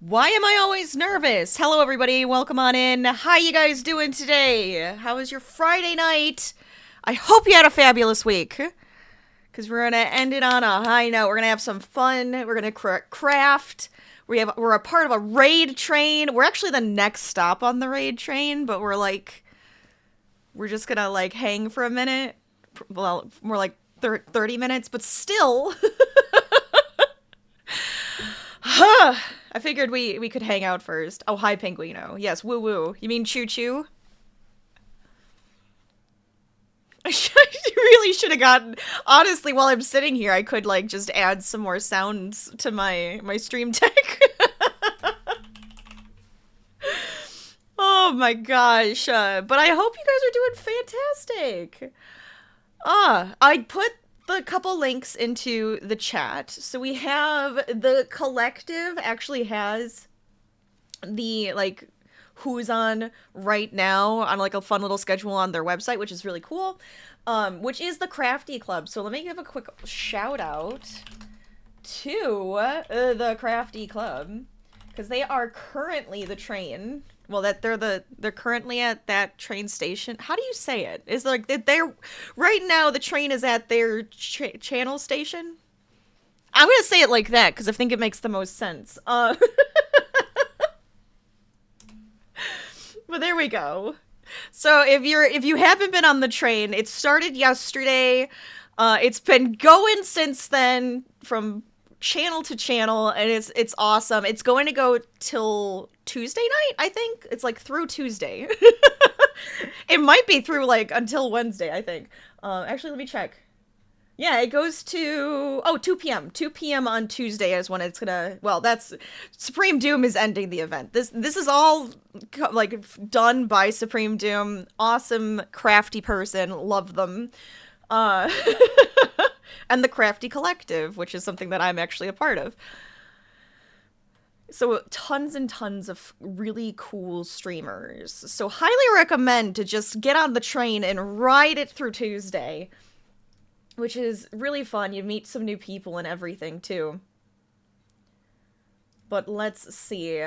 Why am I always nervous? Hello, everybody. Welcome on in. How you guys doing today? How was your Friday night? I hope you had a fabulous week. Because we're going to end it on a high note. We're going to have some fun. We're going to craft. We're a part of a raid train. We're actually the next stop on the raid train, but we're just going to hang for a minute. Well, more like 30 minutes, but still. Huh. I figured we could hang out first. Oh, hi, Penguino. Yes, woo woo. You mean Choo Choo? I really should have gotten. Honestly, while I'm sitting here, I could just add some more sounds to my stream tech. Oh my gosh! But I hope you guys are doing fantastic. I put the couple links into the chat. So we have the collective actually has the who's on right now on a fun little schedule on their website, which is really cool. Which is the Crafty Club. So let me give a quick shout out to the Crafty Club because they are currently the train. Well, they're currently at that train station. How do you say it? Is they're right now the train is at their channel station. I'm gonna say it like that because I think it makes the most sense. But there we go. So if you haven't been on the train, it started yesterday. It's been going since then from channel to channel, and it's awesome. It's going to go till Tuesday night, I think. It's through Tuesday. It might be through until Wednesday, I think. Actually, let me check. Yeah, it goes to 2 p.m. 2 p.m. on Tuesday is when it's gonna. Well, that's Supreme Doom is ending the event. This is all done by Supreme Doom. Awesome, crafty person. Love them. Uh, and the Crafty Collective, which is something that I'm actually a part of. So tons and tons of really cool streamers. So highly recommend to just get on the train and ride it through Tuesday, which is really fun. You meet some new people and everything too. But let's see.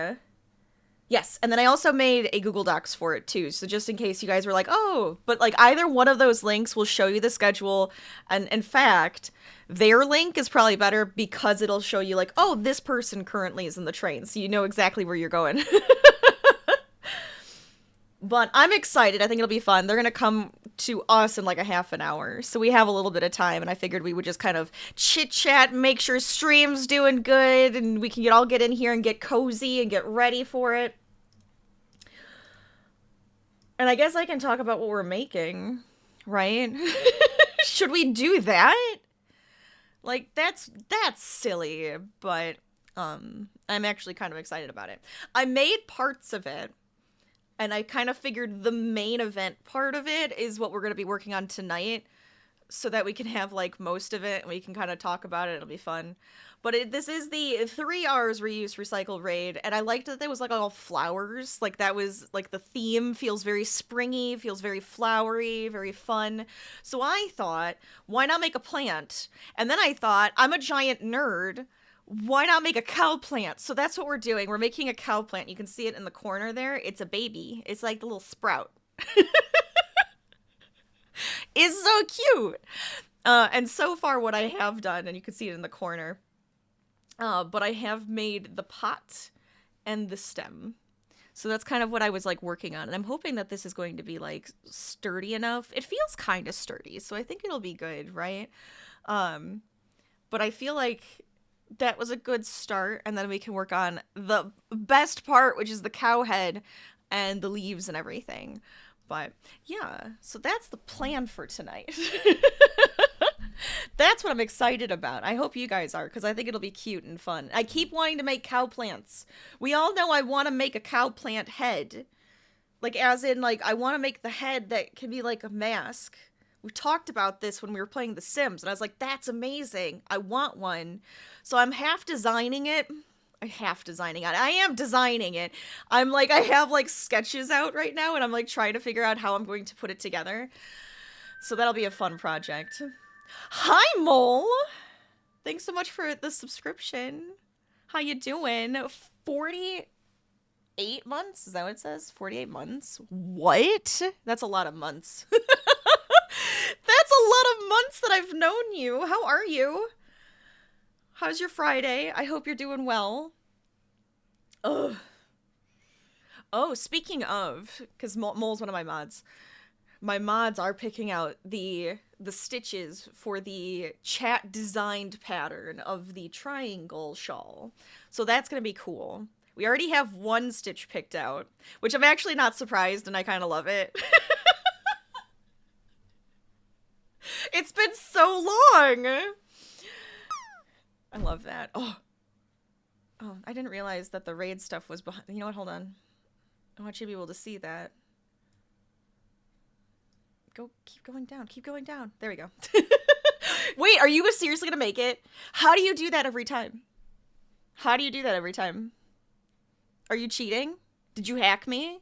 Yes, and then I also made a Google Docs for it too, so just in case you guys were like, oh, but either one of those links will show you the schedule, and in fact, their link is probably better because it'll show you oh, this person currently is in the train, so you know exactly where you're going. But I'm excited. I think it'll be fun. They're gonna come to us in a half an hour, so we have a little bit of time, and I figured we would just kind of chit-chat, make sure stream's doing good, and we can all get in here and get cozy and get ready for it. And I guess I can talk about what we're making, right? Should we do that? That's silly, but I'm actually kind of excited about it. I made parts of it. And I kind of figured the main event part of it is what we're going to be working on tonight so that we can have most of it and we can kind of talk about it. It'll be fun. But this is the 3 hours reuse recycle raid, and I liked that there was all flowers. That was the theme feels very springy, feels very flowery, very fun. So I thought, why not make a plant? And then I thought, I'm a giant nerd. Why not make a cow plant? So that's what we're doing. We're making a cow plant. You can see it in the corner there. It's a baby. It's the little sprout. It's so cute. And so far what I have done, and you can see it in the corner, but I have made the pot and the stem. So that's kind of what I was working on. And I'm hoping that this is going to be sturdy enough. It feels kind of sturdy, so I think it'll be good, right? But I feel that was a good start, and then we can work on the best part, which is the cow head and the leaves and everything. But yeah, so that's the plan for tonight. That's what I'm excited about. I hope you guys are, because I think it'll be cute and fun. I keep wanting to make cow plants. We all know I want to make a cow plant head. As in, I want to make the head that can be a mask. We talked about this when we were playing The Sims, and I was like, that's amazing. I want one. So I'm half designing it. I am designing it. I have sketches out right now, and I'm trying to figure out how I'm going to put it together. So that'll be a fun project. Hi, Mole! Thanks so much for the subscription. How you doing? 48 months? Is that what it says? 48 months? What? That's a lot of months. That's a lot of months that I've known you. How are you? How's your Friday? I hope you're doing well. Ugh. Oh, speaking of, because Mole's one of my mods. My mods are picking out the stitches for the chat designed pattern of the triangle shawl. So that's going to be cool. We already have one stitch picked out, which I'm actually not surprised, and I kind of love it. It's been so long. I love that. Oh, I didn't realize that the raid stuff was behind. You know what? Hold on. I want you to be able to see that. Keep going down. Keep going down. There we go. Wait, are you seriously gonna make it? How do you do that every time? How do you do that every time? Are you cheating? Did you hack me?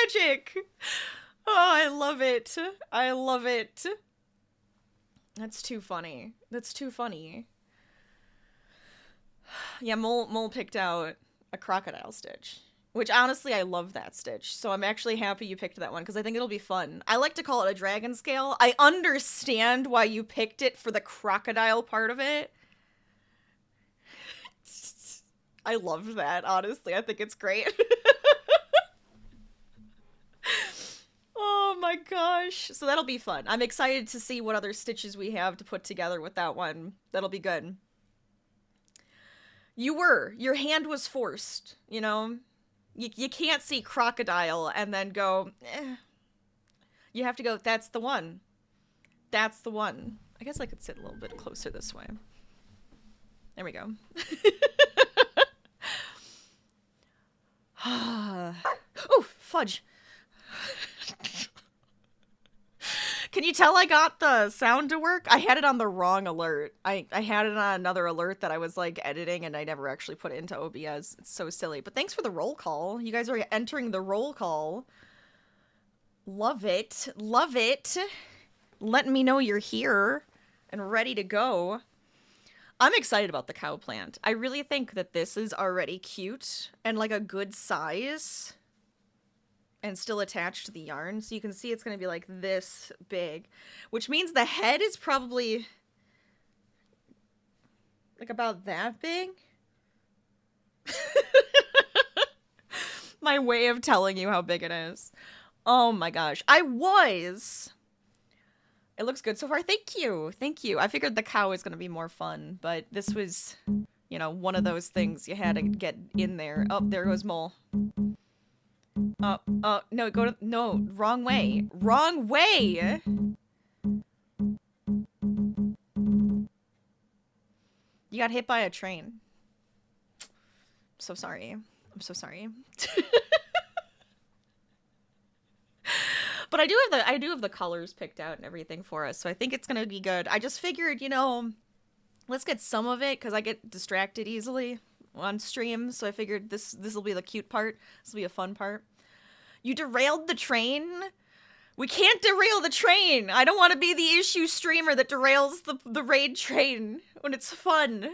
Magic! Oh, I love it. I love it. That's too funny. That's too funny. Yeah, Mole picked out a crocodile stitch. Which, honestly, I love that stitch. So I'm actually happy you picked that one, because I think it'll be fun. I like to call it a dragon scale. I understand why you picked it for the crocodile part of it. I love that, honestly. I think it's great. Oh my gosh. So that'll be fun. I'm excited to see what other stitches we have to put together with that one. That'll be good. Your hand was forced, you know? You can't see crocodile and then go, eh. You have to go, that's the one. That's the one. I guess I could sit a little bit closer this way. There we go. Oh, fudge. Can you tell I got the sound to work? I had it on the wrong alert. I had it on another alert that I was like editing and I never actually put it into OBS. It's so silly. But thanks for the roll call. You guys are entering the roll call. Love it. Love it. Letting me know you're here and ready to go. I'm excited about the cow plant. I really think that this is already cute and like a good size. And still attached to the yarn. So you can see it's going to be like this big. Which means the head is probably like about that big. My way of telling you how big it is. Oh my gosh. It looks good so far. Thank you. Thank you. I figured the cow was going to be more fun. But this was, you know, one of those things you had to get in there. Oh, there goes Mole. No, no, wrong way. Wrong way! You got hit by a train. I'm so sorry. I'm so sorry. But I do have the colors picked out and everything for us, so I think it's gonna be good. I just figured, you know, let's get some of it, because I get distracted easily on stream, so I figured this will be the cute part. This will be a fun part. You derailed the train? We can't derail the train! I don't want to be the issue streamer that derails the raid train when it's fun.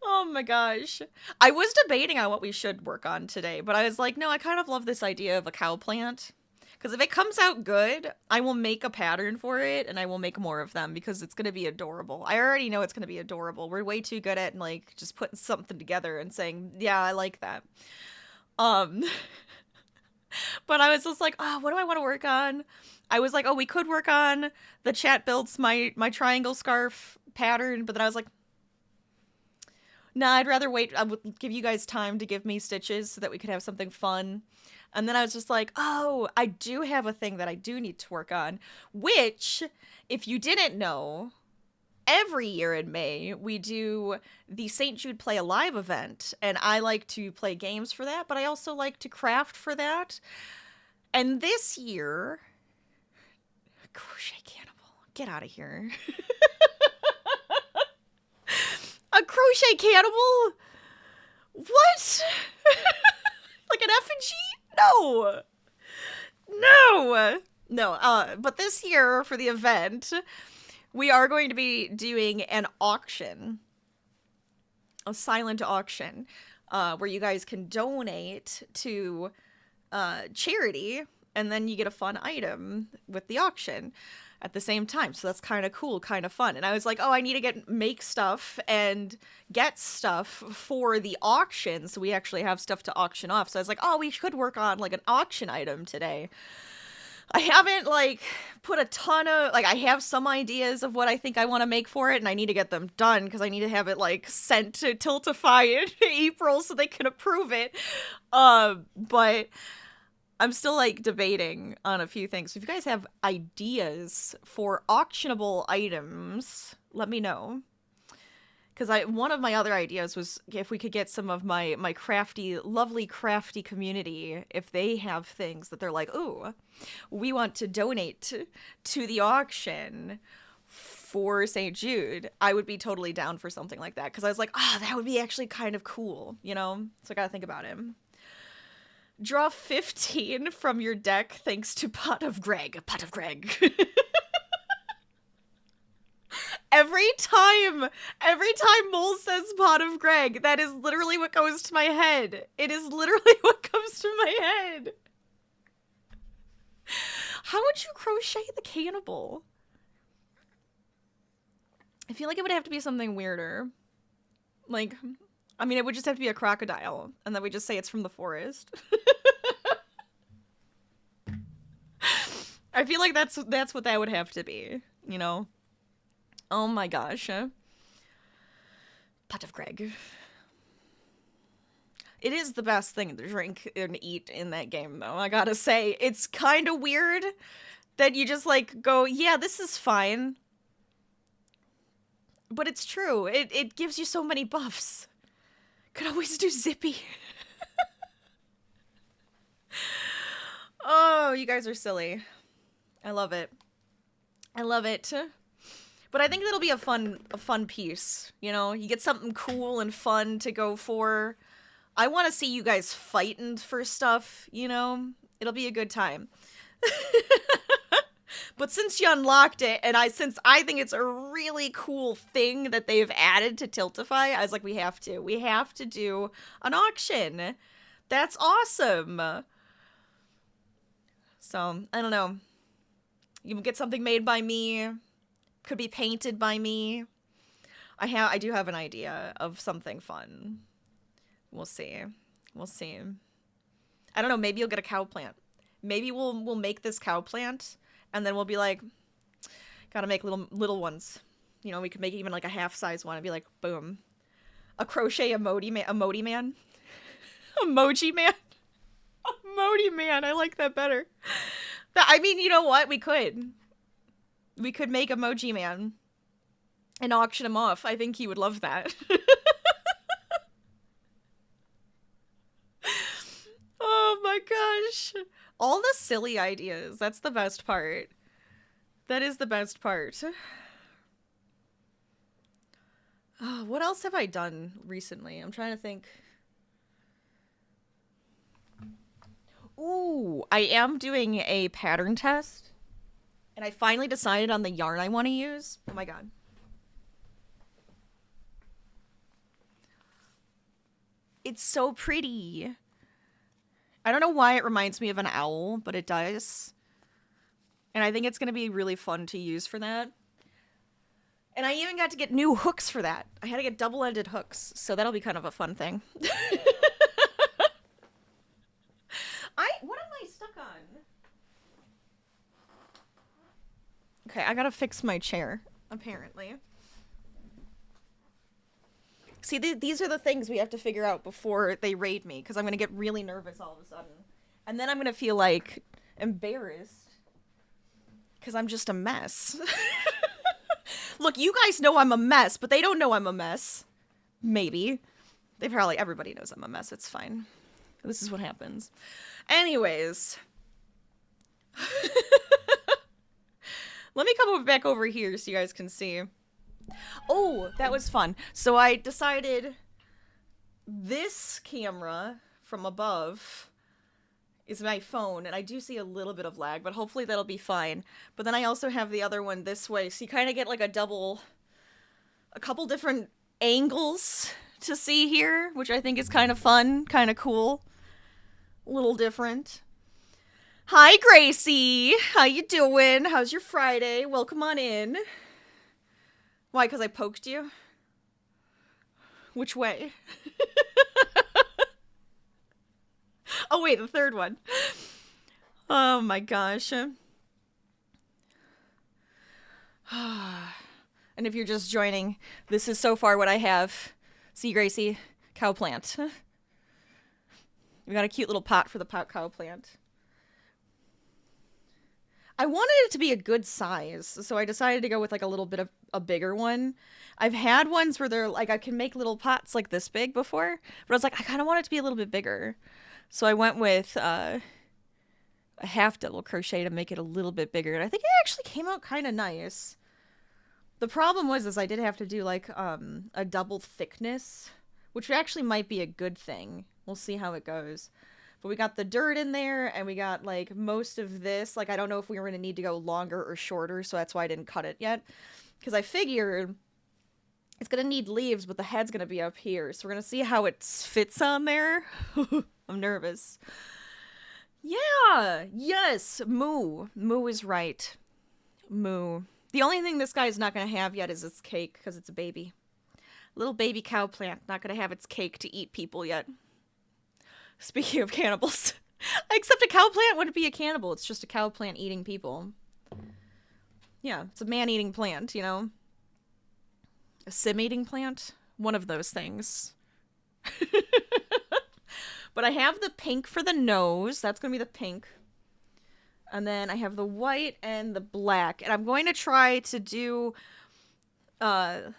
Oh my gosh. I was debating on what we should work on today, but I was like, no, I kind of love this idea of a cow plant. Because if it comes out good, I will make a pattern for it, and I will make more of them, because it's going to be adorable. I already know it's going to be adorable. We're way too good at, like, just putting something together and saying, yeah, I like that. But I was just like, oh, what do I want to work on? I was like, oh, we could work on the chat builds my triangle scarf pattern, but then I was like, nah, I'd rather wait. I would give you guys time to give me stitches so that we could have something fun. And then I was just like, oh, I do have a thing that I do need to work on, which, if you didn't know, every year in May, we do the St. Jude Play Alive event, and I like to play games for that, but I also like to craft for that. And this year, Crochet Cannibal, get out of here. A Crochet Cannibal? What? Like an effigy? No. No. No, but this year for the event, we are going to be doing an auction, a silent auction, where you guys can donate to charity, and then you get a fun item with the auction at the same time. So that's kind of cool, kind of fun. And I was like, oh, I need to make stuff and get stuff for the auction, so we actually have stuff to auction off. So I was like, oh, we could work on like an auction item today. I haven't like put a ton of like, I have some ideas of what I think I want to make for it, and I need to get them done because I need to have it like sent to Tiltify in April so they can approve it. But I'm still like debating on a few things. So if you guys have ideas for auctionable items, let me know. Because one of my other ideas was if we could get some of my crafty, lovely crafty community, if they have things that they're like, ooh, we want to donate to the auction for St. Jude, I would be totally down for something like that. Because I was like, oh, that would be actually kind of cool, you know? So I gotta think about it. Draw 15 from your deck thanks to Pot of Greg. Pot of Greg. Every time Mole says Pot of Greg, that is literally what goes to my head. It is literally what comes to my head. How would you crochet the cannibal? I feel like it would have to be something weirder. Like, I mean, it would just have to be a crocodile, and then we just say it's from the forest. I feel like that's what that would have to be, you know? Oh my gosh. Pot of Greg. It is the best thing to drink and eat in that game, though, I gotta say. It's kind of weird that you just, like, go, yeah, this is fine. But it's true. It gives you so many buffs. Could always do Zippy. Oh, you guys are silly. I love it. I love it. But I think that'll be a fun piece, you know? You get something cool and fun to go for. I want to see you guys fighting for stuff, you know? It'll be a good time. But since you unlocked it, and since I think it's a really cool thing that they've added to Tiltify, I was like, we have to do an auction. That's awesome. So, I don't know. You can get something made by me. Could be painted by me. I do have an idea of something fun. We'll see. We'll see. I don't know, maybe you'll get a cow plant. Maybe we'll make this cow plant, and then we'll be like, gotta make little ones. You know, we could make even like a half-size one and be like, boom. A crochet emoji man. Emoji man. Emoji man. Emoji man. I like that better. I mean, you know what? We could make Emoji Man and auction him off. I think he would love that. Oh my gosh. All the silly ideas. That's the best part. That is the best part. Oh, what else have I done recently? I'm trying to think. Ooh, I am doing a pattern test. And I finally decided on the yarn I want to use. Oh my god. It's so pretty. I don't know why it reminds me of an owl, but it does. And I think it's going to be really fun to use for that. And I even got to get new hooks for that. I had to get double-ended hooks, so that'll be kind of a fun thing. What am I stuck on? Okay, I gotta fix my chair, apparently. See, these are the things we have to figure out before they raid me, because I'm gonna get really nervous all of a sudden. And then I'm gonna feel, like, embarrassed. Because I'm just a mess. Look, you guys know I'm a mess, but they don't know I'm a mess. Maybe. Everybody knows I'm a mess, it's fine. This is what happens. Anyways. Let me come back over here so you guys can see. Oh, that was fun. So I decided this camera from above is my phone, and I do see a little bit of lag, but hopefully that'll be fine. But then I also have the other one this way, so you kind of get like a couple different angles to see here, which I think is kind of fun, kind of cool, a little different. Hi, Gracie. How you doing? How's your Friday? Welcome on in. Why, because I poked you? Which way? Oh, wait, the third one. Oh, my gosh. And if you're just joining, this is so far what I have. See, Gracie, cow plant. We got a cute little pot for the cow plant. I wanted it to be a good size, so I decided to go with like a little bit of a bigger one. I've had ones where they're like, I can make little pots like this big before, but I was like, I kind of want it to be a little bit bigger. So I went with a half double crochet to make it a little bit bigger, and I think it actually came out kind of nice. The problem was I did have to do like a double thickness, which actually might be a good thing. We'll see how it goes. But we got the dirt in there, and we got like most of this. Like, I don't know if we were going to need to go longer or shorter, so that's why I didn't cut it yet. Because I figured it's going to need leaves, but the head's going to be up here. So we're going to see how it fits on there. I'm nervous. Yeah, yes, moo. Moo is right. Moo. The only thing this guy is not going to have yet is its cake, because it's a baby. Little baby cow plant, not going to have its cake to eat people yet. Speaking of cannibals. Except a cow plant wouldn't be a cannibal, it's just a cow plant eating people. Yeah, it's a man-eating plant, you know? A sim-eating plant? One of those things. But I have the pink for the nose. That's going to be the pink. And then I have the white and the black. And I'm going to try to do the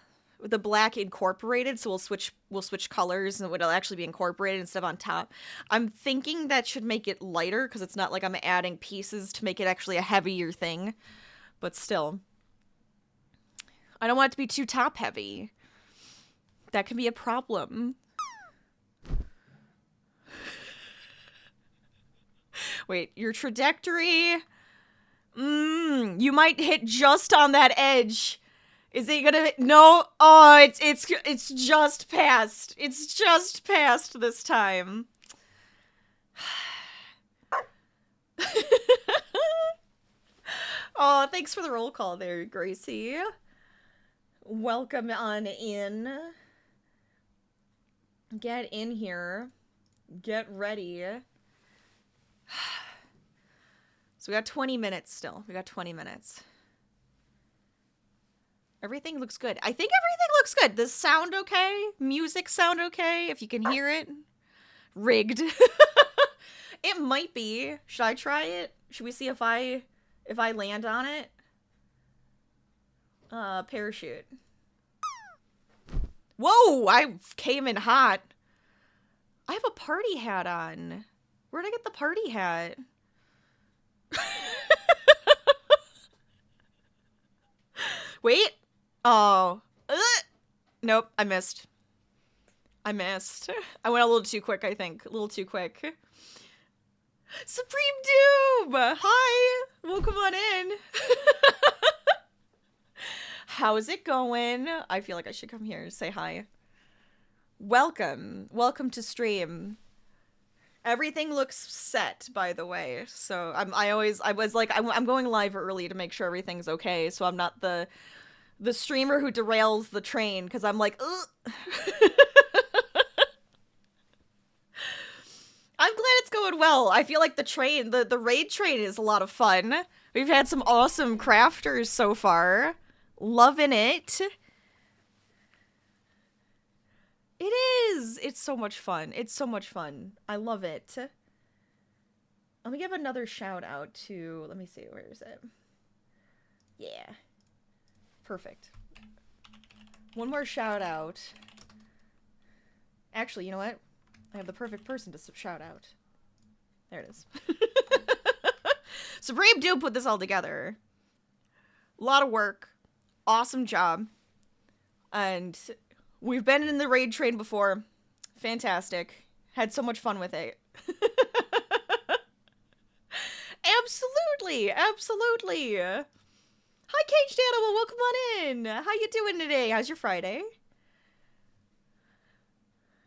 black incorporated. So we'll switch colors and it'll actually be incorporated instead of on top. I'm thinking that should make it lighter because it's not like I'm adding pieces to make it actually a heavier thing. But still. I don't want it to be too top heavy. That can be a problem. Wait, your trajectory? You might hit just on that edge. Is it gonna? No. Oh, it's just past. It's just past this time. Oh, thanks for the roll call there, Gracie. Welcome on in. Get in here. Get ready. So we got 20 minutes still. We got 20 minutes. Everything looks good. I think everything looks good. Does sound okay? Music sound okay? If you can hear it. Rigged. It might be. Should I try it? Should we see if I land on it? Parachute. Whoa! I came in hot. I have a party hat on. Where'd I get the party hat? Wait. Oh. Nope, I missed. I went a little too quick, I think. A little too quick. Supreme Doom! Hi! Welcome on in. How's it going? I feel like I should come here and say hi. Welcome. Welcome to stream. Everything looks set, by the way. So I'm going live early to make sure everything's okay. So I'm not the streamer who derails the train because I'm like, ugh. I'm glad it's going well. I feel like the raid train is a lot of fun. We've had some awesome crafters so far. Loving it. It is! It's so much fun. It's so much fun. I love it. Let me give another shout out to... Let me see. Where is it? Yeah. Perfect. One more shout out. Actually, you know what? I have the perfect person to shout out. There it is. Supreme Doom put this all together. A lot of work. Awesome job. And... we've been in the raid train before. Fantastic. Had so much fun with it. Absolutely. Absolutely. Hi, Caged Animal. Welcome on in. How you doing today? How's your Friday?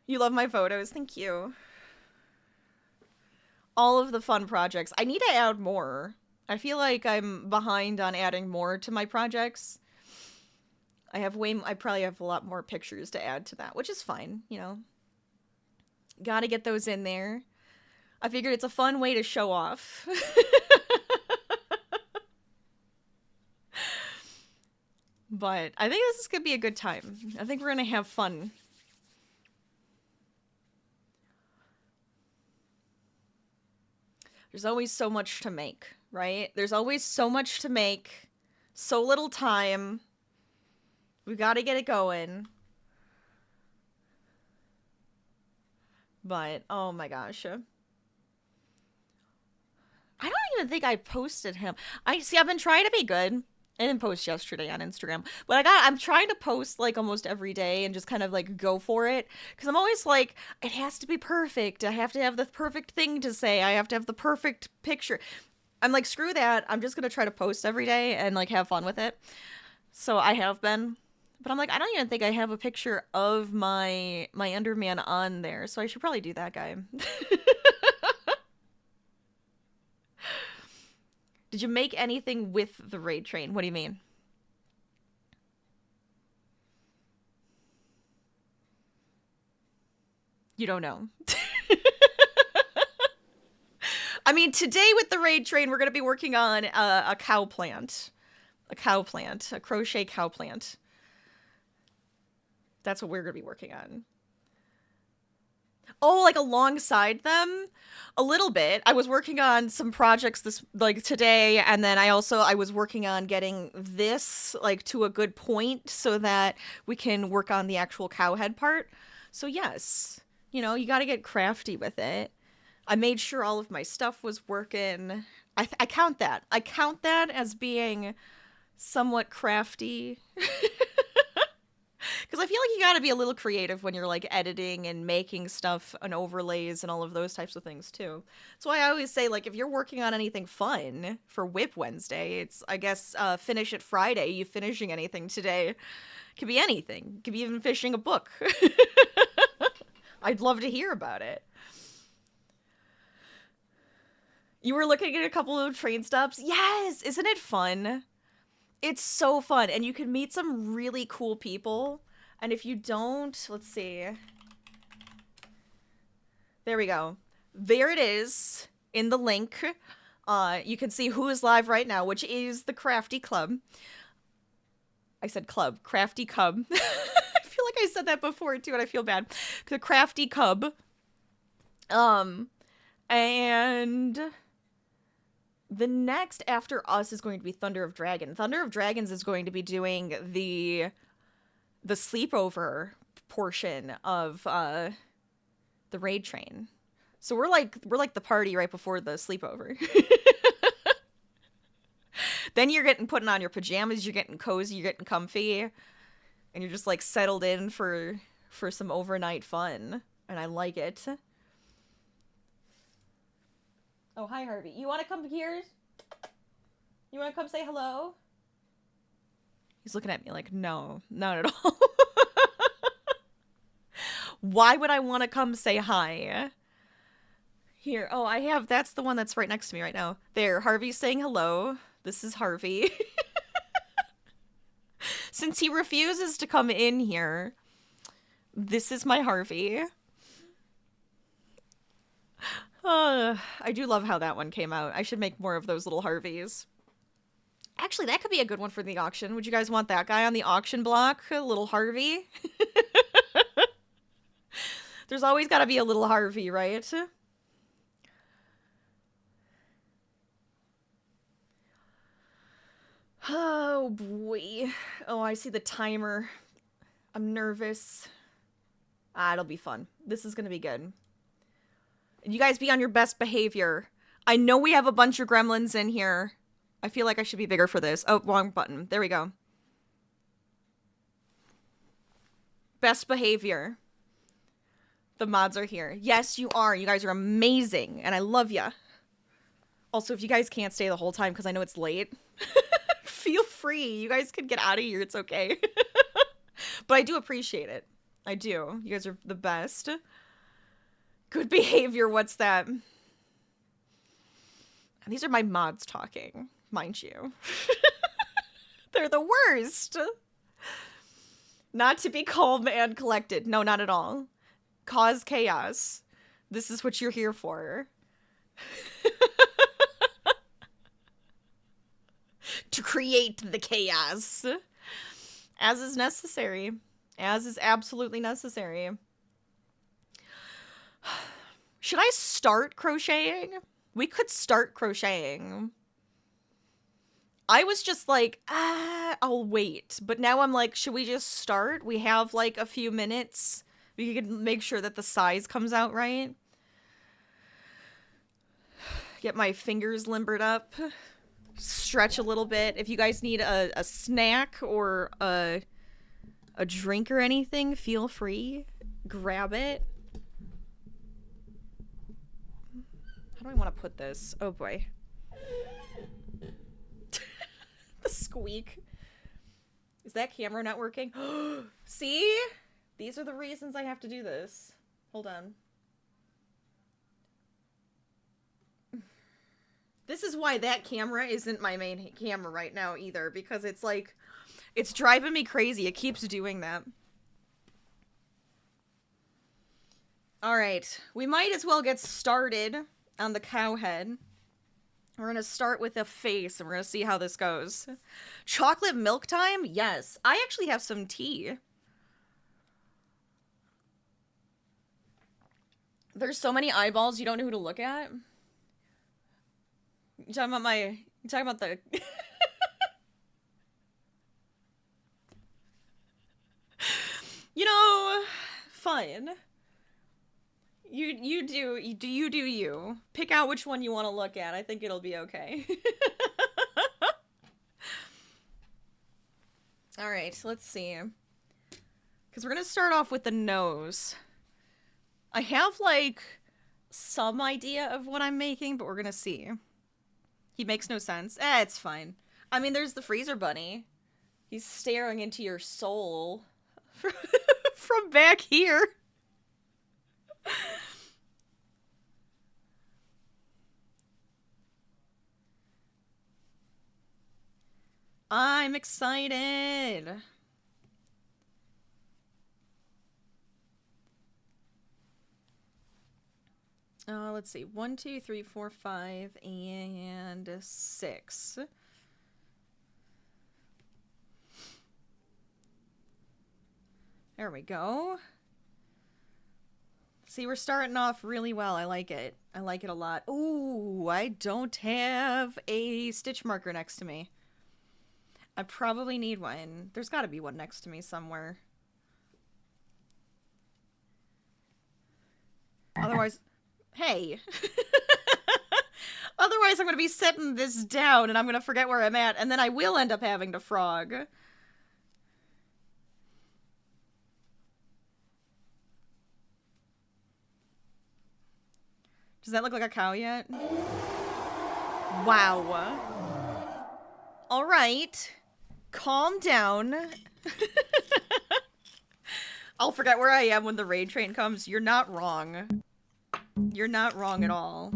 You love my photos. Thank you. All of the fun projects. I need to add more. I feel like I'm behind on adding more to my projects. I probably have a lot more pictures to add to that, which is fine, you know. Gotta get those in there. I figured it's a fun way to show off. But I think this is gonna be a good time. I think we're gonna have fun. There's always so much to make, right? There's always so much to make. So little time. We gotta get it going. But, oh my gosh. I don't even think I posted him. I've been trying to be good. I didn't post yesterday on Instagram, but I'm trying to post like almost every day and just kind of like go for it. Cause I'm always like, it has to be perfect. I have to have the perfect thing to say. I have to have the perfect picture. I'm like, screw that. I'm just going to try to post every day and like have fun with it. So I have been, but I'm like, I don't even think I have a picture of my Enderman on there. So I should probably do that, guy. Did you make anything with the raid train? What do you mean? You don't know. I mean, today with the raid train, we're going to be working on a cow plant. A crochet cow plant. That's what we're going to be working on. Oh, like alongside them? A little bit. I was working on some projects today, and then I was working on getting this like to a good point so that we can work on the actual cow head part. So yes, you know, you got to get crafty with it. I made sure all of my stuff was working. I count that. I count that as being somewhat crafty. Because I feel like you gotta be a little creative when you're like editing and making stuff and overlays and all of those types of things too. That's why I always say, like, if you're working on anything fun for Whip Wednesday, it's, I guess, Finish It Friday. You finishing anything today? Could be anything. Could be even finishing a book. I'd love to hear about it. You were looking at a couple of train stops? Yes! Isn't it fun? It's so fun, and you can meet some really cool people. And if you don't, let's see. There we go. There it is in the link. You can see who is live right now, which is the Crafty Club. I said club. Crafty Cub. I feel like I said that before, too, and I feel bad. The Crafty Cub. And the next after us is going to be Thunder of Dragon. Thunder of Dragons is going to be doing the sleepover portion of the raid train. So we're like the party right before the sleepover. Then you're putting on your pajamas, you're getting cozy, you're getting comfy, and you're just like settled in for some overnight fun. And I like it. Oh, hi, Harvey. You want to come here? You want to come say hello? He's looking at me like, no, not at all. Why would I want to come say hi? Here. Oh, that's the one that's right next to me right now. There, Harvey's saying hello. This is Harvey. Since he refuses to come in here, this is my Harvey. I do love how that one came out. I should make more of those little Harveys. Actually, that could be a good one for the auction. Would you guys want that guy on the auction block? A little Harvey? There's always got to be a little Harvey, right? Oh, boy. Oh, I see the timer. I'm nervous. It'll be fun. This is going to be good. You guys be on your best behavior. I know we have a bunch of gremlins in here. I feel like I should be bigger for this. Oh, wrong button. There we go. Best behavior. The mods are here. Yes, you are. You guys are amazing. And I love ya. Also, if you guys can't stay the whole time because I know it's late, feel free. You guys can get out of here. It's okay. But I do appreciate it. I do. You guys are the best. Good behavior. What's that? And these are my mods talking, mind you. They're the worst. Not to be calm and collected. No, not at all. Cause chaos. This is what you're here for. To create the chaos. As is necessary. As is absolutely necessary. Should I start crocheting? We could start crocheting. I was just like, I'll wait. But now I'm like, should we just start? We have like a few minutes. We can make sure that the size comes out right. Get my fingers limbered up. Stretch a little bit. If you guys need a snack or a drink or anything, feel free. Grab it. How do I want to put this? Oh boy. The squeak. Is that camera not working? See? These are the reasons I have to do this. Hold on. This is why that camera isn't my main camera right now either, because it's like, it's driving me crazy. It keeps doing that. Alright, we might as well get started on the cow head. We're gonna start with a face, and we're gonna see how this goes. Chocolate milk time? Yes. I actually have some tea. There's so many eyeballs, you don't know who to look at? You talking about my... You talking about the... You know, fine. You do you. Pick out which one you want to look at. I think it'll be okay. Alright, let's see. Because we're going to start off with the nose. I have, like, some idea of what I'm making, but we're going to see. He makes no sense. It's fine. I mean, there's the freezer bunny. He's staring into your soul from back here. I'm excited. Let's see. 1, 2, 3, 4, 5, and 6. There we go. See, we're starting off really well. I like it. I like it a lot. Ooh, I don't have a stitch marker next to me. I probably need one. There's got to be one next to me somewhere. Otherwise... Hey! Otherwise I'm going to be setting this down and I'm going to forget where I'm at, and then I will end up having to frog. Does that look like a cow yet? Wow. Alright. Calm down. I'll forget where I am when the raid train comes. You're not wrong. You're not wrong at all.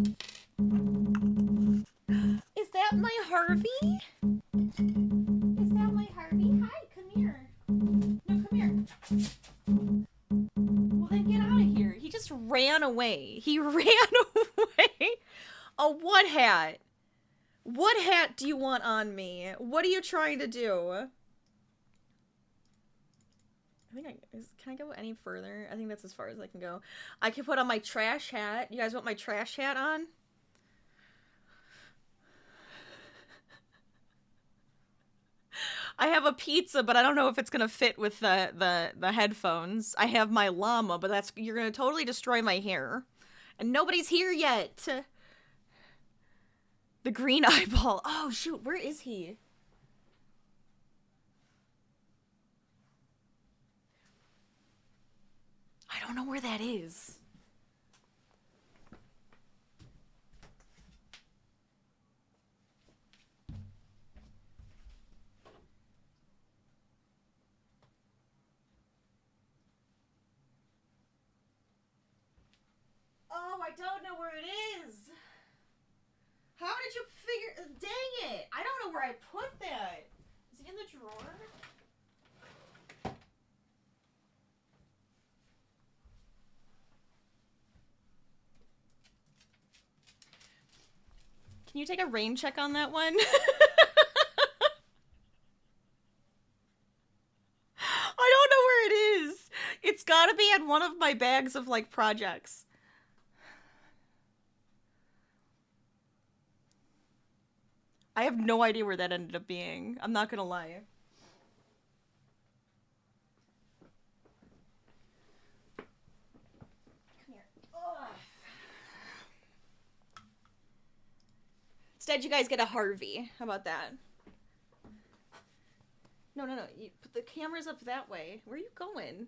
Is that my Harvey? Is that my Harvey? Hi, come here. No, come here. Well, then get out of here. He just ran away. He ran away. Oh, what hat? What hat do you want on me? What are you trying to do? I think can I go any further? I think that's as far as I can go. I can put on my trash hat. You guys want my trash hat on? I have a pizza, but I don't know if it's gonna fit with the headphones. I have my llama, but you're gonna totally destroy my hair. And nobody's here yet. The green eyeball. Oh shoot, where is he? I don't know where that is. I don't know where it is. How did you figure? Dang it! I don't know where I put that. Is it in the drawer? Can you take a rain check on that one? I don't know where it is. It's gotta be in one of my bags of, like, projects. I have no idea where that ended up being. I'm not gonna lie. Come here. Ugh. Instead, you guys get a Harvey. How about that? No. You put the cameras up that way. Where are you going?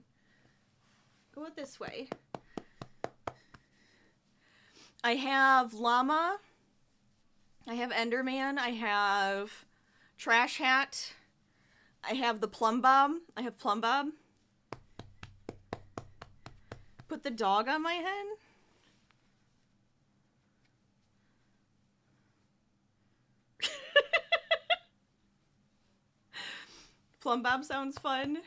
Go this way. I have Llama. I have Enderman. I have Trash Hat. I have the Plumb Bob. I have Plumb Bob. Put the dog on my head. Plumb Bob sounds fun.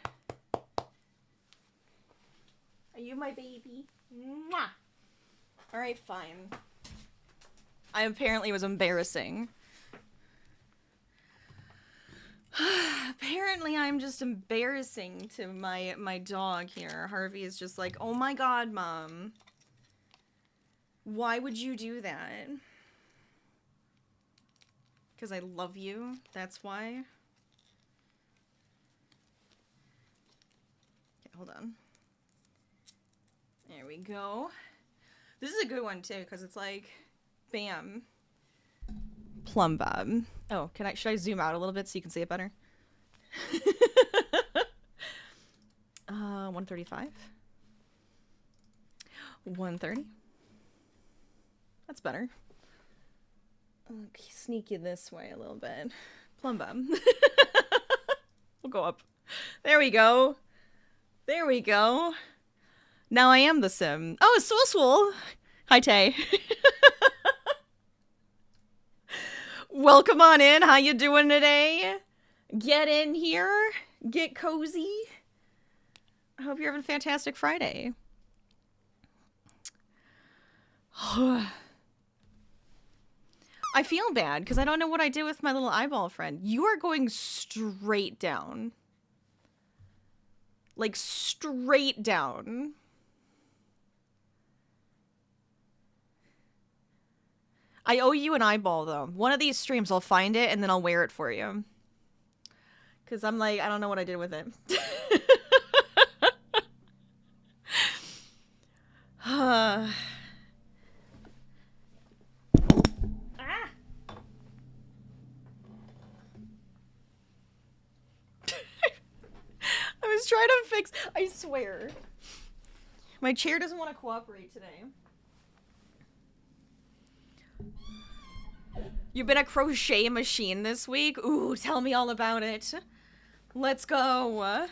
Are you my baby? Mwah! Alright, fine. I apparently was embarrassing. Apparently I'm just embarrassing to my dog here. Harvey is just like, oh my god, Mom. Why would you do that? Because I love you. That's why. Okay, hold on. There we go. This is a good one too, because it's like, bam. Plumb Bob. Oh, should I zoom out a little bit so you can see it better? 135. 130. That's better. Okay, sneak you this way a little bit. Plumb Bob. We'll go up. There we go. There we go. Now I am the sim. Oh, Swole. Hi, Tay. Welcome on in. How you doing today? Get in here. Get cozy. I hope you're having a fantastic Friday. I feel bad because I don't know what I did with my little eyeball friend. You are going straight down. Like, straight down. I owe you an eyeball, though. One of these streams, I'll find it, and then I'll wear it for you. Because I'm like, I don't know what I did with it. Ah. I was trying to fix... I swear. My chair doesn't want to cooperate today. You've been a crochet machine this week? Ooh, tell me all about it. Let's go.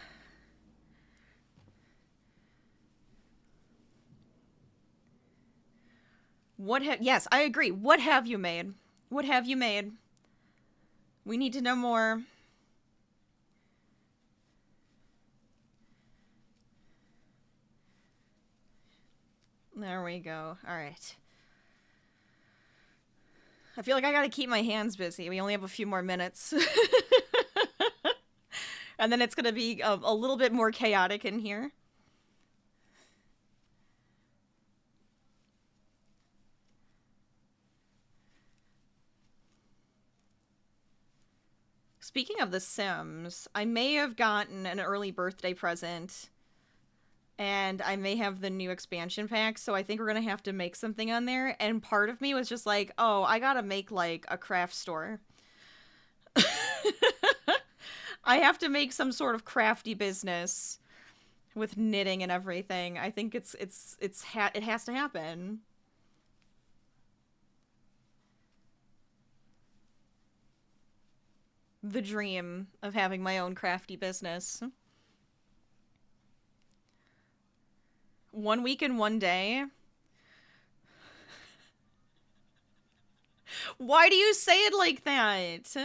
Yes, I agree. What have you made? What have you made? We need to know more. There we go. All right. I feel like I gotta keep my hands busy. We only have a few more minutes. And then it's gonna be a little bit more chaotic in here. Speaking of The Sims, I may have gotten an early birthday present. And I may have the new expansion pack, so I think we're gonna have to make something on there. And part of me was just like, oh, I gotta make, like, a craft store. I have to make some sort of crafty business with knitting and everything. I think it has to happen. The dream of having my own crafty business. 1 week and 1 day. Why do you say it like that?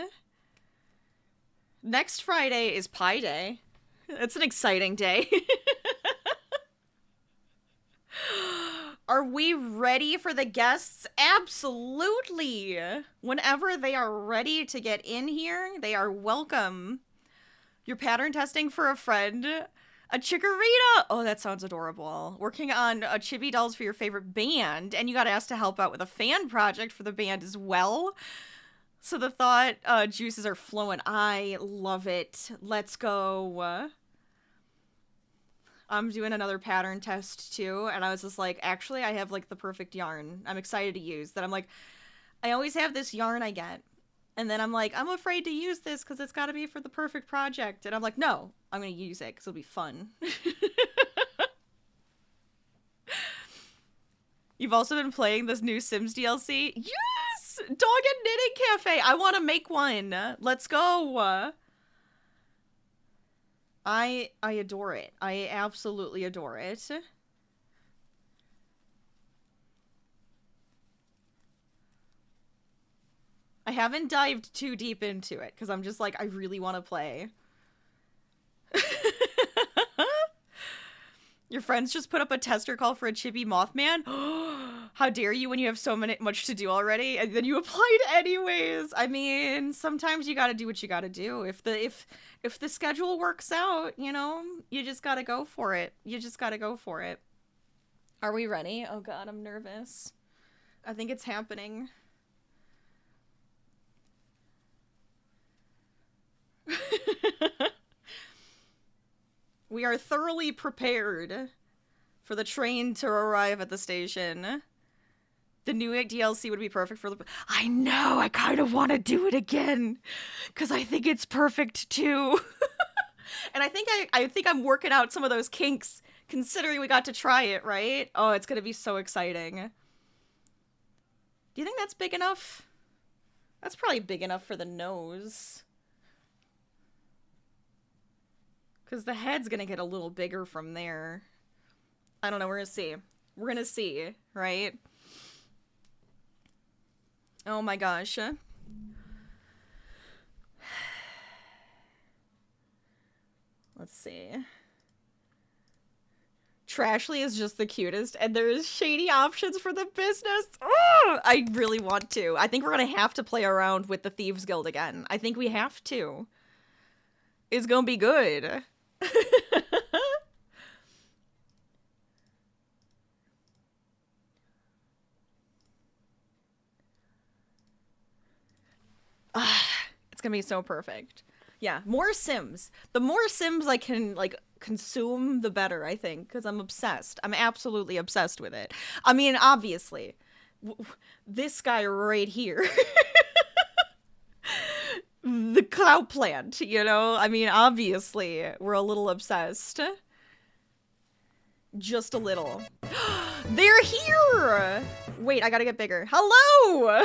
Next Friday is Pie Day. It's an exciting day. Are we ready for the guests? Absolutely. Whenever they are ready to get in here, they are welcome. You're pattern testing for a friend. A chikorita! Oh, that sounds adorable. Working on chibi dolls for your favorite band, and you got asked to help out with a fan project for the band as well. So the thought juices are flowing. I love it. Let's go. I'm doing another pattern test too, and I was just like, actually, I have like the perfect yarn I'm excited to use. That I'm like, I always have this yarn I get. And then I'm like, I'm afraid to use this because it's got to be for the perfect project. And I'm like, no, I'm going to use it because it'll be fun. You've also been playing this new Sims DLC? Yes! Dog and Knitting Cafe! I want to make one. Let's go. I adore it. I absolutely adore it. I haven't dived too deep into it because I'm just like, I really want to play. Your friends just put up a tester call for a chibi Mothman? How dare you when you have so much to do already? And then you applied anyways. I mean, sometimes you gotta do what you gotta do. If the schedule works out, you know, you just gotta go for it. You just gotta go for it. Are we ready? Oh god, I'm nervous. I think it's happening. We are thoroughly prepared for the train to arrive at the station. The new DLC would be perfect for the... I know! I kind of want to do it again! Because I think it's perfect, too! And I think I'm working out some of those kinks, considering we got to try it, right? Oh, it's gonna be so exciting. Do you think that's big enough? That's probably big enough for the nose. Because the head's gonna get a little bigger from there. I don't know, we're gonna see. We're gonna see, right? Oh my gosh. Let's see. Trashly is just the cutest, and there's shady options for the business. Oh, I really want to. I think we're gonna have to play around with the Thieves Guild again. I think we have to. It's gonna be good. It's gonna be so perfect. Yeah, more Sims. The more Sims I can, like, consume, the better, I think, because I'm obsessed. I'm absolutely obsessed with it. I mean, obviously, this guy right here. The cow plant, you know? I mean, obviously, we're a little obsessed. Just a little. They're here! Wait, I gotta get bigger. Hello!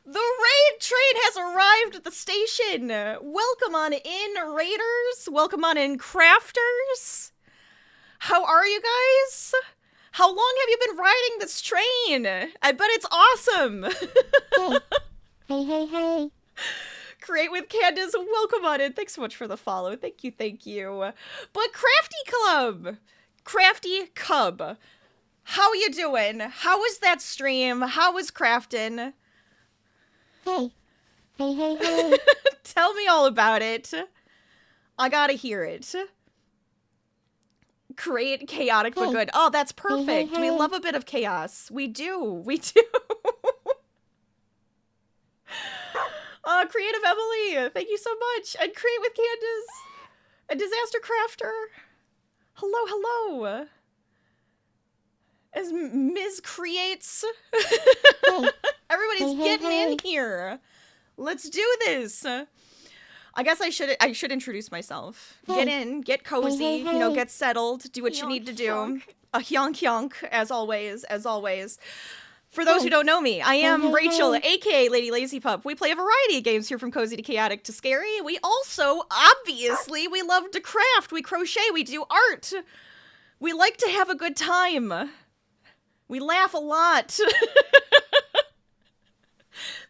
The raid train has arrived at the station! Welcome on in, raiders! Welcome on in, crafters! How are you guys? How long have you been riding this train? I bet it's awesome! Hey. Create with Candace, welcome on in. Thanks so much for the follow. Thank you. But Crafty Cub, how you doing? How was that stream? How was crafting? Hey. Tell me all about it. I gotta hear it. Create chaotic but good. Oh, that's perfect. We love a bit of chaos. We do. Creative Emily, thank you so much. And Create with Candace. And Disaster Crafter. Hello. As Ms. Creates. Everybody's getting in here. Let's do this. I guess I should introduce myself. Get in, get cozy, you know, get settled, do what you need to do. A hyonk, as always. For those who don't know me, I am Rachel, aka LadyLazyPup. We play a variety of games here from cozy to chaotic to scary. We also, obviously, we love to craft, we crochet, we do art. We like to have a good time. We laugh a lot.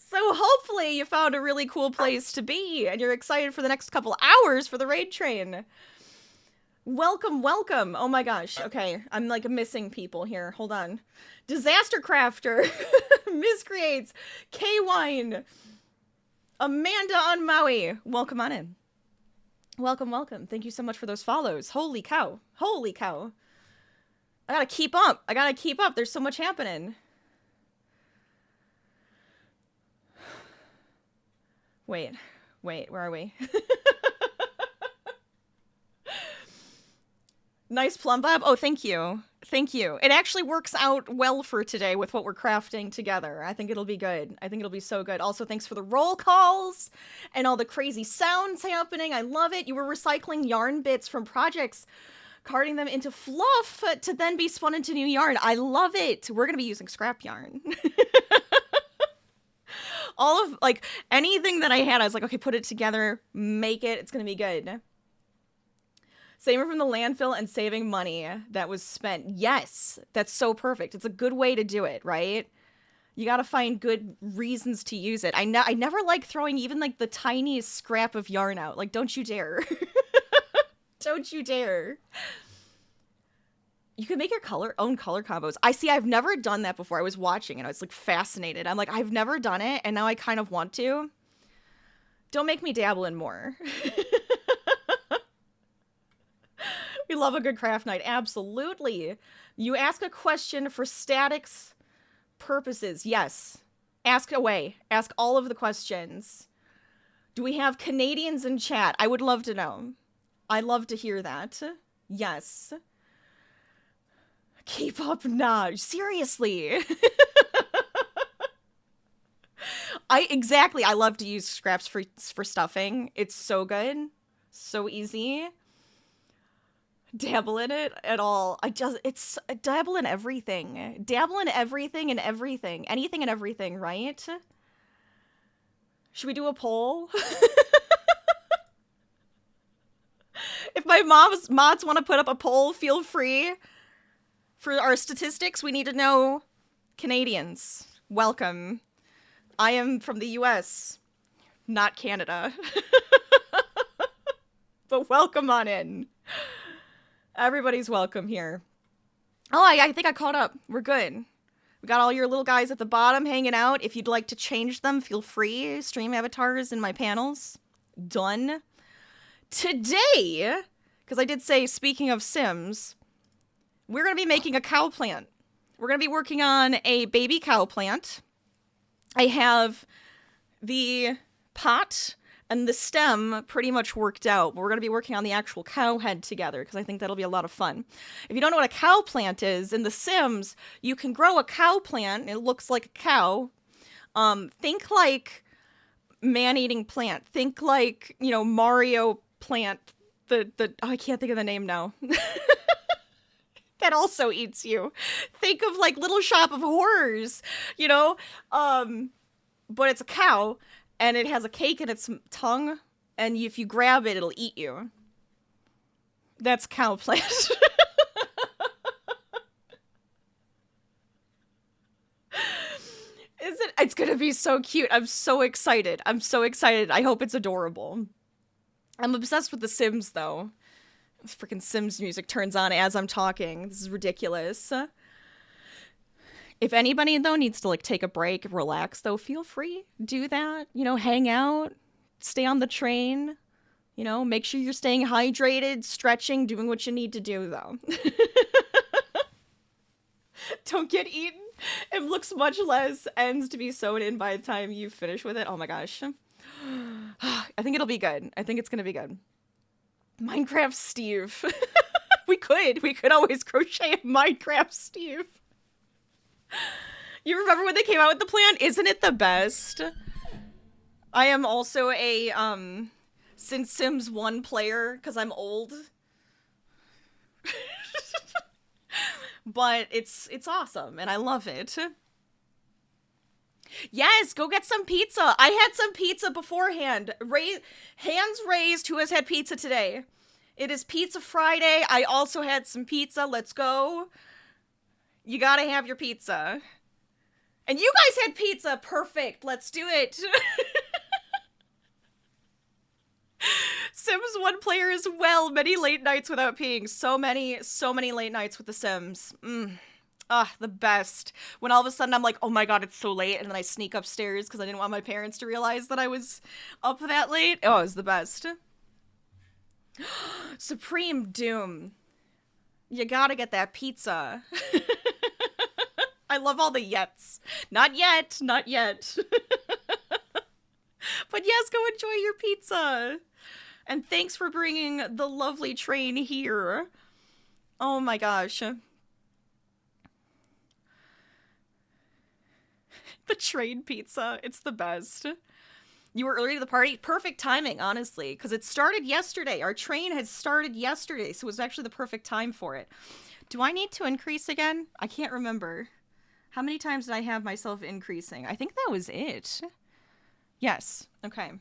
So hopefully you found a really cool place to be and you're excited for the next couple hours for the raid train. Welcome, welcome. Oh my gosh. Okay, I'm like missing people here. Hold on. Disaster Crafter, Miscreates, K-Wine, Amanda on Maui. Welcome on in. Welcome, welcome. Thank you so much for those follows. Holy cow. Holy cow. I gotta keep up. I gotta keep up. There's so much happening. Wait, where are we? Nice plum bob. Oh, thank you. Thank you. It actually works out well for today with what we're crafting together. I think it'll be good. I think it'll be so good. Also, thanks for the roll calls and all the crazy sounds happening. I love it. You were recycling yarn bits from projects, carting them into fluff to then be spun into new yarn. I love it. We're going to be using scrap yarn. All of, like, anything that I had, I was like, okay, put it together, make it. It's going to be good. Saving from the landfill and saving money that was spent. Yes, that's so perfect. It's a good way to do it, right? You got to find good reasons to use it. I never like throwing even like the tiniest scrap of yarn out. Like, don't you dare. Don't you dare. You can make your own color combos. I've never done that before. I was watching and I was like fascinated. I'm like, I've never done it and now I kind of want to. Don't make me dabble in more. We love a good craft night. Absolutely. You ask a question for statics purposes. Yes. Ask away. Ask all of the questions. Do we have Canadians in chat? I would love to know. I'd love to hear that. Yes. Keep up, nah. Seriously. I love to use scraps for stuffing. It's so good. So easy. Dabble in it at all. It's dabble in everything. Dabble in everything and everything. Anything and everything, right? Should we do a poll? If my mods want to put up a poll, feel free. For our statistics, we need to know Canadians. Welcome. I am from the US, not Canada. But welcome on in. Everybody's welcome here. Oh, I think I caught up. We're good. We got all your little guys at the bottom hanging out. If you'd like to change them, feel free. Stream avatars in my panels. Done. Today, because I did say, speaking of Sims, we're going to be making a cow plant. We're going to be working on a baby cow plant. I have the pot and the stem pretty much worked out. But we're going to be working on the actual cow head together because I think that'll be a lot of fun. If you don't know what a cow plant is, in The Sims, you can grow a cow plant. It looks like a cow. Think like man-eating plant. Think like, Mario plant. I can't think of the name now. That also eats you. Think of like Little Shop of Horrors, but it's a cow and it has a cake in its tongue, and if you grab it, it'll eat you. That's cow plant. It's gonna be so cute. I'm so excited. I hope it's adorable. I'm obsessed with The Sims though. This freaking Sims music turns on as I'm talking. This is ridiculous. If anybody, though, needs to, like, take a break, relax, though, feel free. Do that. Hang out. Stay on the train. Make sure you're staying hydrated, stretching, doing what you need to do, though. Don't get eaten. It looks much less ends to be sewn in by the time you finish with it. Oh, my gosh. I think it'll be good. I think it's going to be good. Minecraft Steve. We could always crochet a Minecraft Steve. You remember when they came out with the plan? Isn't it the best? I am also a Sims 1 player because I'm old. But it's awesome and I love it. Yes, go get some pizza. I had some pizza beforehand. Hands raised who has had pizza today. It is Pizza Friday. I also had some pizza. Let's go. You gotta have your pizza. And you guys had pizza. Perfect. Let's do it. Sims 1 player as well. Many late nights without peeing. So many late nights with The Sims. The best. When all of a sudden I'm like, oh my god, it's so late, and then I sneak upstairs because I didn't want my parents to realize that I was up that late. Oh, it was the best. Supreme Doom. You gotta get that pizza. I love all the yets. Not yet, not yet. But yes, go enjoy your pizza. And thanks for bringing the lovely train here. Oh my gosh. The train pizza. It's the best. You were early to the party? Perfect timing, honestly, because it started yesterday. Our train had started yesterday, so it was actually the perfect time for it. Do I need to increase again? I can't remember. How many times did I have myself increasing? I think that was it. Yes. Okay.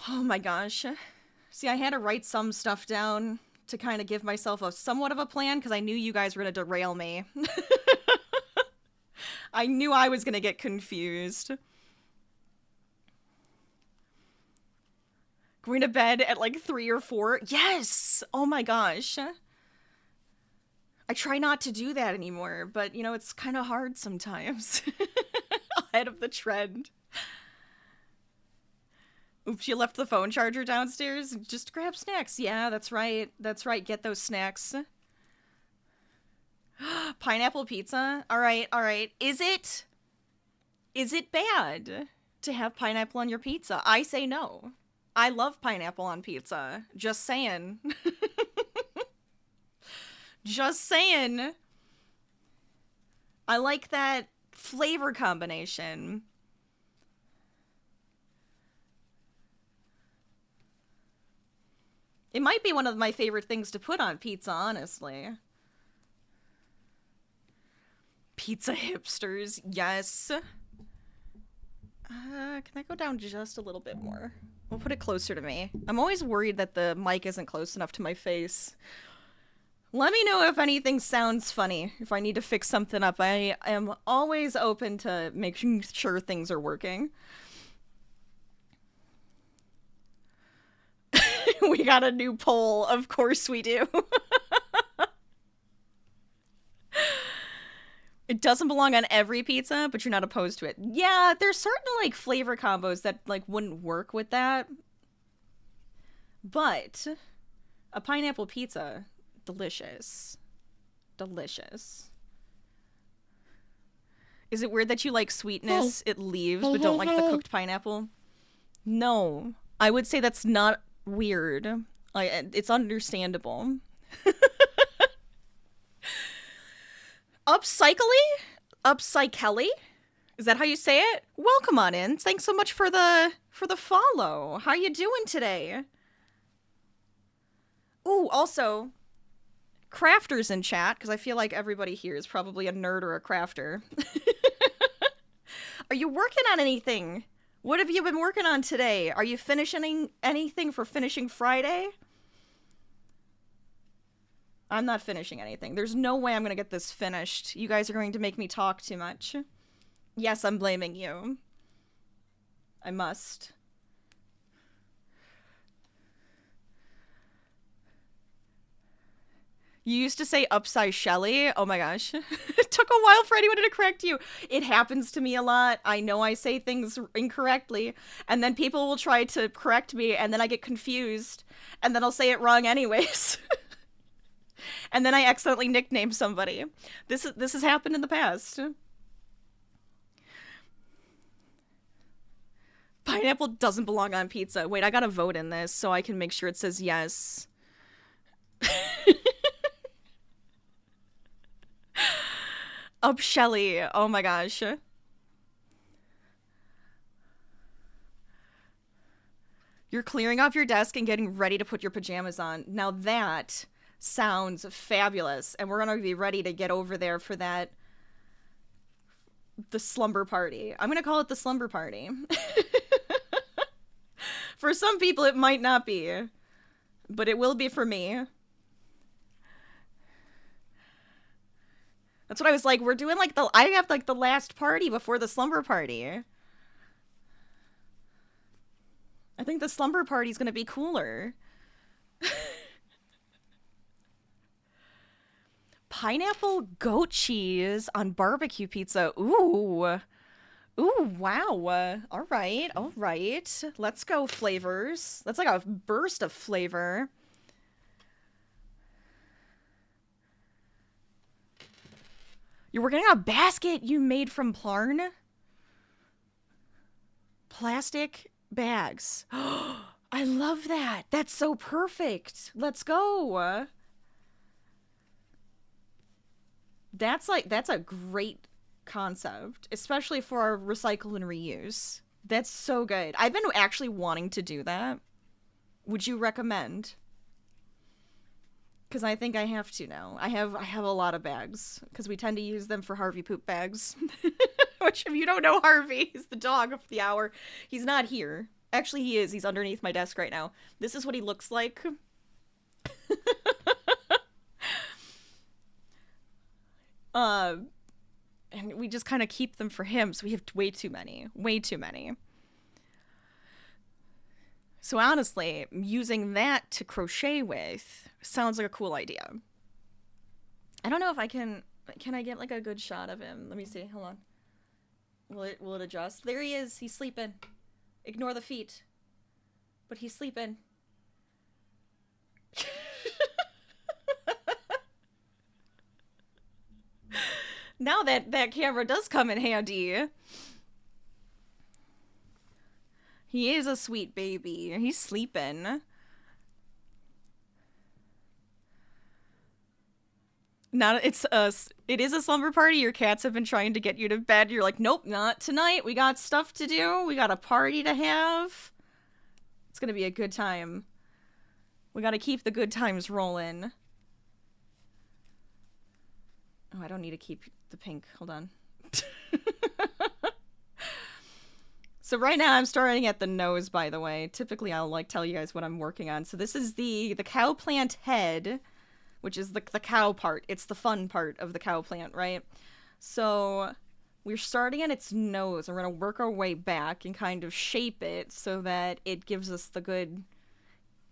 Oh my gosh. See, I had to write some stuff down to kind of give myself a somewhat of a plan because I knew you guys were going to derail me. I knew I was going to get confused. Going to bed at like 3 or 4? Yes! Oh my gosh. I try not to do that anymore, but you know, it's kind of hard sometimes. Ahead of the trend. Oops, you left the phone charger downstairs? Just grab snacks. Yeah, that's right. That's right. Get those snacks. Pineapple pizza? Alright, alright. Is it bad to have pineapple on your pizza? I say no. I love pineapple on pizza. Just saying. Just saying. I like that flavor combination. It might be one of my favorite things to put on pizza, honestly. Pizza hipsters, yes. Can I go down just a little bit more? We'll put it closer to me. I'm always worried that the mic isn't close enough to my face. Let me know if anything sounds funny, if I need to fix something up. I am always open to making sure things are working. We got a new poll. Of course we do. It doesn't belong on every pizza, but you're not opposed to it. Yeah, there's certain, like, flavor combos that, like, wouldn't work with that. But a pineapple pizza, delicious. Delicious. Is it weird that you like sweetness, it leaves, but don't like the cooked pineapple? No. I would say that's not weird. Like, it's understandable. Upcycly? Is that how you say it? Welcome on in. Thanks so much for the follow. How you doing today? Ooh, also, crafters in chat, because I feel like everybody here is probably a nerd or a crafter. Are you working on anything? What have you been working on today? Are you finishing anything for Finishing Friday? I'm not finishing anything. There's no way I'm going to get this finished. You guys are going to make me talk too much. Yes, I'm blaming you. I must. You used to say upsize Shelly. Oh my gosh. It took a while for anyone to correct you. It happens to me a lot. I know I say things incorrectly, and then people will try to correct me, and then I get confused, and then I'll say it wrong anyways. And then I accidentally nickname somebody. This has happened in the past. Pineapple doesn't belong on pizza. Wait, I gotta vote in this so I can make sure it says yes. Up Shelly. Oh my gosh. You're clearing off your desk and getting ready to put your pajamas on. Now that sounds fabulous, and we're gonna be ready to get over there for the slumber party. I'm gonna call it the slumber party. For some people it might not be, but it will be for me. That's what I was like. We're doing like I have like the last party before the slumber party. I think the slumber party's gonna be cooler. Pineapple goat cheese on barbecue pizza. Ooh. Ooh, wow. All right, all right. Let's go flavors. That's like a burst of flavor. You're working on a basket you made from Plarn? Plastic bags. I love that. That's so perfect. Let's go. That's a great concept, especially for our recycle and reuse. That's so good. I've been actually wanting to do that. Would you recommend? Because I think I have to now. I have a lot of bags because we tend to use them for Harvey poop bags. Which, if you don't know Harvey, is the dog of the hour. He's not here. Actually, he is. He's underneath my desk right now. This is what he looks like. And we just kind of keep them for him, so we have way too many. Way too many. So honestly, using that to crochet with sounds like a cool idea. I don't know if I can I get like a good shot of him? Let me see. Hold on. Will it adjust? There he is. He's sleeping. Ignore the feet. But he's sleeping. Now that camera does come in handy. He is a sweet baby. He's sleeping. It is a slumber party. Your cats have been trying to get you to bed. You're like, nope, not tonight. We got stuff to do. We got a party to have. It's gonna be a good time. We gotta keep the good times rolling. Oh, I don't need to keep the pink. Hold on. So right now I'm starting at the nose, by the way. Typically I'll like tell you guys what I'm working on. So this is the cow plant head, which is the cow part. It's the fun part of the cow plant, right? So we're starting at its nose, and we're gonna work our way back and kind of shape it so that it gives us the good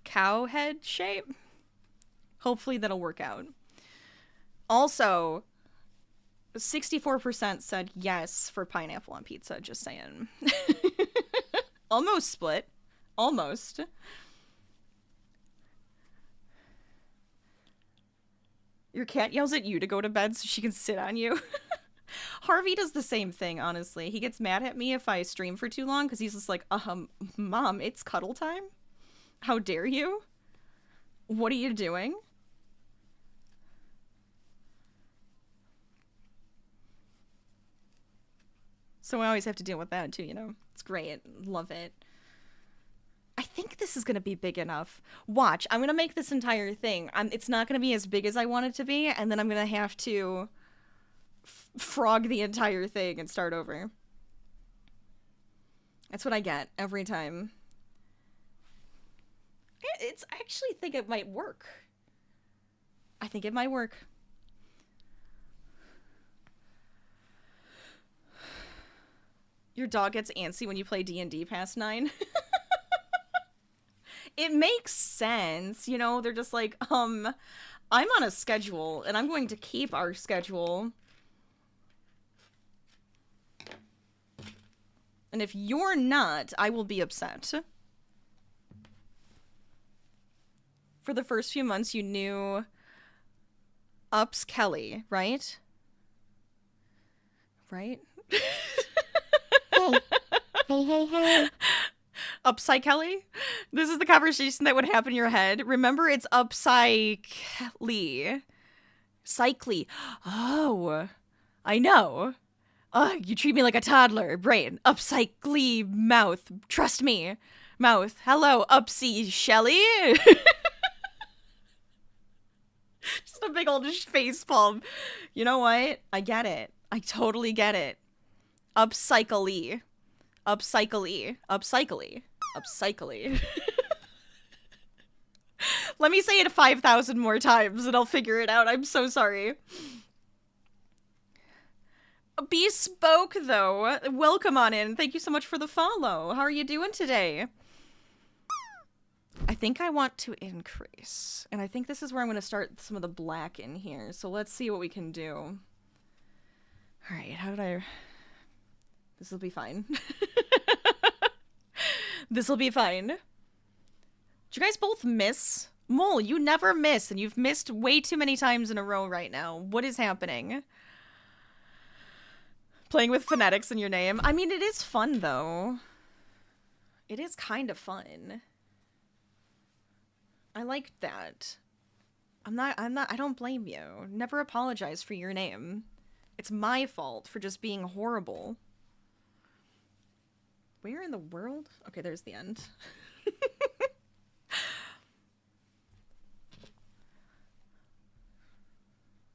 cow head shape. Hopefully that'll work out. Also, 64% said yes for pineapple on pizza, just saying. Almost split. Almost. Your cat yells at you to go to bed so she can sit on you. Harvey does the same thing, honestly. He gets mad at me if I stream for too long because he's just like, Mom, it's cuddle time? How dare you? What are you doing? So I always have to deal with that too, you know? It's great. Love it. I think this is going to be big enough. Watch, I'm going to make this entire thing. It's not going to be as big as I want it to be, and then I'm going to have to frog the entire thing and start over. That's what I get every time. I actually think it might work. I think it might work. Your dog gets antsy when you play D&D past 9. It makes sense, you know, they're just like, I'm on a schedule, and I'm going to keep our schedule. And if you're not, I will be upset. For the first few months, you knew Ups Kelly, right? Right? Hey. Upside Kelly? This is the conversation that would happen in your head. Remember, it's upside Cycly. Oh, I know. You treat me like a toddler. Brain. Upcycly mouth. Trust me. Mouth. Hello, Upsy Shelly. Just a big old face palm. You know what? I get it. I totally get it. Upcycly. Upcycly. Upcycly. Upcycly. Let me say it 5,000 more times and I'll figure it out. I'm so sorry. Bespoke, though. Welcome on in. Thank you so much for the follow. How are you doing today? I think I want to increase. And I think this is where I'm going to start some of the black in here. So let's see what we can do. All right, how did I... This will be fine. This will be fine. Did you guys both miss? Mole, you never miss, and you've missed way too many times in a row right now. What is happening? Playing with phonetics in your name. I mean, it is fun, though. It is kind of fun. I like that. I don't blame you. Never apologize for your name. It's my fault for just being horrible. Where in the world? Okay, there's the end.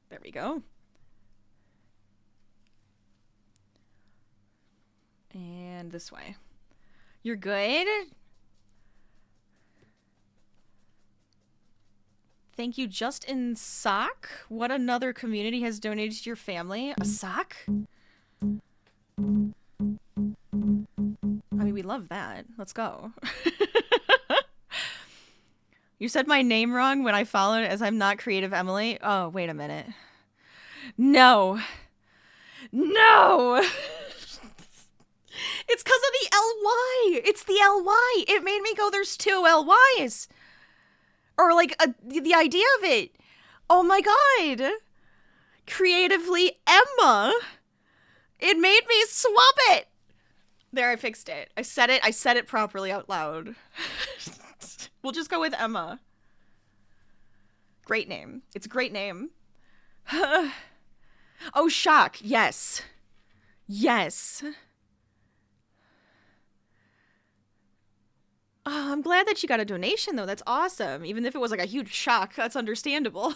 There we go. And this way. You're good? Thank you, Just in Sock. What another community has donated to your family? A sock? I mean, we love that. Let's go. You said my name wrong when I followed as I'm not creative Emily. Oh, wait a minute. No. No! It's because of the L-Y! It's the L-Y! It made me go, there's two L-Ys! Or, like, the idea of it. Oh my god! Creatively Emma! It made me swap it! There, I fixed it. I said it properly out loud. We'll just go with Emma. Great name. It's a great name. Oh, shock. Yes. Yes. Oh, I'm glad that you got a donation, though. That's awesome. Even if it was like a huge shock, that's understandable.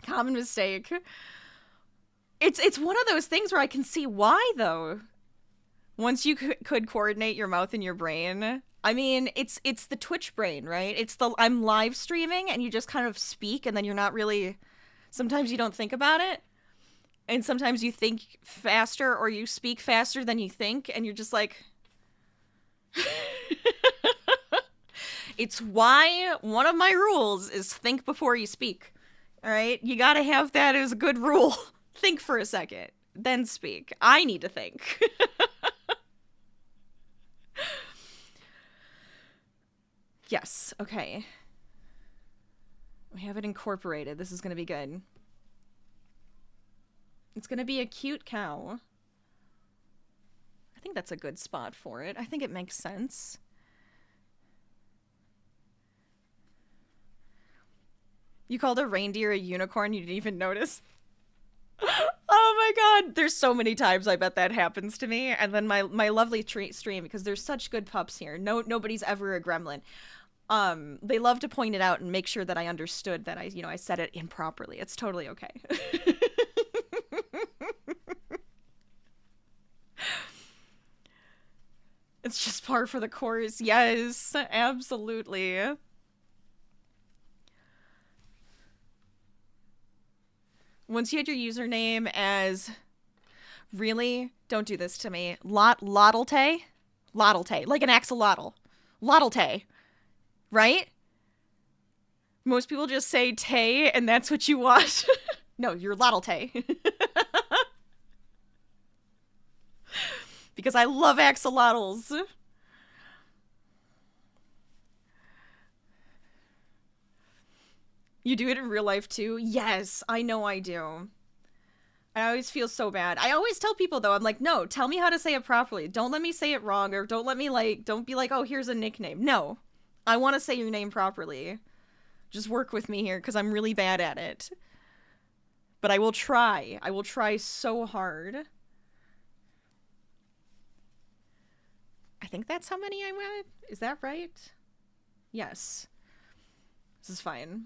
Common mistake. It's one of those things where I can see why, though. Once you could coordinate your mouth and your brain. I mean, it's the Twitch brain, right? It's the I'm live streaming and you just kind of speak and then you're not really... Sometimes you don't think about it. And sometimes you think faster or you speak faster than you think and you're just like... It's why one of my rules is think before you speak. All right? You gotta have that as a good rule. Think for a second, then speak. I need to think. Yes, okay. We have it incorporated. This is gonna be good. It's gonna be a cute cow. I think that's a good spot for it. I think it makes sense. You called a reindeer a unicorn, you didn't even notice? Oh my god, there's so many times I bet that happens to me. And then my lovely stream, because there's such good pups here. Nobody's ever a gremlin. They love to point it out and make sure that I understood that I said it improperly. It's totally okay. It's just par for the course. Yes, absolutely. Once you had your username as... Really? Don't do this to me. Lottletay? Lottletay. Like an axolotl. Lottletay. Right? Most people just say tay and that's what you want. No, you're Lottletay. Because I love axolotls. You do it in real life too? Yes, I know I do. I always feel so bad. I always tell people though, I'm like, no, tell me how to say it properly. Don't let me say it wrong, or don't be like, oh, here's a nickname. No, I want to say your name properly. Just work with me here, because I'm really bad at it. But I will try. I will try so hard. I think that's how many I went. Is that right? Yes. This is fine.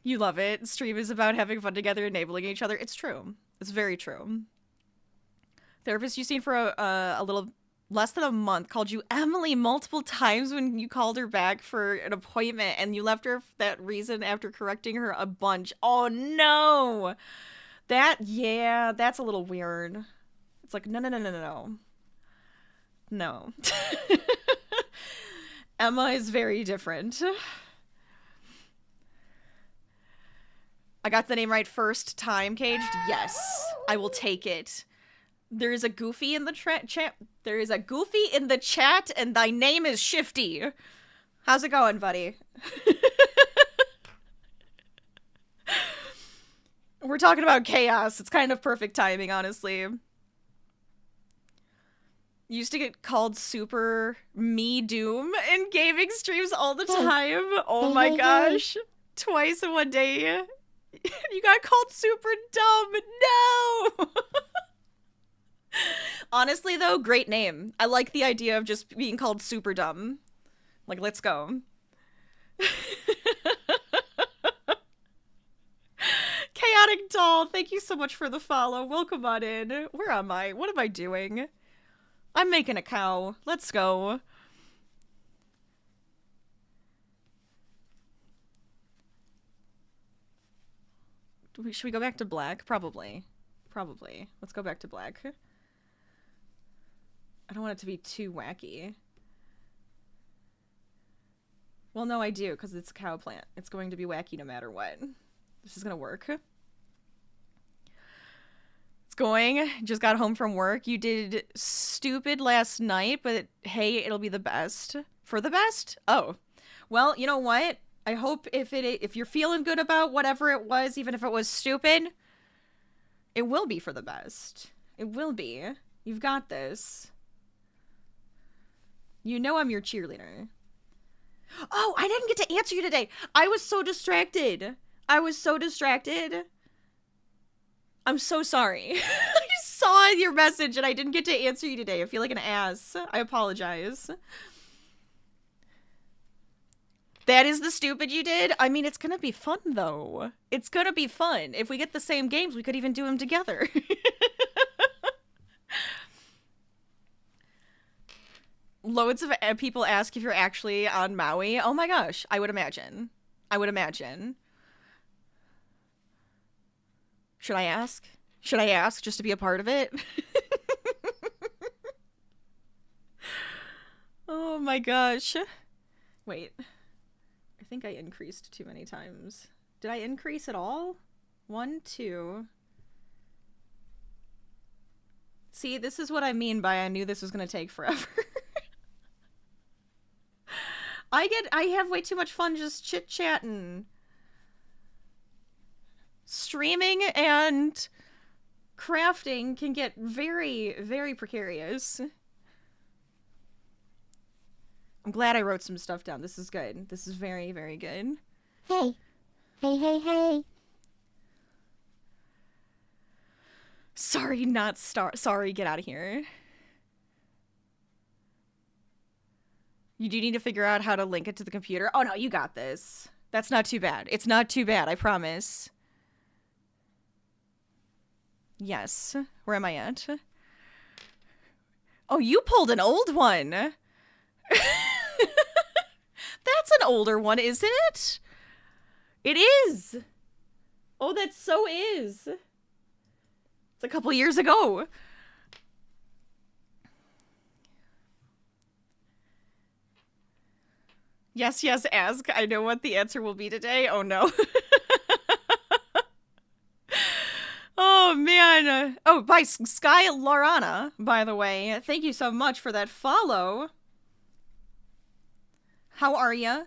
You love it. Stream is about having fun together, enabling each other. It's true. It's very true. Therapist you seen for a little less than a month, called you Emily multiple times when you called her back for an appointment, and you left her for that reason after correcting her a bunch. Oh no! That's a little weird. It's like, no, no, no, no, no. No. Emma is very different. I got the name right first time, Caged? Yes. I will take it. There is a Goofy in the chat. There is a Goofy in the chat, and thy name is Shifty. How's it going, buddy? We're talking about chaos. It's kind of perfect timing, honestly. Used to get called Super Me Doom in gaming streams all the time. Oh my gosh. Twice in one day. You got called super dumb. No! Honestly, though, great name. I like the idea of just being called super dumb. Like, let's go. Chaotic Doll, thank you so much for the follow. Welcome on in. Where am I? What am I doing? I'm making a cow. Let's go. Should we go back to black? Probably. Probably. Let's go back to black. I don't want it to be too wacky. Well, no, I do, because it's a cow plant. It's going to be wacky no matter what. This is going to work. It's going. Just got home from work. You did stupid last night, but hey, it'll be the best. For the best? Oh. Well, you know what? I hope if you're feeling good about whatever it was, even if it was stupid, it will be for the best. It will be. You've got this. You know I'm your cheerleader. Oh, I didn't get to answer you today. I was so distracted. I'm so sorry. I saw your message and I didn't get to answer you today. I feel like an ass. I apologize. That is the stupid you did? I mean, it's gonna be fun, though. It's gonna be fun. If we get the same games, we could even do them together. Loads of people ask if you're actually on Maui. Oh my gosh, I would imagine. Should I ask? Should I ask just to be a part of it? Oh my gosh. Wait. I think I increased too many times. Did I increase at all? 1, 2. See, this is what I mean by I knew this was gonna take forever. I have way too much fun just chit-chatting. Streaming and crafting can get very, very precarious. I'm glad I wrote some stuff down. This is good. This is very, very good. Hey. Hey. Sorry, sorry, get out of here. You do need to figure out how to link it to the computer. Oh no, you got this. That's not too bad. It's not too bad, I promise. Yes. Where am I at? Oh, you pulled an old one. That's an older one, isn't it? It is. Oh, that so is. It's a couple years ago. Yes, ask. I know what the answer will be today. Oh, no. Oh, man. Oh, by Sky Lorana, by the way. Thank you so much for that follow. How are ya?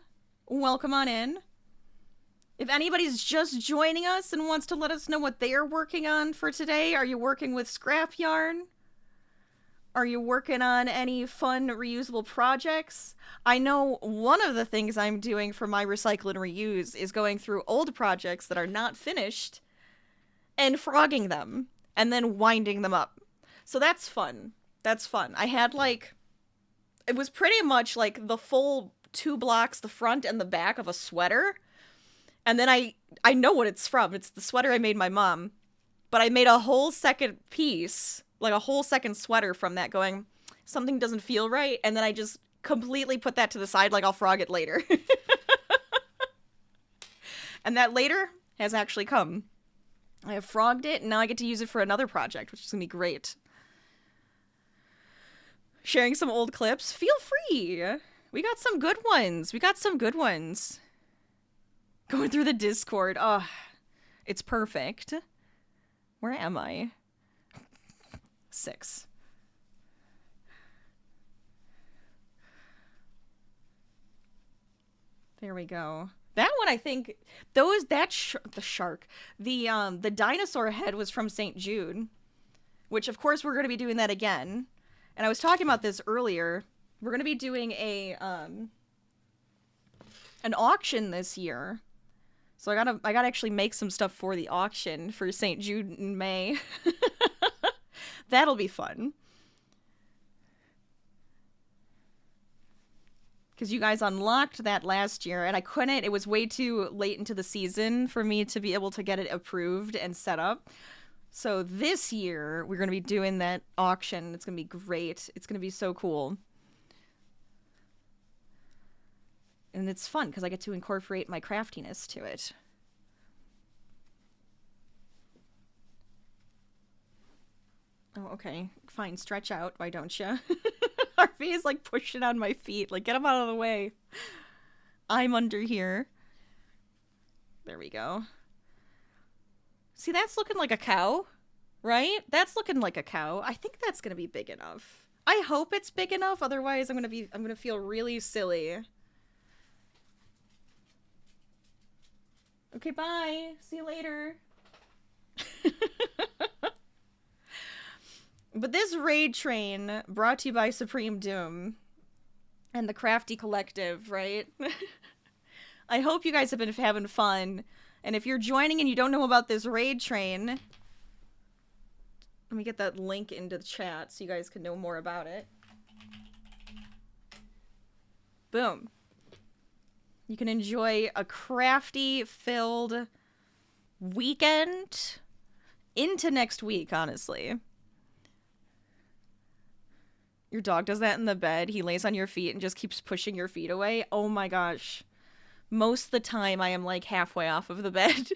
Welcome on in. If anybody's just joining us and wants to let us know what they're working on for today, are you working with scrap yarn? Are you working on any fun reusable projects? I know one of the things I'm doing for my recycle and reuse is going through old projects that are not finished and frogging them and then winding them up. So that's fun. That's fun. I had it was pretty much like the full 2 blocks, the front and the back of a sweater. And then I know what it's from. It's the sweater I made my mom. But I made a whole second piece, like a whole second sweater from that going, something doesn't feel right, and then I just completely put that to the side, like I'll frog it later. And that later has actually come. I have frogged it, and now I get to use it for another project, which is going to be great. Sharing some old clips? Feel free! We got some good ones. Going through the Discord. Oh, it's perfect. Where am I? 6. There we go. That one, I think, the shark, the dinosaur head was from St. Jude, which of course we're going to be doing that again. And I was talking about this earlier. We're going to be doing an auction this year. So I gotta actually make some stuff for the auction for St. Jude in May. That'll be fun. Because you guys unlocked that last year, and I couldn't. It was way too late into the season for me to be able to get it approved and set up. So this year, we're going to be doing that auction. It's going to be great. It's going to be so cool. And it's fun, because I get to incorporate my craftiness to it. Oh, okay. Fine. Stretch out. Why don't you? Harvey is like pushing on my feet. Like, get him out of the way. I'm under here. There we go. See, that's looking like a cow, right? That's looking like a cow. I think that's gonna be big enough. I hope it's big enough. Otherwise, I'm gonna feel really silly. Okay, bye. See you later. But this raid train, brought to you by Supreme Doom and the Crafty Collective, right? I hope you guys have been having fun. And if you're joining and you don't know about this raid train, let me get that link into the chat so you guys can know more about it. Boom. You can enjoy a crafty-filled weekend into next week, honestly. Your dog does that in the bed. He lays on your feet and just keeps pushing your feet away. Oh my gosh. Most of the time, I am like halfway off of the bed.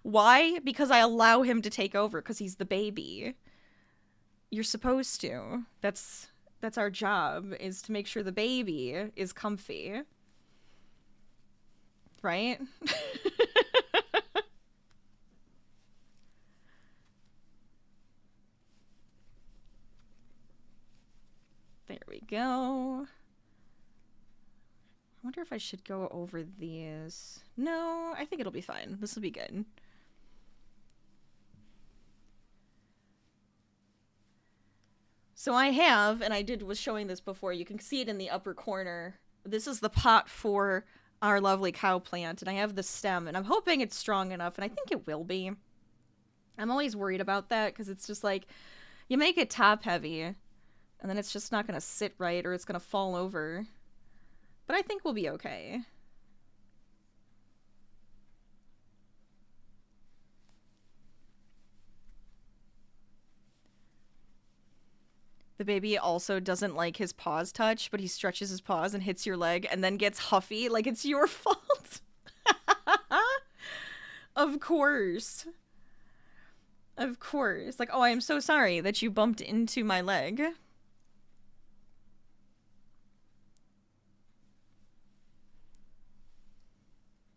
Why? Because I allow him to take over, because he's the baby. You're supposed to. That's our job, is to make sure the baby is comfy. Right? There we go. I wonder if I should go over these. No, I think it'll be fine. This will be good. So I have, and was showing this before, you can see it in the upper corner. This is the pot for our lovely cow plant, and I have the stem, and I'm hoping it's strong enough, and I think it will be. I'm always worried about that, because it's just like, you make it top heavy, and then it's just not going to sit right, or it's going to fall over. But I think we'll be okay. The baby also doesn't like his paws touch, but he stretches his paws and hits your leg and then gets huffy like it's your fault. Of course. Of course. Like, oh, I am so sorry that you bumped into my leg.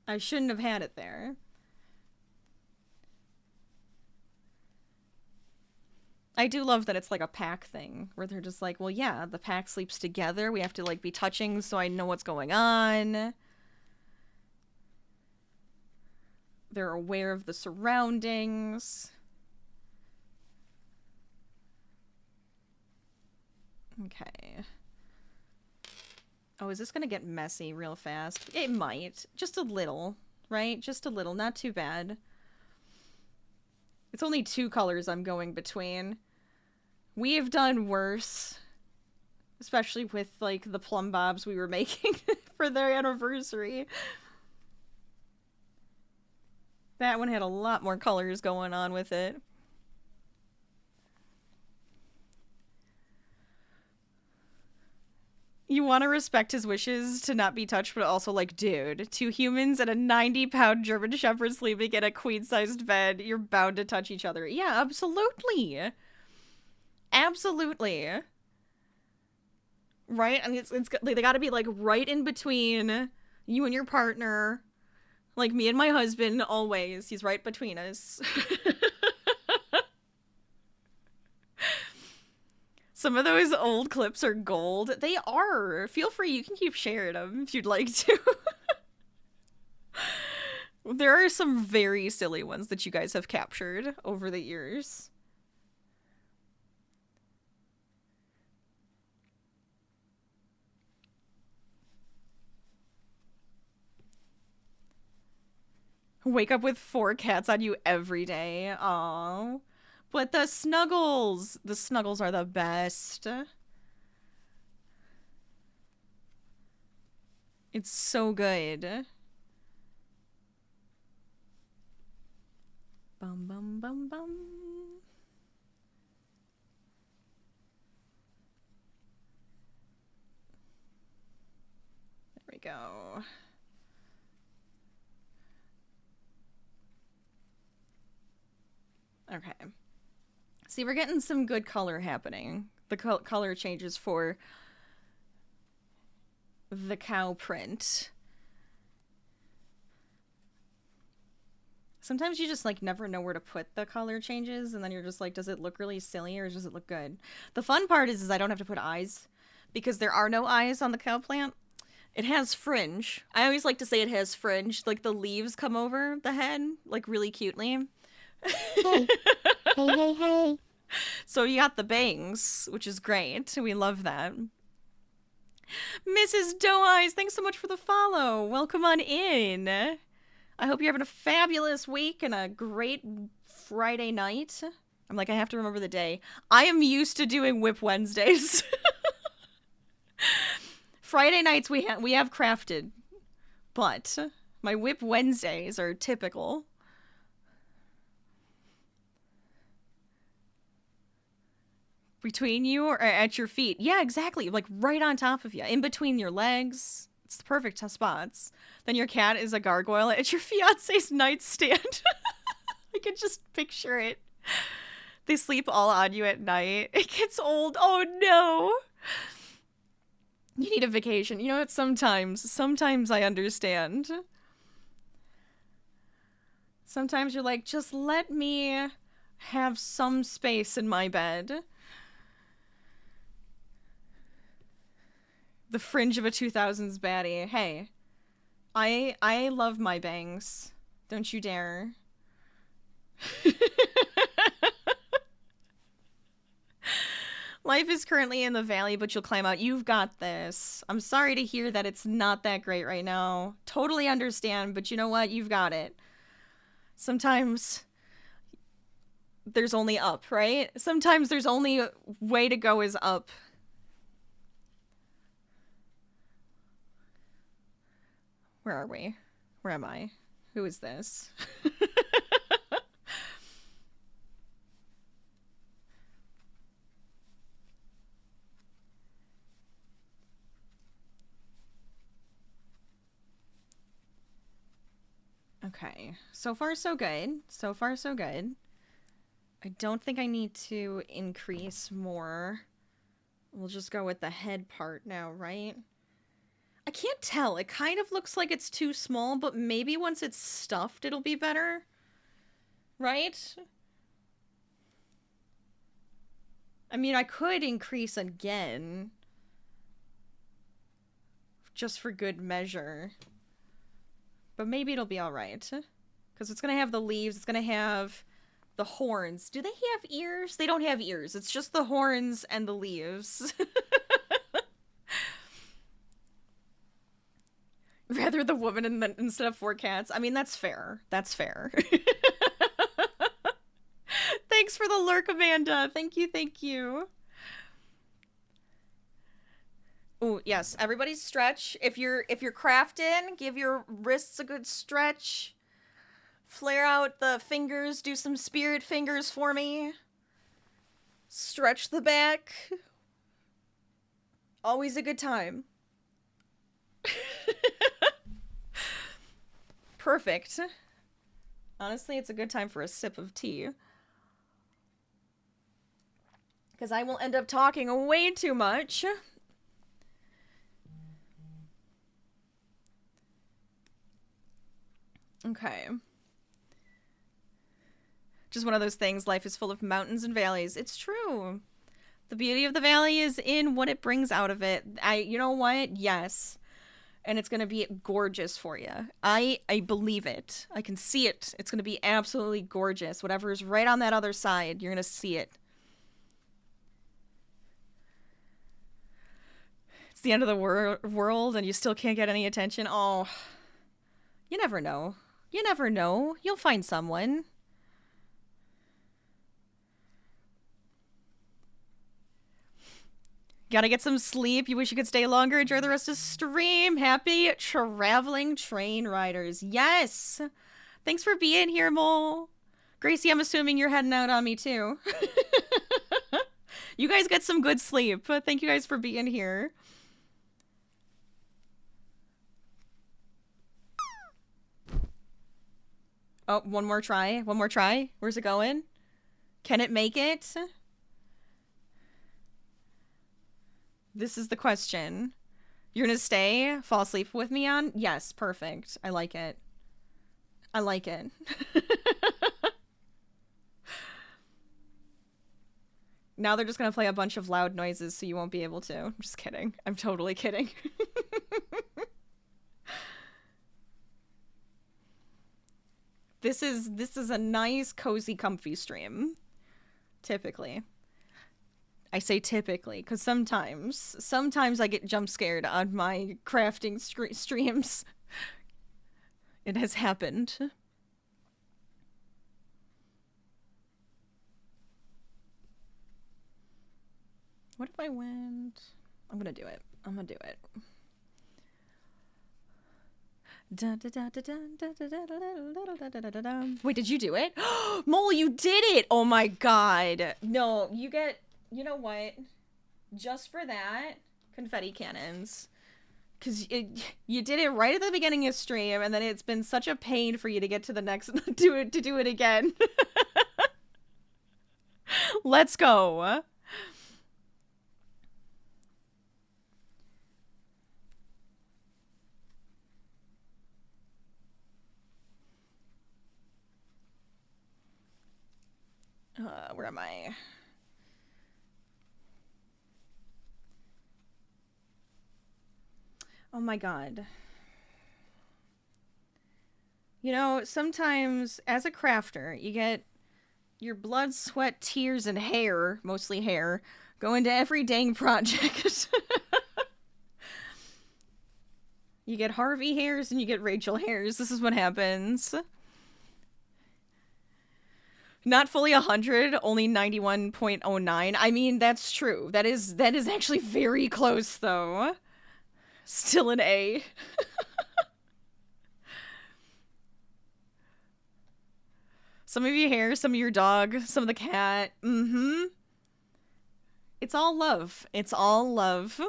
I shouldn't have had it there. I do love that it's like a pack thing, where they're just like, well, yeah, the pack sleeps together. We have to, like, be touching so I know what's going on. They're aware of the surroundings. Okay. Oh, is this gonna get messy real fast? It might. Just a little, right? Just a little. Not too bad. It's only 2 colors I'm going between. We have done worse. Especially with, like, the plum bobs we were making for their anniversary. That one had a lot more colors going on with it. You want to respect his wishes to not be touched, but also, like, dude, 2 humans and a 90-pound German Shepherd sleeping in a queen-sized bed, you're bound to touch each other. Yeah, absolutely. Absolutely. Right? I mean, they gotta be, like, right in between you and your partner. Like, me and my husband, always. He's right between us. Some of those old clips are gold. They are. Feel free. You can keep sharing them if you'd like to. There are some very silly ones that you guys have captured over the years. Wake up with 4 cats on you every day. Aww. But the snuggles are the best. It's so good. Bum bum bum bum. There we go. Okay. See, we're getting some good color happening. The color changes for the cow print. Sometimes you just, like, never know where to put the color changes, and then you're just like, does it look really silly or does it look good? The fun part is I don't have to put eyes, because there are no eyes on the cow plant. It has fringe. I always like to say it has fringe. Like, the leaves come over the head, like, really cutely. Hey. Hey. So you got the bangs, which is great. We love that. Mrs. Doe Eyes, thanks so much for the follow. Welcome on in. I hope you're having a fabulous week and a great Friday night. I'm like, I have to remember the day. I am used to doing Whip Wednesdays. Friday nights we have crafted, but my Whip Wednesdays are typical. Between you or at your feet. Yeah, exactly. Like right on top of you. In between your legs. It's the perfect spots. Then your cat is a gargoyle at your fiance's nightstand. I can just picture it. They sleep all on you at night. It gets old. Oh no. You need a vacation. You know what? Sometimes I understand. Sometimes you're like, just let me have some space in my bed. The fringe of a 2000s baddie. Hey, I love my bangs. Don't you dare. Life is currently in the valley, but you'll climb out. You've got this. I'm sorry to hear that it's not that great right now. Totally understand, but you know what? You've got it. Sometimes there's only up, right? Sometimes there's only way to go is up. Where are we? Where am I? Who is this? Okay. So far, so good. So far, so good. I don't think I need to increase more. We'll just go with the head part now, right? I can't tell. It kind of looks like it's too small, but maybe once it's stuffed, it'll be better. Right? I mean, I could increase again. Just for good measure. But maybe it'll be alright. Because it's going to have the leaves. It's going to have the horns. Do they have ears? They don't have ears. It's just the horns and the leaves. Rather the woman instead of 4 cats. I mean, that's fair. That's fair. Thanks for the lurk, Amanda. Thank you, thank you. Oh, yes. Everybody stretch. If you're crafting, give your wrists a good stretch. Flare out the fingers. Do some spirit fingers for me. Stretch the back. Always a good time. Perfect. Honestly, it's a good time for a sip of tea. Because I will end up talking way too much. Okay. Just one of those things, life is full of mountains and valleys. It's true. The beauty of the valley is in what it brings out of it. You know what? Yes. And it's going to be gorgeous for you. I believe it. I can see it. It's going to be absolutely gorgeous. Whatever is right on that other side, you're going to see it. It's the end of the world and you still can't get any attention. Oh, you never know. You never know. You'll find someone. Gotta get some sleep. You wish you could stay longer. Enjoy the rest of the stream. Happy traveling train riders. Yes. Thanks for being here, Mole. Gracie, I'm assuming you're heading out on me too. You guys get some good sleep. Thank you guys for being here. Oh, one more try. One more try. Where's it going? Can it make it? This is the question. You're gonna stay? Fall asleep with me on? Yes, perfect. I like it. I like it. Now they're just gonna play a bunch of loud noises so you won't be able to. I'm just kidding. I'm totally kidding. This is a nice, cozy, comfy stream. Typically. I say typically, because sometimes I get jump scared on my crafting streams. It has happened. What if I went? I'm gonna do it. I'm gonna do it. Wait, did you do it? Mole, you did it! Oh my god. No, you get... You know what? Just for that, confetti cannons. Because you did it right at the beginning of stream, and then it's been such a pain for you to get to the next... to do it again. Let's go. Where am I? Oh my god. You know, sometimes as a crafter, you get your blood, sweat, tears, and hair, mostly hair, go into every dang project. You get Harvey hairs and you get Rachel hairs. This is what happens. Not fully 100, only 91.09. I mean, that's true. That is actually very close, though. Still an A. Some of your hair, some of your dog, some of the cat. Mm-hmm. It's all love. It's all love.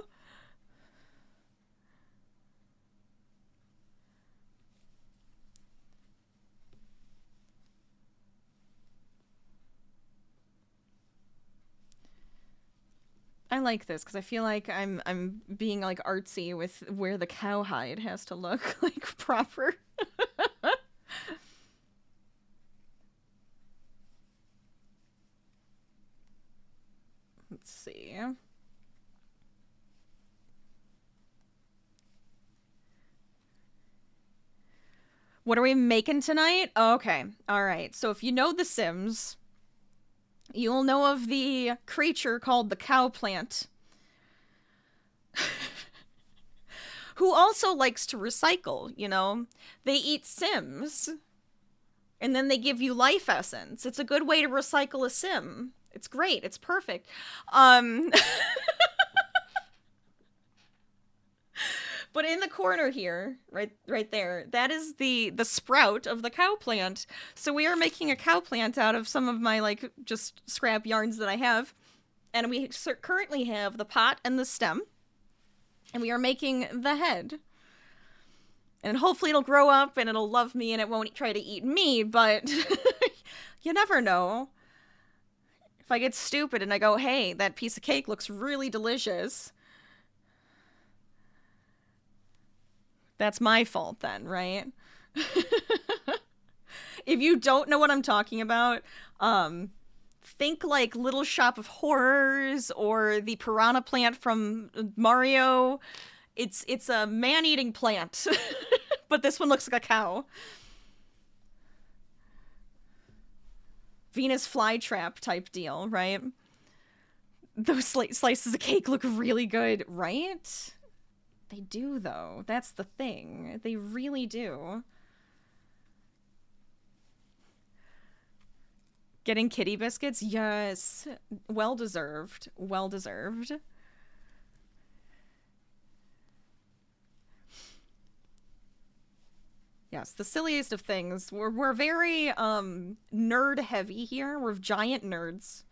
I like this because I feel like I'm being like artsy with where the cowhide has to look like proper. Let's see. What are we making tonight? Okay. All right. So if you know The Sims, you'll know of the creature called the cow plant, who also likes to recycle, you know? They eat Sims, and then they give you life essence. It's a good way to recycle a Sim. It's great. It's perfect. But in the corner here, right there, that is the sprout of the cow plant. So we are making a cow plant out of some of my, like, just scrap yarns that I have. And we currently have the pot and the stem. And we are making the head. And hopefully it'll grow up and it'll love me and it won't try to eat me, but you never know. If I get stupid and I go, hey, that piece of cake looks really delicious, that's my fault then, right? If you don't know what I'm talking about, think like Little Shop of Horrors or the piranha plant from Mario. It's a man-eating plant, but this one looks like a cow. Venus flytrap type deal, right? Those slices of cake look really good, right? They do, though. That's the thing. They really do. Getting kitty biscuits? Yes. Well deserved. Well deserved. Yes, the silliest of things. We're very nerd heavy here. We're giant nerds.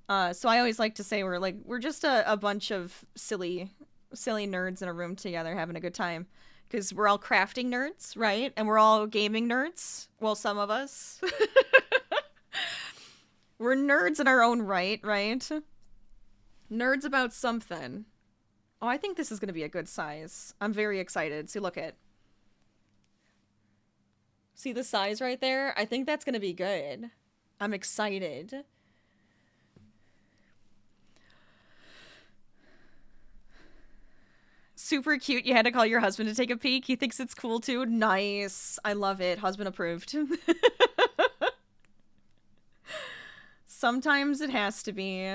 So I always like to say we're just a bunch of silly nerds in a room together having a good time. Because we're all crafting nerds, right? And we're all gaming nerds. Well, some of us. We're nerds in our own right? Nerds about something. Oh, I think this is going to be a good size. I'm very excited. See, look it. See the size right there? I think that's going to be good. I'm excited. Super cute. You had to call your husband to take a peek. He thinks it's cool too. Nice. I love it. Husband approved. Sometimes it has to be.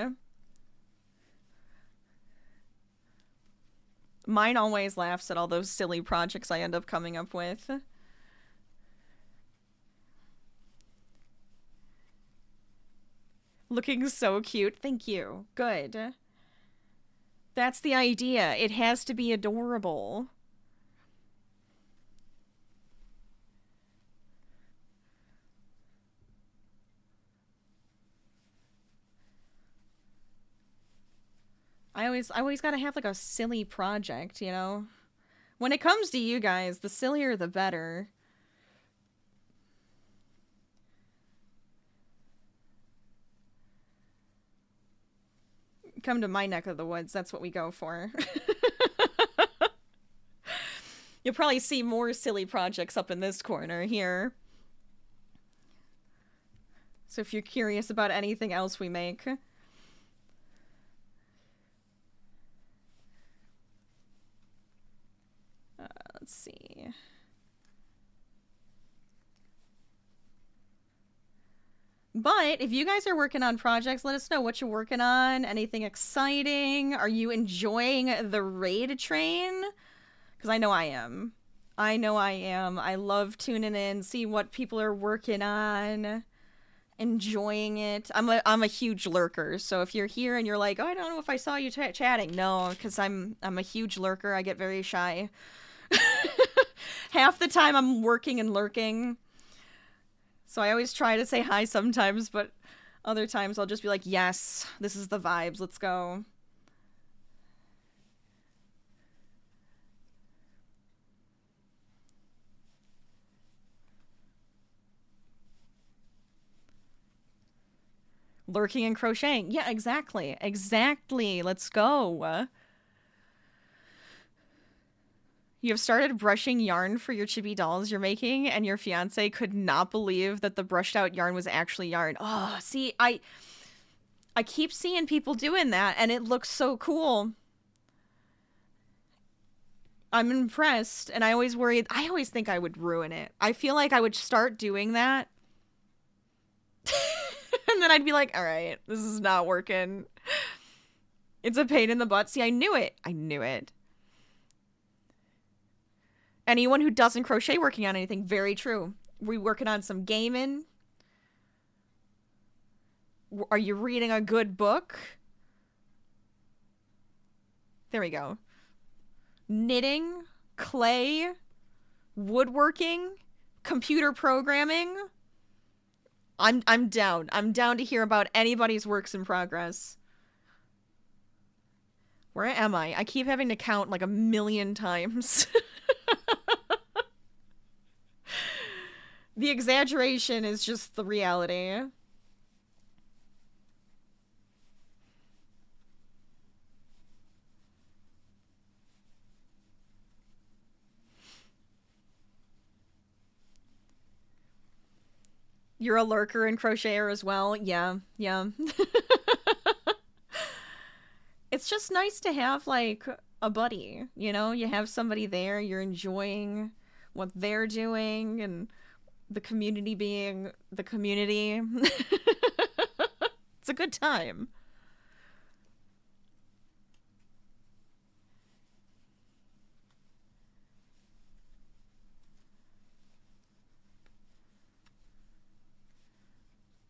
Mine always laughs at all those silly projects I end up coming up with. Looking so cute. Thank you. Good. That's the idea. It has to be adorable. I always gotta have like a silly project, you know? When it comes to you guys, the sillier the better. Come to my neck of the woods, that's what we go for. You'll probably see more silly projects up in this corner here. So if you're curious about anything else we make. Let's see. But if you guys are working on projects, let us know what you're working on. Anything exciting? Are you enjoying the raid train? Because I know I am. I know I am. I love tuning in, see what people are working on, enjoying it. I'm a huge lurker, so if you're here and you're like, oh, I don't know if I saw you chatting, no, because I'm a huge lurker. I get very shy. Half the time I'm working and lurking. So I always try to say hi sometimes, but other times I'll just be like, yes, this is the vibes, let's go. Lurking and crocheting. Yeah, exactly. Exactly. Let's go. You have started brushing yarn for your chibi dolls you're making, and your fiance could not believe that the brushed out yarn was actually yarn. Oh, see, I keep seeing people doing that, and it looks so cool. I'm impressed, and I always think I would ruin it. I feel like I would start doing that, and then I'd be like, all right, this is not working. It's a pain in the butt. See, I knew it. I knew it. Anyone who doesn't crochet working on anything, very true. We working on some gaming? Are you reading a good book? There we go. Knitting, clay, woodworking, computer programming. I'm down. I'm down to hear about anybody's works in progress. Where am I? I keep having to count like a million times. The exaggeration is just the reality. You're a lurker and crocheter as well? Yeah, yeah. It's just nice to have, like, a buddy, you know? You have somebody there, you're enjoying what they're doing, and the community being the community. It's a good time.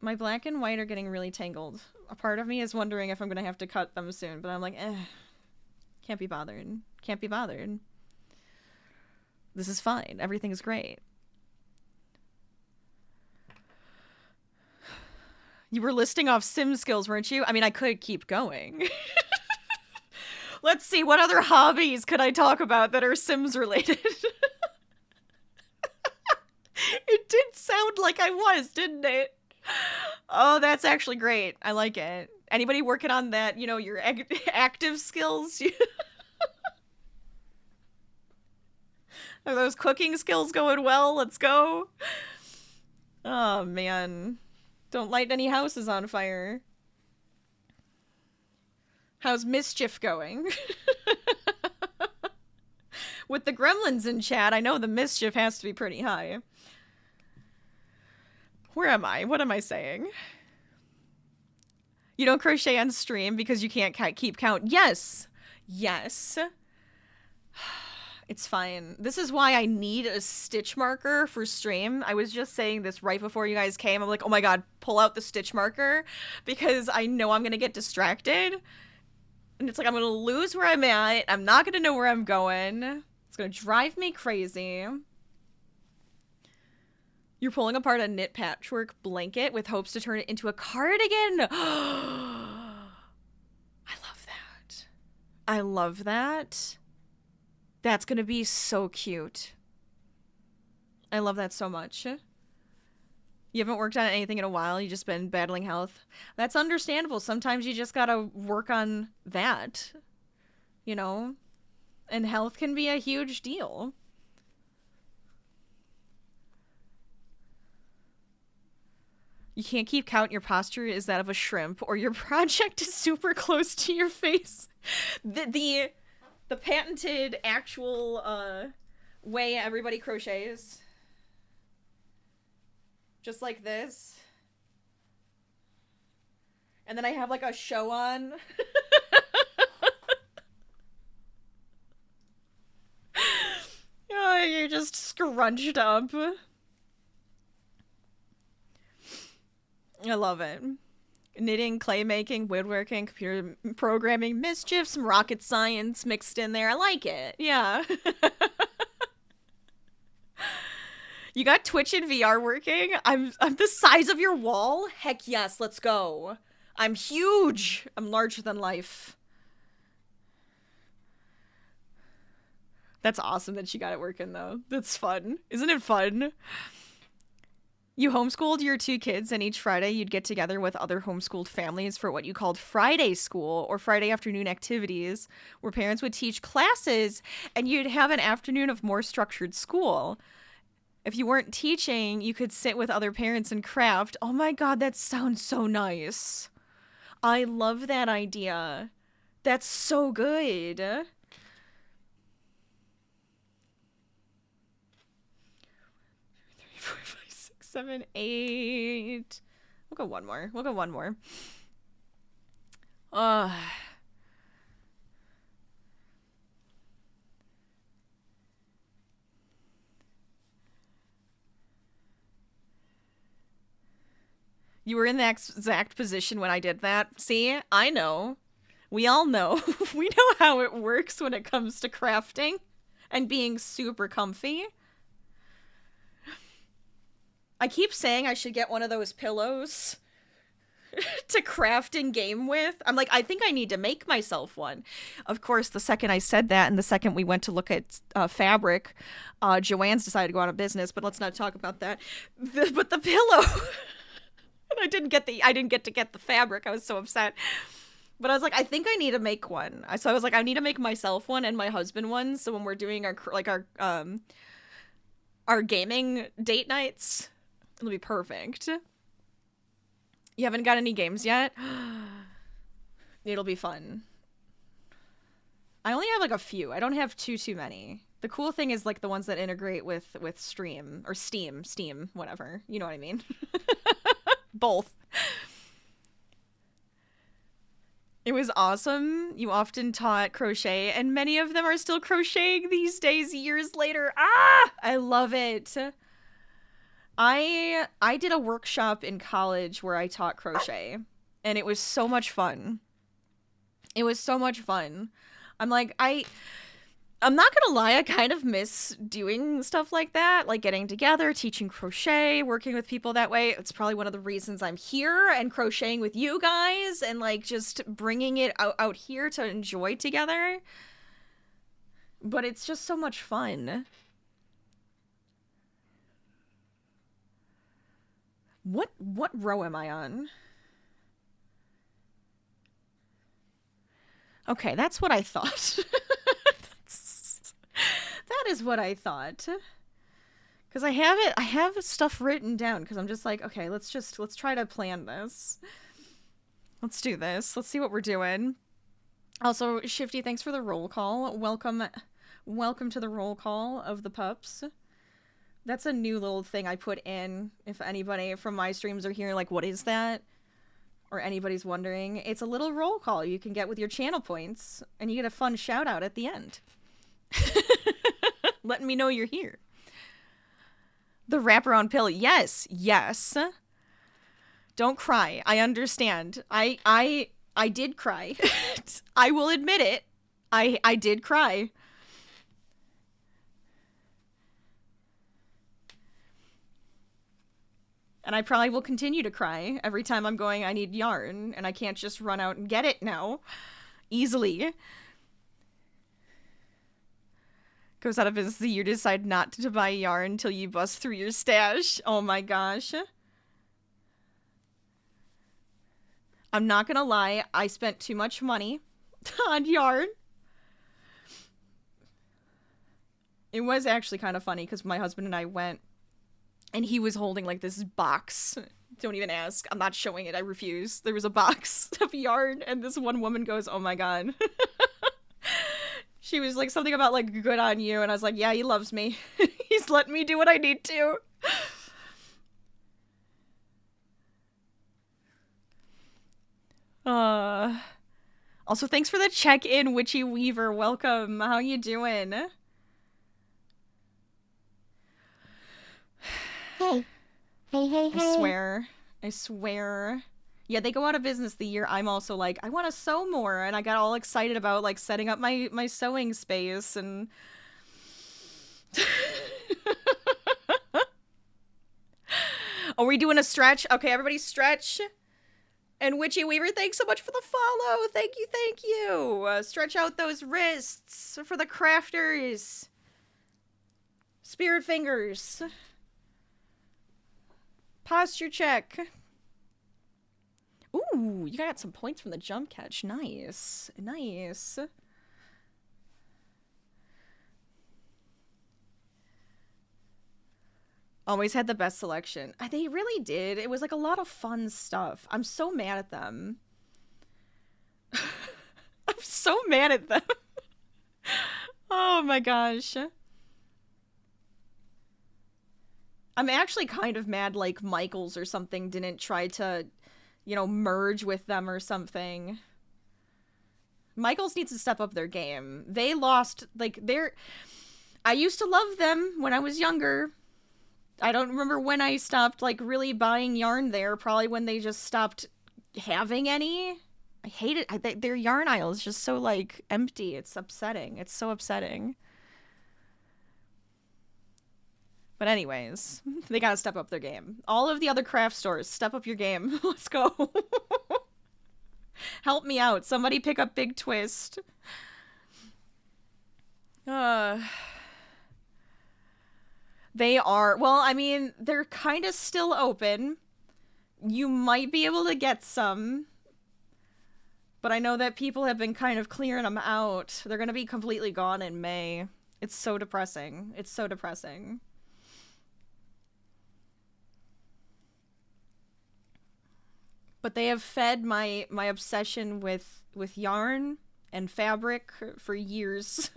My black and white are getting really tangled. A part of me is wondering if I'm gonna have to cut them soon, but I'm like, can't be bothered. Can't be bothered. This is fine. Everything's great. You were listing off sim skills, weren't you? I mean, I could keep going. Let's see, what other hobbies could I talk about that are Sims related? It did sound like I was, didn't it? Oh, that's actually great. I like it. Anybody working on that, you know, your active skills? Are those cooking skills going well? Let's go. Oh, man. Don't light any houses on fire. How's mischief going? With the gremlins in chat, I know the mischief has to be pretty high. Where am I? What am I saying? You don't crochet on stream because you can't keep count. Yes. Yes. It's fine. This is why I need a stitch marker for stream. I was just saying this right before you guys came. I'm like, oh my god, pull out the stitch marker because I know I'm going to get distracted. And it's like, I'm going to lose where I'm at. I'm not going to know where I'm going. It's going to drive me crazy. You're pulling apart a knit patchwork blanket with hopes to turn it into a cardigan. I love that. I love that. That's gonna be so cute. I love that so much. You haven't worked on anything in a while. You've just been battling health. That's understandable. Sometimes you just gotta work on that. You know? And health can be a huge deal. You can't keep count. Your posture is that of a shrimp, or your project is super close to your face. The patented actual way everybody crochets. Just like this. And then I have like a show on. Oh, you're just scrunched up. I love it. Knitting, clay making, woodworking, computer programming, mischief, some rocket science mixed in there. I like it. Yeah. You got Twitch and VR working? I'm the size of your wall? Heck yes, let's go. I'm huge. I'm larger than life. That's awesome that she got it working though. That's fun. Isn't it fun? You homeschooled your 2 kids, and each Friday you'd get together with other homeschooled families for what you called Friday school or Friday afternoon activities, where parents would teach classes and you'd have an afternoon of more structured school. If you weren't teaching, you could sit with other parents and craft. Oh my god, that sounds so nice. I love that idea. That's so good. 7, 8. We'll go one more. We'll go one more. You were in the exact position when I did that. See? I know. We all know. We know how it works when it comes to crafting and being super comfy. I keep saying I should get one of those pillows. to craft and game with. I'm like, I think I need to make myself one. Of course, the second I said that and the second we went to look at fabric, Joanne's decided to go out of business, but let's not talk about that. But the pillow, and I didn't get to get the fabric. I was so upset. But I was like, I think I need to make one. So I was like, I need to make myself one and my husband one. So when we're doing our gaming date nights, it'll be perfect. You haven't got any games yet? It'll be fun. I only have like a few. I don't have too many. The cool thing is like the ones that integrate with Stream or Steam, whatever. You know what I mean? Both. It was awesome. You often taught crochet, and many of them are still crocheting these days, years later. Ah! I love it. I did a workshop in college where I taught crochet, and it was so much fun. It was so much fun. I'm like, I'm not gonna lie, I kind of miss doing stuff like that, like getting together, teaching crochet, working with people that way. It's probably one of the reasons I'm here and crocheting with you guys and like just bringing it out here to enjoy together. But it's just so much fun. What row am I on? Okay, that's what I thought. That is what I thought. Because I have stuff written down because I'm just like, okay, let's try to plan this. Let's do this. Let's see what we're doing. Also, Shifty, thanks for the roll call. Welcome to the roll call of the pups. That's a new little thing I put in. If anybody from my streams are here, like, what is that? Or anybody's wondering, it's a little roll call you can get with your channel points, and you get a fun shout out at the end. Letting me know you're here. The wraparound pill. Yes. Don't cry. I understand. I did cry. I will admit it. I did cry. And I probably will continue to cry every time I'm going, I need yarn, and I can't just run out and get it now. Easily. Goes out of business the year to decide not to buy yarn until you bust through your stash. Oh my gosh. I'm not gonna lie, I spent too much money on yarn. It was actually kind of funny because my husband and I went and he was holding like this box. Don't even ask. I'm not showing it. I refuse. There was a box of yarn and this one woman goes, oh my god. She was like something about like good on you, and I was like, yeah, he loves me. He's letting me do what I need to. Also, thanks for the check-in, Witchy Weaver. Welcome. How you doing? Hey. Hey. I swear. Yeah, they go out of business the year I'm also like, I want to sew more, and I got all excited about like setting up my sewing space and Are we doing a stretch? Okay, everybody stretch. And Witchy Weaver, thanks so much for the follow. Thank you. Stretch out those wrists for the crafters. Spirit fingers. Posture check. Ooh, you got some points from the jump catch. Nice. Always had the best selection. They really did. It was like a lot of fun stuff. I'm so mad at them. I'm so mad at them. Oh my gosh. I'm actually kind of mad like Michaels or something didn't try to, merge with them or something. Michaels needs to step up their game. They lost, I used to love them when I was younger. I don't remember when I stopped, really buying yarn there. Probably when they just stopped having any. I hate it. Their yarn aisle is just so, empty. It's upsetting. It's so upsetting. But anyways, they gotta step up their game. All of the other craft stores, step up your game. Let's go. Help me out. Somebody pick up Big Twist. They are, well, I mean, they're kind of still open. You might be able to get some. But I know that people have been kind of clearing them out. They're gonna be completely gone in May. It's so depressing. It's so depressing. But they have fed my obsession with yarn and fabric for years.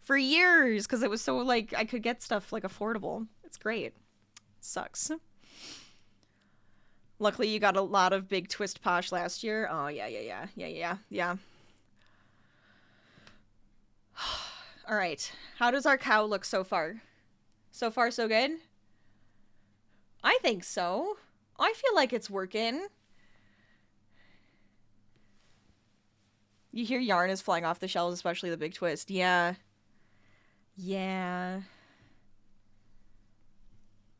For years, because it was so, like, I could get stuff, like, affordable. It's great. Sucks. Luckily, you got a lot of Big Twist Posh last year. Oh, yeah. All right. How does our cow look so far? So far, so good? I think so. I feel like it's working. You hear yarn is flying off the shelves, especially the Big Twist. Yeah. Yeah.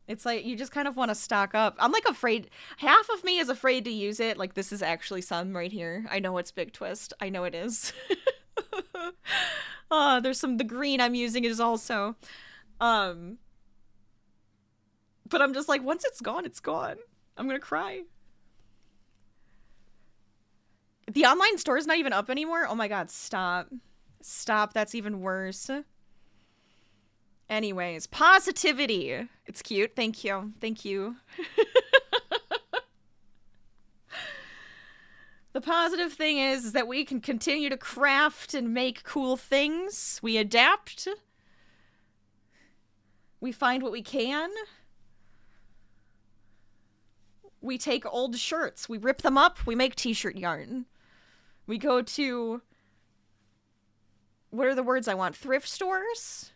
It's like, you just kind of want to stock up. I'm like afraid, half of me is afraid to use it. Like, this is actually some right here. I know it's Big Twist. I know it is. There's some, the green I'm using is also. But I'm just like, once it's gone, it's gone. I'm gonna cry. The online store is not even up anymore? Oh my god, stop. Stop, that's even worse. Anyways, positivity. It's cute. Thank you. Thank you. The positive thing is that we can continue to craft and make cool things. We adapt. We find what we can. We take old shirts. We rip them up. We make t-shirt yarn. We go to... what are the words I want? Thrift stores?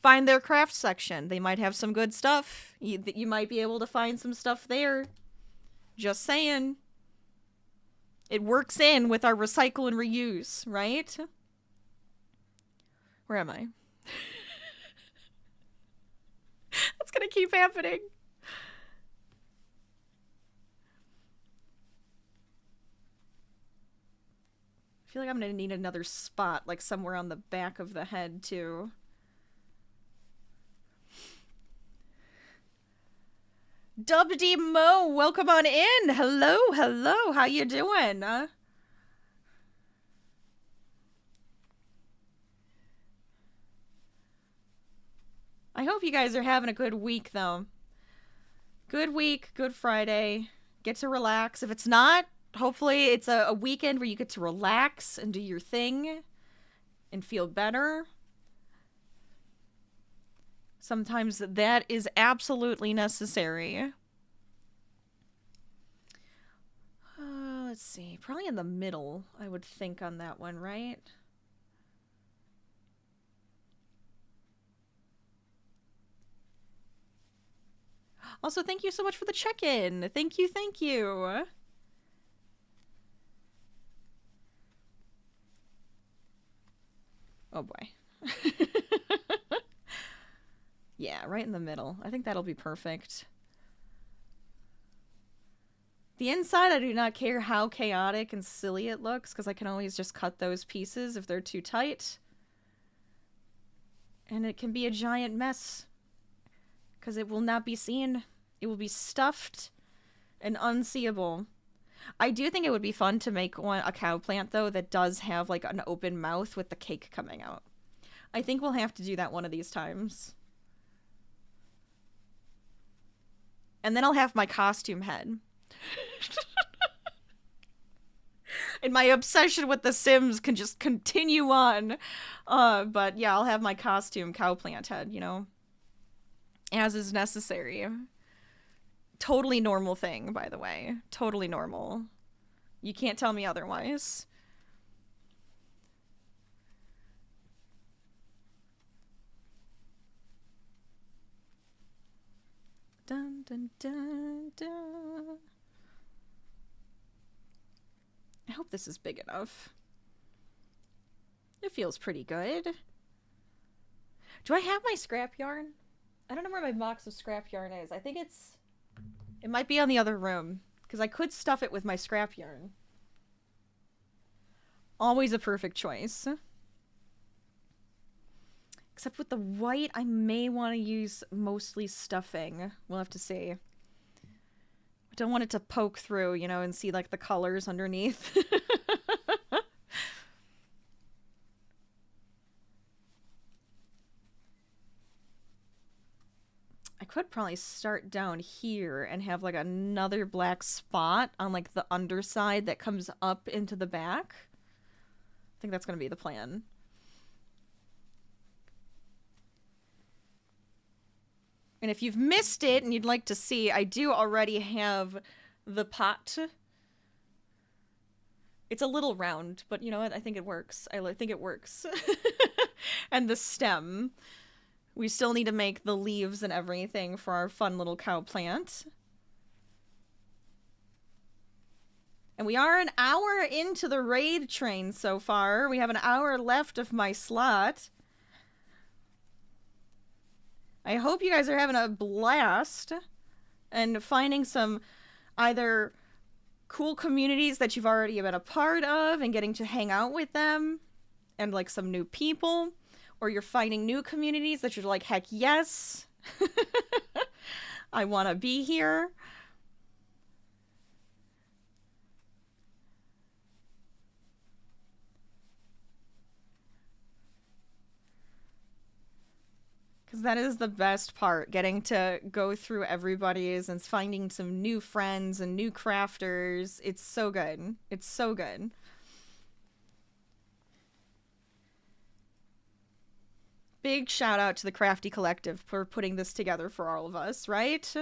Find their craft section. They might have some good stuff. You might be able to find some stuff there. Just saying. It works in with our recycle and reuse, right? Where am I? That's gonna keep happening. I feel like I'm gonna need another spot, like somewhere on the back of the head, too. Dub D Mo, welcome on in. Hello, hello. How you doing? I hope you guys are having a good week, though. Good week, good Friday. Get to relax. If it's not, hopefully it's a weekend where you get to relax and do your thing and feel better. Sometimes that is absolutely necessary. Let's see. Probably in the middle, I would think, on that one, right? Also, thank you so much for the check-in. Thank you, thank you. Oh boy. Yeah, right in the middle. I think that'll be perfect. The inside, I do not care how chaotic and silly it looks, because I can always just cut those pieces if they're too tight. And it can be a giant mess, because it will not be seen. It will be stuffed and unseeable. I do think it would be fun to make a cow plant, though, that does have, like, an open mouth with the cake coming out. I think we'll have to do that one of these times. And then I'll have my costume head. And my obsession with The Sims can just continue on. But yeah, I'll have my costume cow plant head, you know? As is necessary. Totally normal thing, by the way. Totally normal. You can't tell me otherwise. Dun, dun, dun, dun. I hope this is big enough. It feels pretty good. Do I have my scrap yarn? I don't know where my box of scrap yarn is. I think it might be on the other room because I could stuff it with my scrap yarn. Always a perfect choice. Except with the white, I may want to use mostly stuffing. We'll have to see. I don't want it to poke through, you know, and see like the colors underneath. I could probably start down here and have like another black spot on like the underside that comes up into the back. I think that's going to be the plan. And if you've missed it and you'd like to see, I do already have the pot. It's a little round, but you know what? I think it works. I think it works. And the stem. We still need to make the leaves and everything for our fun little cow plant. And we are an hour into the raid train so far. We have an hour left of my slot. I hope you guys are having a blast and finding some either cool communities that you've already been a part of and getting to hang out with them and like some new people, or you're finding new communities that you're like, heck yes, I want to be here. Because that is the best part, getting to go through everybody's and finding some new friends and new crafters. It's so good. It's so good. Big shout out to the Crafty Collective for putting this together for all of us, right?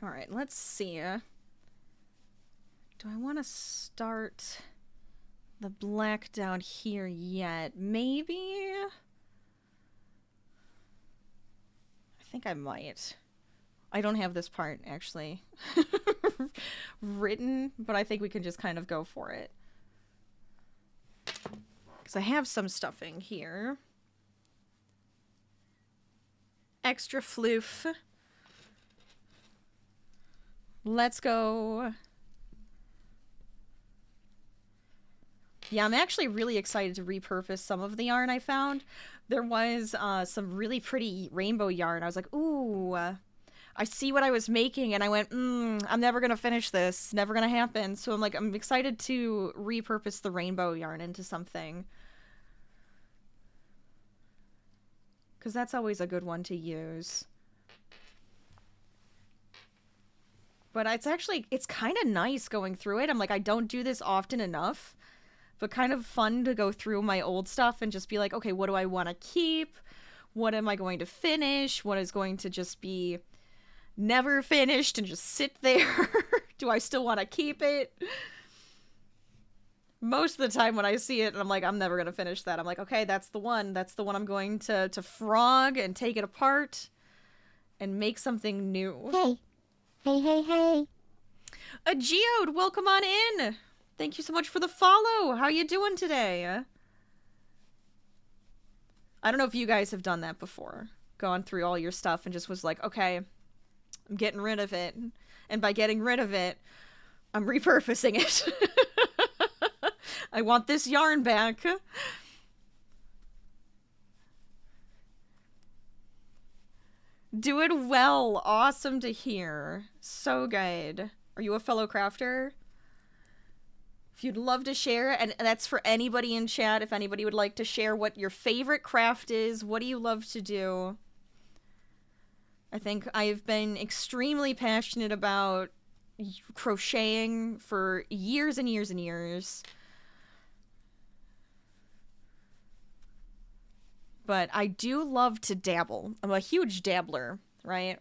Alright, let's see. Do I want to start the black down here yet? Maybe? I think I might. I don't have this part, actually, written, but I think we can just kind of go for it. Because I have some stuffing here. Extra floof. Let's go. Yeah, I'm actually really excited to repurpose some of the yarn I found. There was some really pretty rainbow yarn. I was like, ooh, I see what I was making, and I went, I'm never going to finish this. Never going to happen. So I'm like, I'm excited to repurpose the rainbow yarn into something. Because that's always a good one to use. But it's kind of nice going through it. I'm like, I don't do this often enough, but kind of fun to go through my old stuff and just be like, okay, what do I want to keep? What am I going to finish? What is going to just be never finished and just sit there? Do I still want to keep it? Most of the time when I see it and I'm like, I'm never going to finish that, I'm like, okay, that's the one. That's the one I'm going to frog and take it apart and make something new. Hey. Hey, hey, hey. A Geode, welcome on in. Thank you so much for the follow. How you doing today? I don't know if you guys have done that before. Gone through all your stuff and just was like, okay, I'm getting rid of it. And by getting rid of it, I'm repurposing it. I want this yarn back. Do it well. Awesome to hear. So good. Are you a fellow crafter? If you'd love to share, and that's for anybody in chat, if anybody would like to share what your favorite craft is, what do you love to do? I think I've been extremely passionate about crocheting for years and years and years. But I do love to dabble. I'm a huge dabbler, right?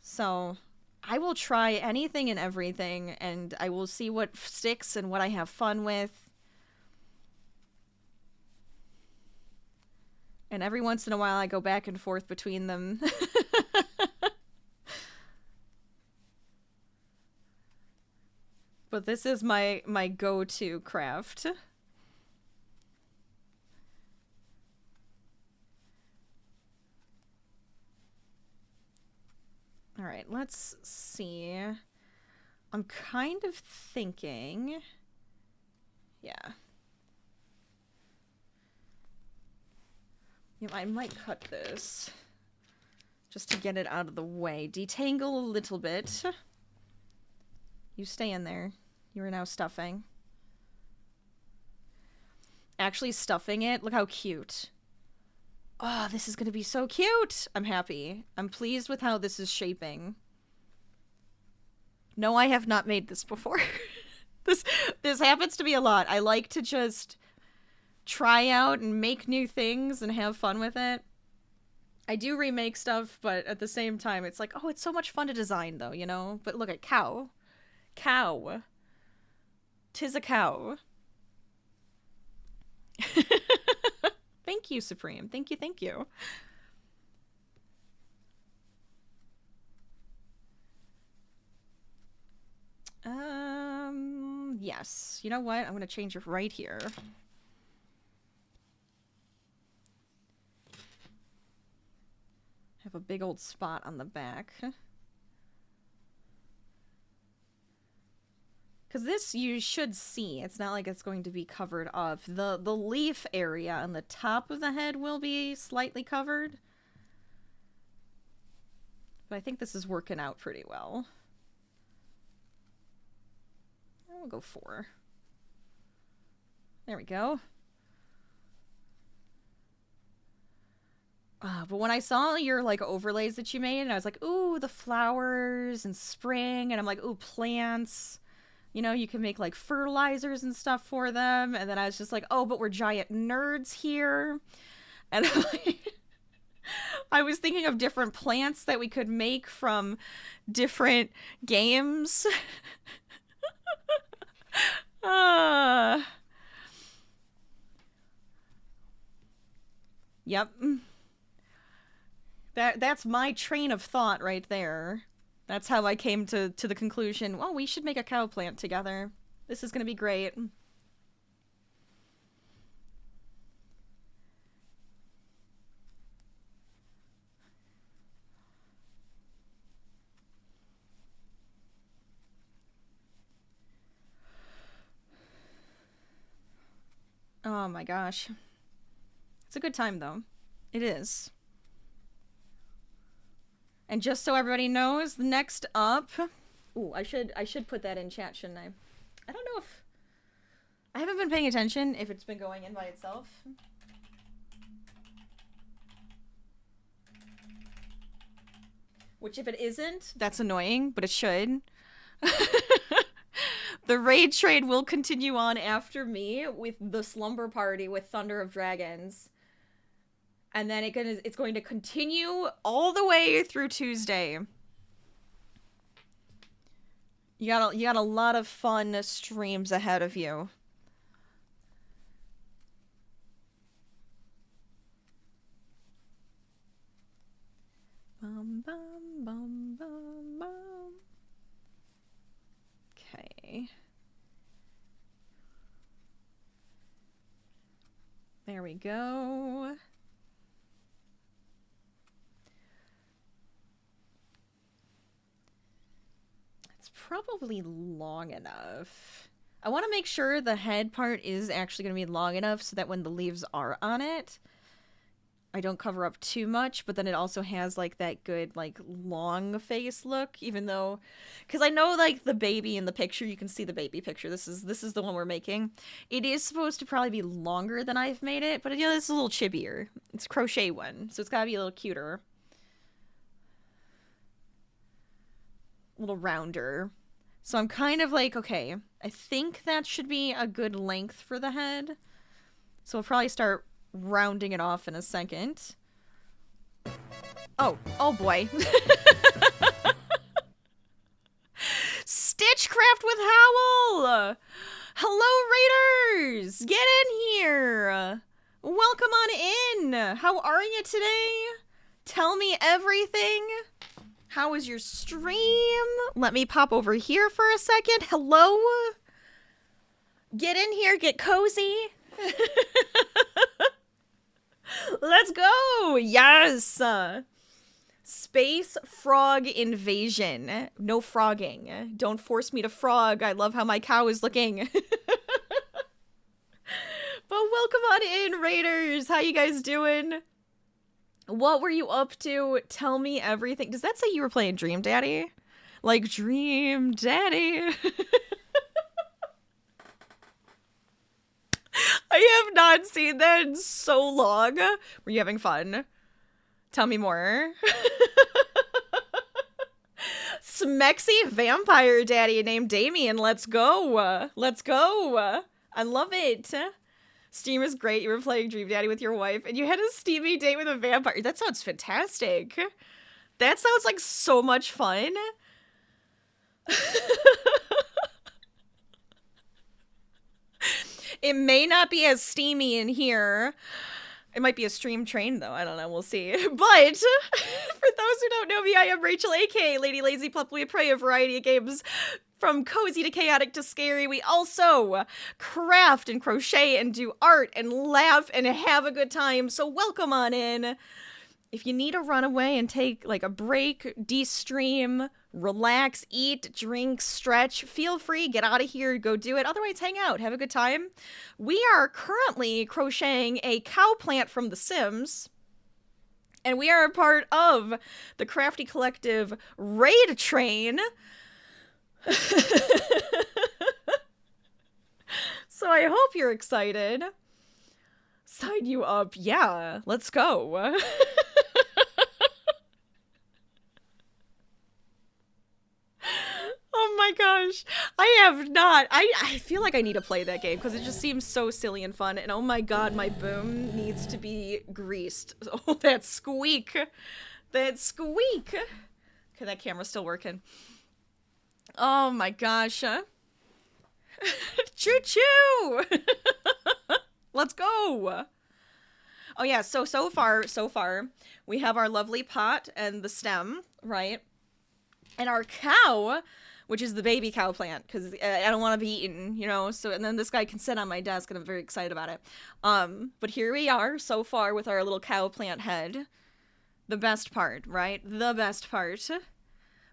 So I will try anything and everything, and I will see what sticks and what I have fun with. And every once in a while I go back and forth between them. But this is my go-to craft. All right, let's see. I'm kind of thinking... Yeah. You know, I might cut this. Just to get it out of the way. Detangle a little bit. You stay in there. You are now stuffing. Actually stuffing it. Look how cute. Oh, this is gonna be so cute! I'm happy. I'm pleased with how this is shaping. No, I have not made this before. This happens to me a lot. I like to just try out and make new things and have fun with it. I do remake stuff, but at the same time, it's like, oh, it's so much fun to design, though, you know? But look at cow. Cow. 'Tis a cow. Thank you, Supreme. Thank you, thank you. Yes. You know what? I'm gonna change it right here. Have a big old spot on the back. Because this you should see. It's not like it's going to be covered up. The leaf area on the top of the head will be slightly covered. But I think this is working out pretty well. We'll go 4. There we go. But when I saw your, like, overlays that you made, and I was like, ooh, the flowers and spring, and I'm like, ooh, plants. You know, you can make, like, fertilizers and stuff for them. And then I was just like, oh, but we're giant nerds here. And I was thinking of different plants that we could make from different games. Yep. That's my train of thought right there. That's how I came to the conclusion, well, we should make a cow plant together. This is gonna be great. Oh my gosh. It's a good time, though. It is. And just so everybody knows, next up... Ooh, I should put that in chat, shouldn't I? I don't know if... I haven't been paying attention if it's been going in by itself. Which, if it isn't, that's annoying, but it should. The raid trade will continue on after me with the slumber party with Thunder of Dragons. And then it's going to continue all the way through Tuesday. You got a lot of fun streams ahead of you. Bum, bum, bum, bum, bum. Okay. There we go. It's probably long enough. I want to make sure the head part is actually going to be long enough so that when the leaves are on it, I don't cover up too much, but then it also has, like, that good, like, long face look, even though... Because I know, like, the baby in the picture, you can see the baby picture. This is the one we're making. It is supposed to probably be longer than I've made it, but, you know, it's a little chibier. It's a crochet one, so it's gotta be a little cuter. A little rounder. So I'm kind of like, okay, I think that should be a good length for the head. So we'll probably start rounding it off in a second. Oh boy. Stitchcraft with Howl! Hello, Raiders! Get in here! Welcome on in! How are you today? Tell me everything! How is your stream? Let me pop over here for a second. Hello? Get in here, get cozy. Let's go. Yes. Space frog invasion. No frogging. Don't force me to frog. I love how my cow is looking. But welcome on in, Raiders. How you guys doing? What were you up to? Tell me everything. Does that say you were playing Dream Daddy? Like Dream Daddy? I have not seen that in so long. Were you having fun? Tell me more. Smexy vampire daddy named Damien. Let's go. Let's go. I love it. Steam is great. You were playing Dream Daddy with your wife and you had a steamy date with a vampire. That sounds fantastic. That sounds like so much fun. It may not be as steamy in here. It might be a stream train, though. I don't know. We'll see. But for those who don't know me, I am Rachel, aka LadyLazyPup. We play a variety of games from cozy to chaotic to scary. We also craft and crochet and do art and laugh and have a good time. So welcome on in. If you need to run away and take like a break, de-stream, relax, eat, drink, stretch, feel free, get out of here, go do it. Otherwise, hang out, have a good time. We are currently crocheting a cow plant from The Sims, and we are a part of the Crafty Collective Raid Train. So I hope you're excited. Sign you up. Yeah, let's go. Oh my gosh. I have not. I feel like I need to play that game because it just seems so silly and fun. And oh my god, my boom needs to be greased. Oh, that squeak. That squeak. Okay, that camera's still working. Oh my gosh. Choo choo. Let's go. Oh yeah, so far, we have our lovely pot and the stem, right? And our cow, which is the baby cow plant, because I don't want to be eaten, you know, so, and then this guy can sit on my desk, and I'm very excited about it. But here we are, so far, with our little cow plant head. The best part, right? The best part.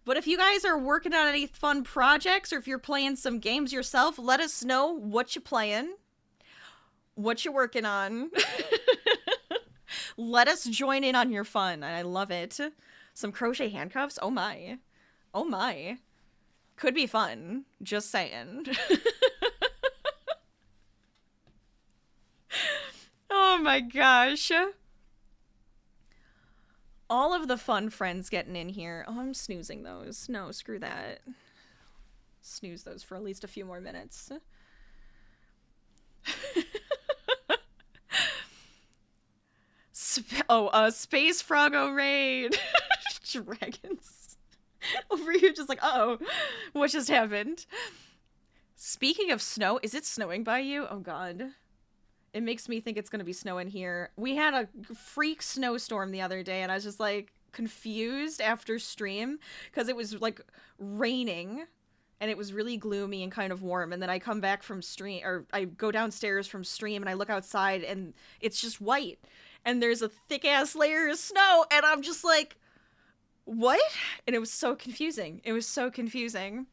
But if you guys are working on any fun projects, or if you're playing some games yourself, let us know what you're playing, what you're working on. Let us join in on your fun. I love it. Some crochet handcuffs? Oh my. Oh my. Could be fun. Just saying. Oh my gosh. All of the fun friends getting in here. Oh, I'm snoozing those. No, screw that. Snooze those for at least a few more minutes. Space Froggo raid. Dragons. Over here just like, uh-oh, what just happened? Speaking of snow, is it snowing by you? Oh god. It makes me think it's gonna be snowing here. We had a freak snowstorm the other day and I was just like confused after stream because it was like raining and it was really gloomy and kind of warm, and then I come back from stream, or I go downstairs from stream and I look outside and it's just white and there's a thick ass layer of snow and I'm just like, what? And it was so confusing. It was so confusing.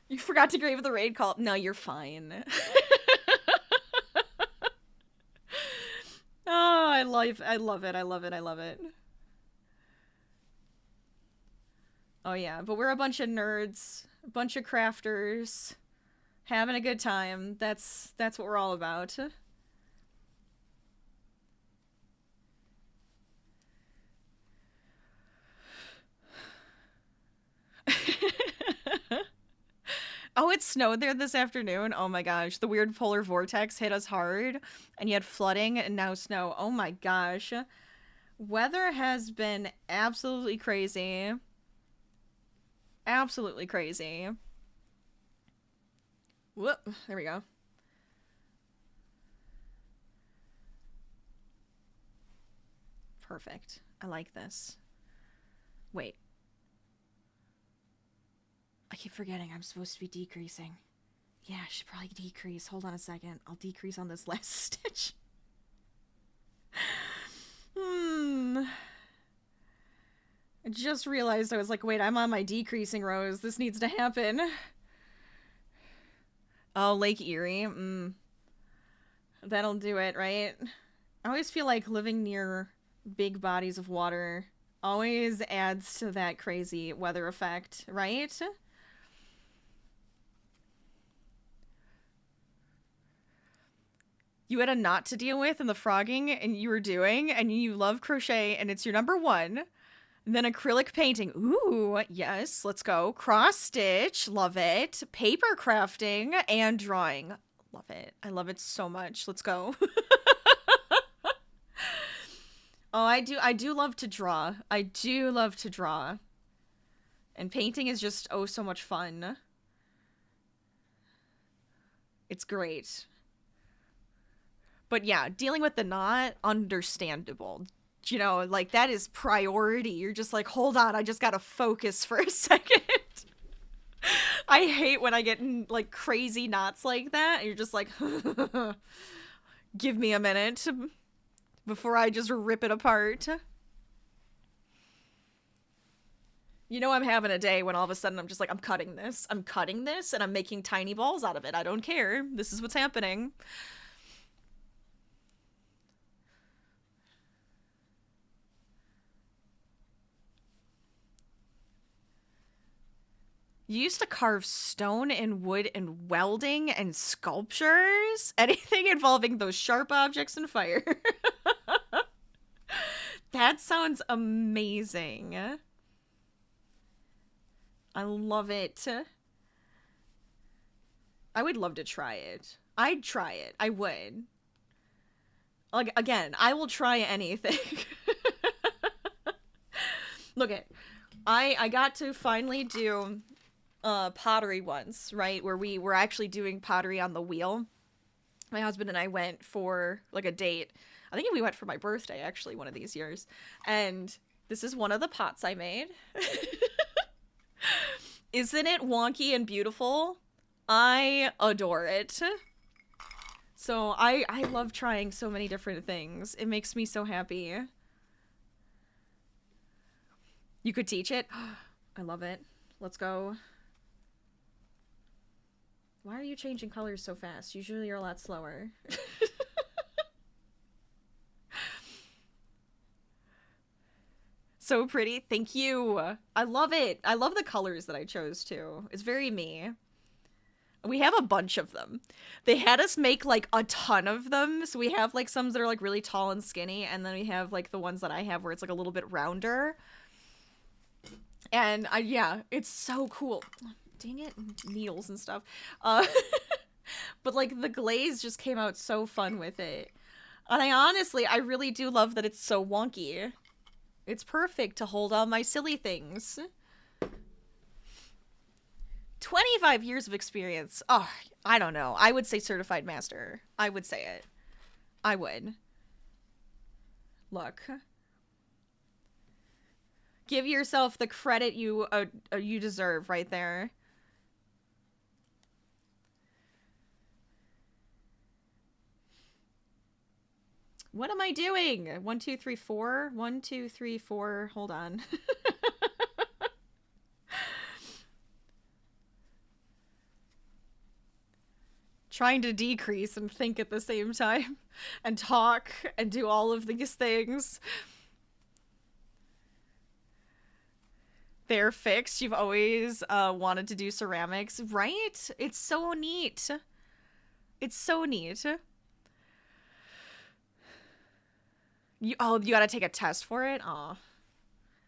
You forgot to grave the raid call. No, you're fine. Oh, I love it. I love it. I love it. Oh yeah, but we're a bunch of nerds, a bunch of crafters, having a good time. That's what we're all about. Oh, it snowed there this afternoon. Oh my gosh. The weird polar vortex hit us hard, and you had flooding and now snow. Oh my gosh. Weather has been absolutely crazy. Absolutely crazy. Whoop. There we go. Perfect. I like this. Wait. I keep forgetting I'm supposed to be decreasing. Yeah, I should probably decrease. Hold on a second. I'll decrease on this last stitch. I just realized I was like, wait, I'm on my decreasing rows. This needs to happen. Oh, Lake Erie. That'll do it, right? I always feel like living near big bodies of water always adds to that crazy weather effect, right? You had a knot to deal with in the frogging and you were doing, and you love crochet and it's your number one. And then acrylic painting. Ooh, yes, let's go. Cross stitch, love it. Paper crafting and drawing. Love it. I love it so much. Let's go. Oh, I do love to draw. I do love to draw. And painting is just oh so much fun. It's great. But yeah, dealing with the knot, understandable. You know, like that is priority. You're just like, hold on, I just gotta focus for a second. I hate when I get in like crazy knots like that. And you're just like, give me a minute before I just rip it apart. You know I'm having a day when all of a sudden I'm just like, I'm cutting this, and I'm making tiny balls out of it. I don't care. This is what's happening. You used to carve stone and wood and welding and sculptures? Anything involving those sharp objects and fire. That sounds amazing. I love it. I would love to try it. I'd try it. I would. Like, again, I will try anything. Look at, I got to finally do pottery once, right? Where we were actually doing pottery on the wheel. My husband and I went for like a date. I think we went for my birthday actually one of these years. And this is one of the pots I made. Isn't it wonky and beautiful? I adore it. So I love trying so many different things. It makes me so happy. You could teach it? I love it. Let's go. Why are you changing colors so fast? Usually you're a lot slower. So pretty. Thank you. I love it. I love the colors that I chose too. It's very me. We have a bunch of them. They had us make like a ton of them. So we have like some that are like really tall and skinny. And then we have like the ones that I have where it's like a little bit rounder. And yeah, it's so cool. Dang it, needles and stuff. But like the glaze just came out so fun with it. And I really do love that it's so wonky. It's perfect to hold all my silly things. 25 years of experience. Oh, I don't know. I would say certified master. I would say it. I would. Look. Give yourself the credit you deserve right there. What am I doing? 1, 2, 3, 4. 1, 2, 3, 4. Hold on. Trying to decrease and think at the same time and talk and do all of these things. They're fixed. You've always wanted to do ceramics, right? It's so neat. It's so neat. You gotta take a test for it? Aw.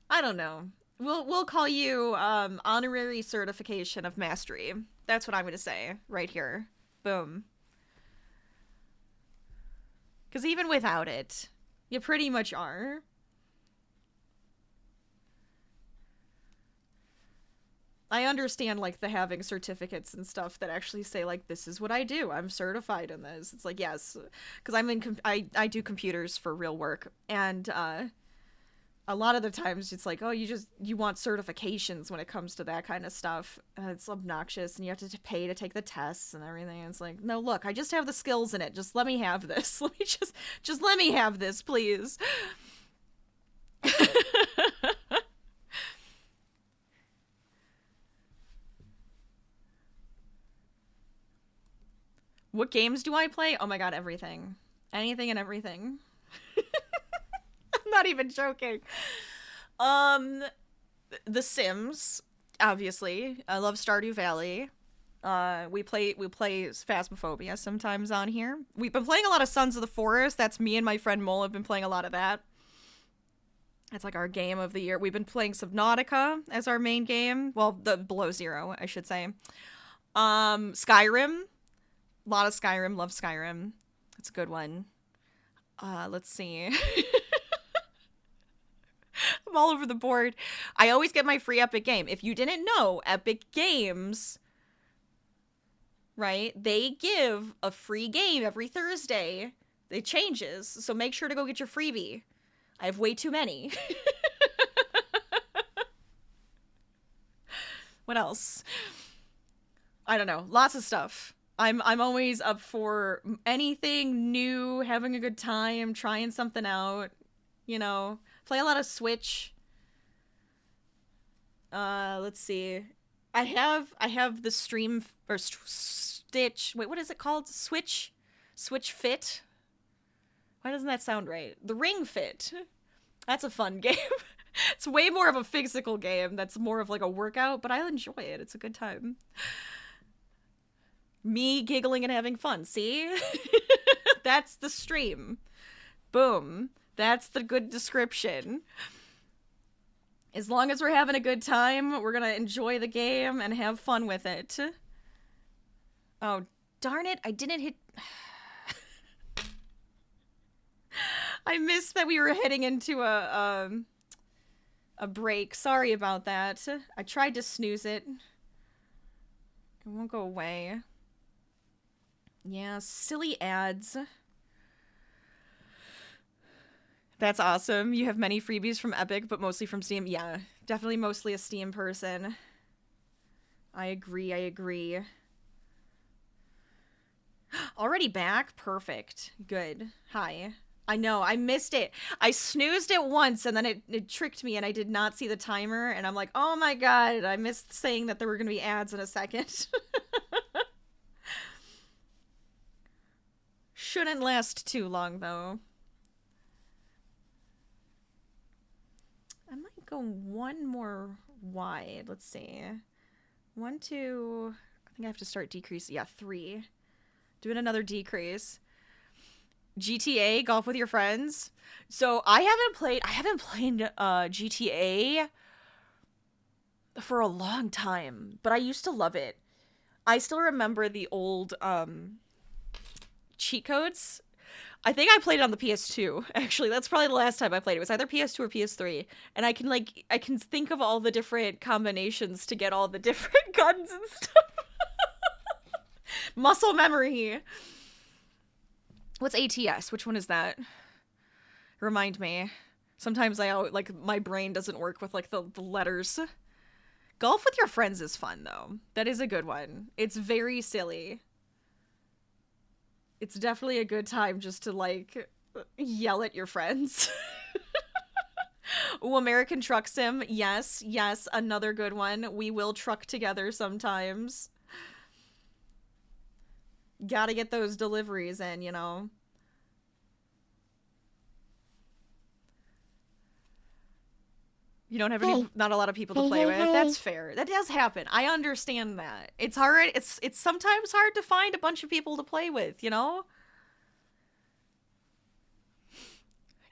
I don't know. We'll call you honorary certification of mastery. That's what I'm gonna say right here. Boom. Because even without it, you pretty much are. I understand, like, the having certificates and stuff that actually say, like, this is what I do. I'm certified in this. It's like, yes. Because I do computers for real work. And, a lot of the times it's like, oh, you want certifications when it comes to that kind of stuff. It's obnoxious, and you have to pay to take the tests and everything. It's like, no, look, I just have the skills in it. Just let me have this. Let me just let me have this, please. What games do I play? Oh my god, everything. Anything and everything. I'm not even joking. The Sims, obviously. I love Stardew Valley. We play Phasmophobia sometimes on here. We've been playing a lot of Sons of the Forest. That's me and my friend Mole have been playing a lot of that. It's like our game of the year. We've been playing Subnautica as our main game. Well, the Below Zero, I should say. Skyrim. A lot of Skyrim. Love Skyrim. It's a good one. Let's see. I'm all over the board. I always get my free Epic game. If you didn't know, Epic Games, right? They give a free game every Thursday. It changes, so make sure to go get your freebie. I have way too many. What else? I don't know. Lots of stuff. I'm always up for anything new, having a good time, trying something out, you know. Play a lot of Switch. Let's see. I have the Stream or Stitch. Wait, what is it called? Switch Fit. Why doesn't that sound right? The Ring Fit. That's a fun game. It's way more of a physical game. That's more of like a workout, but I enjoy it. It's a good time. Me giggling and having fun. See? That's the stream. Boom. That's the good description. As long as we're having a good time, we're gonna enjoy the game and have fun with it. Oh, darn it. I didn't hit... I missed that we were heading into a break. Sorry about that. I tried to snooze it. It won't go away. Yeah, silly ads. That's awesome. You have many freebies from Epic, but mostly from Steam. Yeah, definitely mostly a Steam person. I agree. Already back? Perfect. Good. Hi. I know, I missed it. I snoozed it once, and then it tricked me, and I did not see the timer, and I'm like, oh my god, I missed saying that there were going to be ads in a second. Shouldn't last too long, though. I might go one more wide. Let's see. 1, 2... I think I have to start decreasing. Yeah, 3. Doing another decrease. GTA, Golf with Your Friends. So I haven't played GTA for a long time, but I used to love it. I still remember the old cheat codes. I think I played it on the PS2. Actually, that's probably the last time I played it. It was either PS2 or PS3, and I can think of all the different combinations to get all the different guns and stuff. Muscle memory. What's ATS? Which one is that? Remind me. Sometimes my brain doesn't work with like the letters. Golf with Your Friends is fun though. That is a good one. It's very silly. It's definitely a good time just to like yell at your friends. Ooh, American Truck Sim. Yes, another good one. We will truck together sometimes. Gotta get those deliveries in, you know. You don't have not a lot of people to play with. That's fair. That does happen. I understand that. It's hard. It's sometimes hard to find a bunch of people to play with, you know?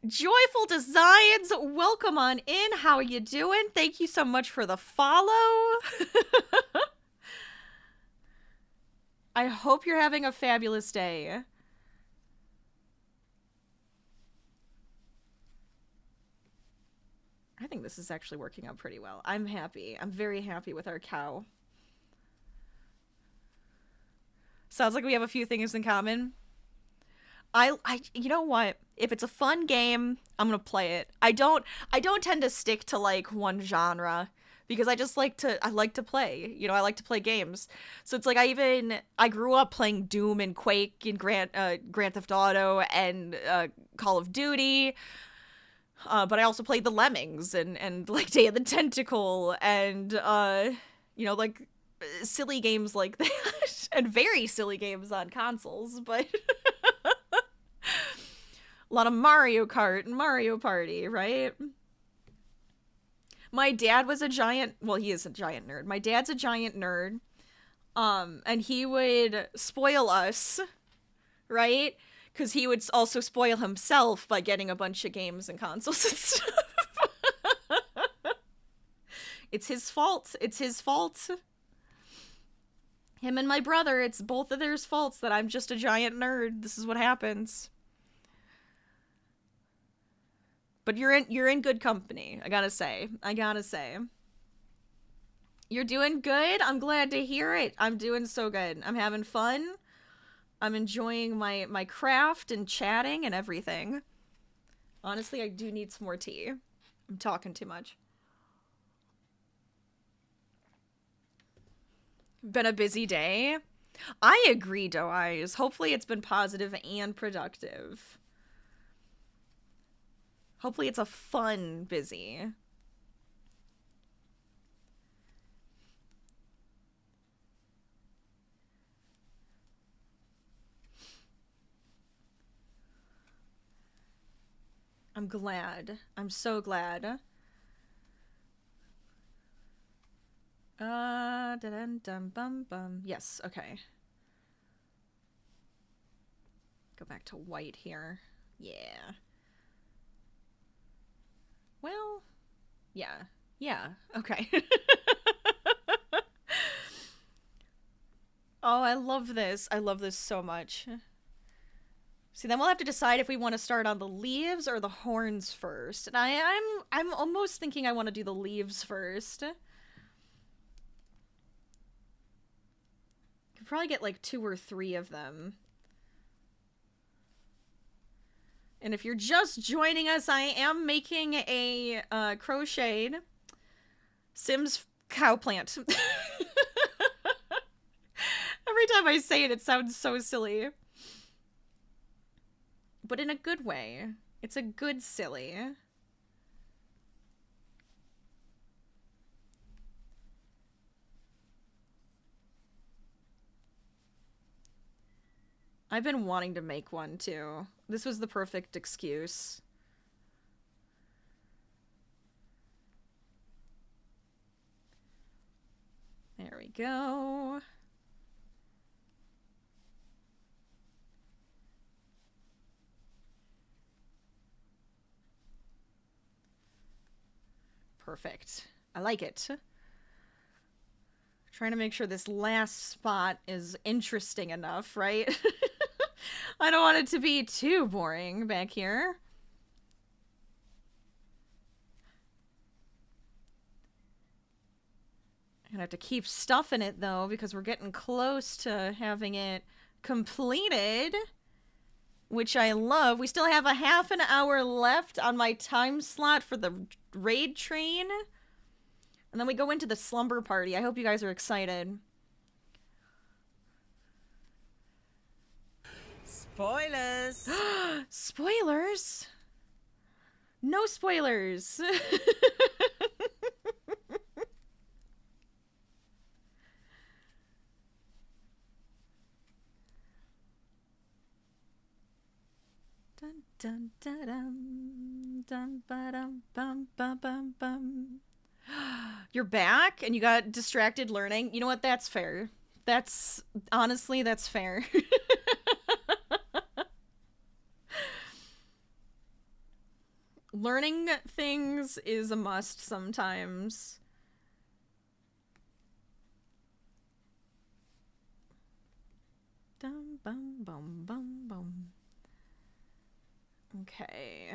Joyful Designs, welcome on in. How are you doing? Thank you so much for the follow. I hope you're having a fabulous day. I think this is actually working out pretty well. I'm happy. I'm very happy with our cow. Sounds like we have a few things in common. You know what? If it's a fun game, I'm gonna play it. I don't tend to stick to like one genre because I like to play. You know, I like to play games. So it's like I grew up playing Doom and Quake and Grand Theft Auto and Call of Duty. But I also played the Lemmings and like Day of the Tentacle and you know, like silly games like that and very silly games on consoles, but a lot of Mario Kart and Mario Party, right? My dad was a giant, well, he is a giant nerd. My dad's a giant nerd. And he would spoil us, right? Because he would also spoil himself by getting a bunch of games and consoles and stuff. It's his fault. It's his fault. Him and my brother, it's both of theirs faults that I'm just a giant nerd. This is what happens. But you're in good company, I gotta say. You're doing good. I'm glad to hear it. I'm doing so good. I'm having fun. I'm enjoying my craft and chatting and everything. Honestly, I do need some more tea. I'm talking too much. Been a busy day. I agree, Doe Eyes. Hopefully it's been positive and productive. Hopefully it's a fun busy. I'm glad. I'm so glad. Dun dum bum bum. Yes, okay. Go back to white here. Yeah. Well, yeah. Yeah, okay. Oh, I love this. I love this so much. See, then we'll have to decide if we want to start on the leaves or the horns first. And I'm almost thinking I want to do the leaves first. Could probably get like 2 or 3 of them. And if you're just joining us, I am making a crocheted Sims cow plant. Every time I say it, it sounds so silly. But in a good way. It's a good silly. I've been wanting to make one too. This was the perfect excuse. There we go. Perfect. I like it. Trying to make sure this last spot is interesting enough, right? I don't want it to be too boring back here. I'm gonna have to keep stuffing it though because we're getting close to having it completed, which I love. We still have a half an hour left on my time slot for the raid train. And then we go into the slumber party. I hope you guys are excited. Spoilers! Spoilers? No spoilers. Dun dun dun dun dun ba dum bum bum bum bum. You're back and you got distracted learning. You know what? That's fair. That's honestly, that's fair. Learning things is a must sometimes. Dum bum bum bum bum. Okay.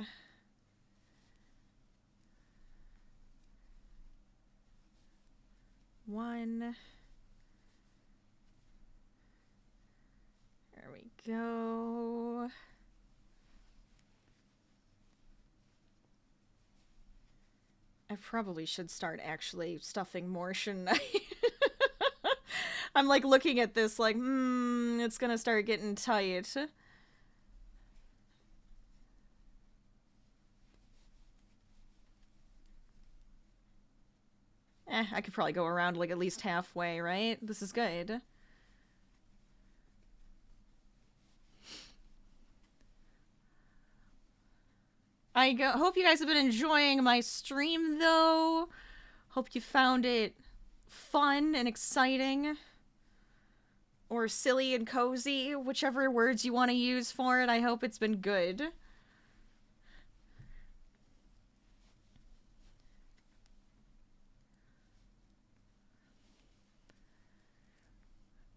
One. There we go. I probably should start actually stuffing more, shouldn't I? I'm like looking at this like, it's gonna start getting tight. I could probably go around like at least halfway, right? This is good. Hope you guys have been enjoying my stream, though. Hope you found it fun and exciting. Or silly and cozy, whichever words you want to use for it. I hope it's been good.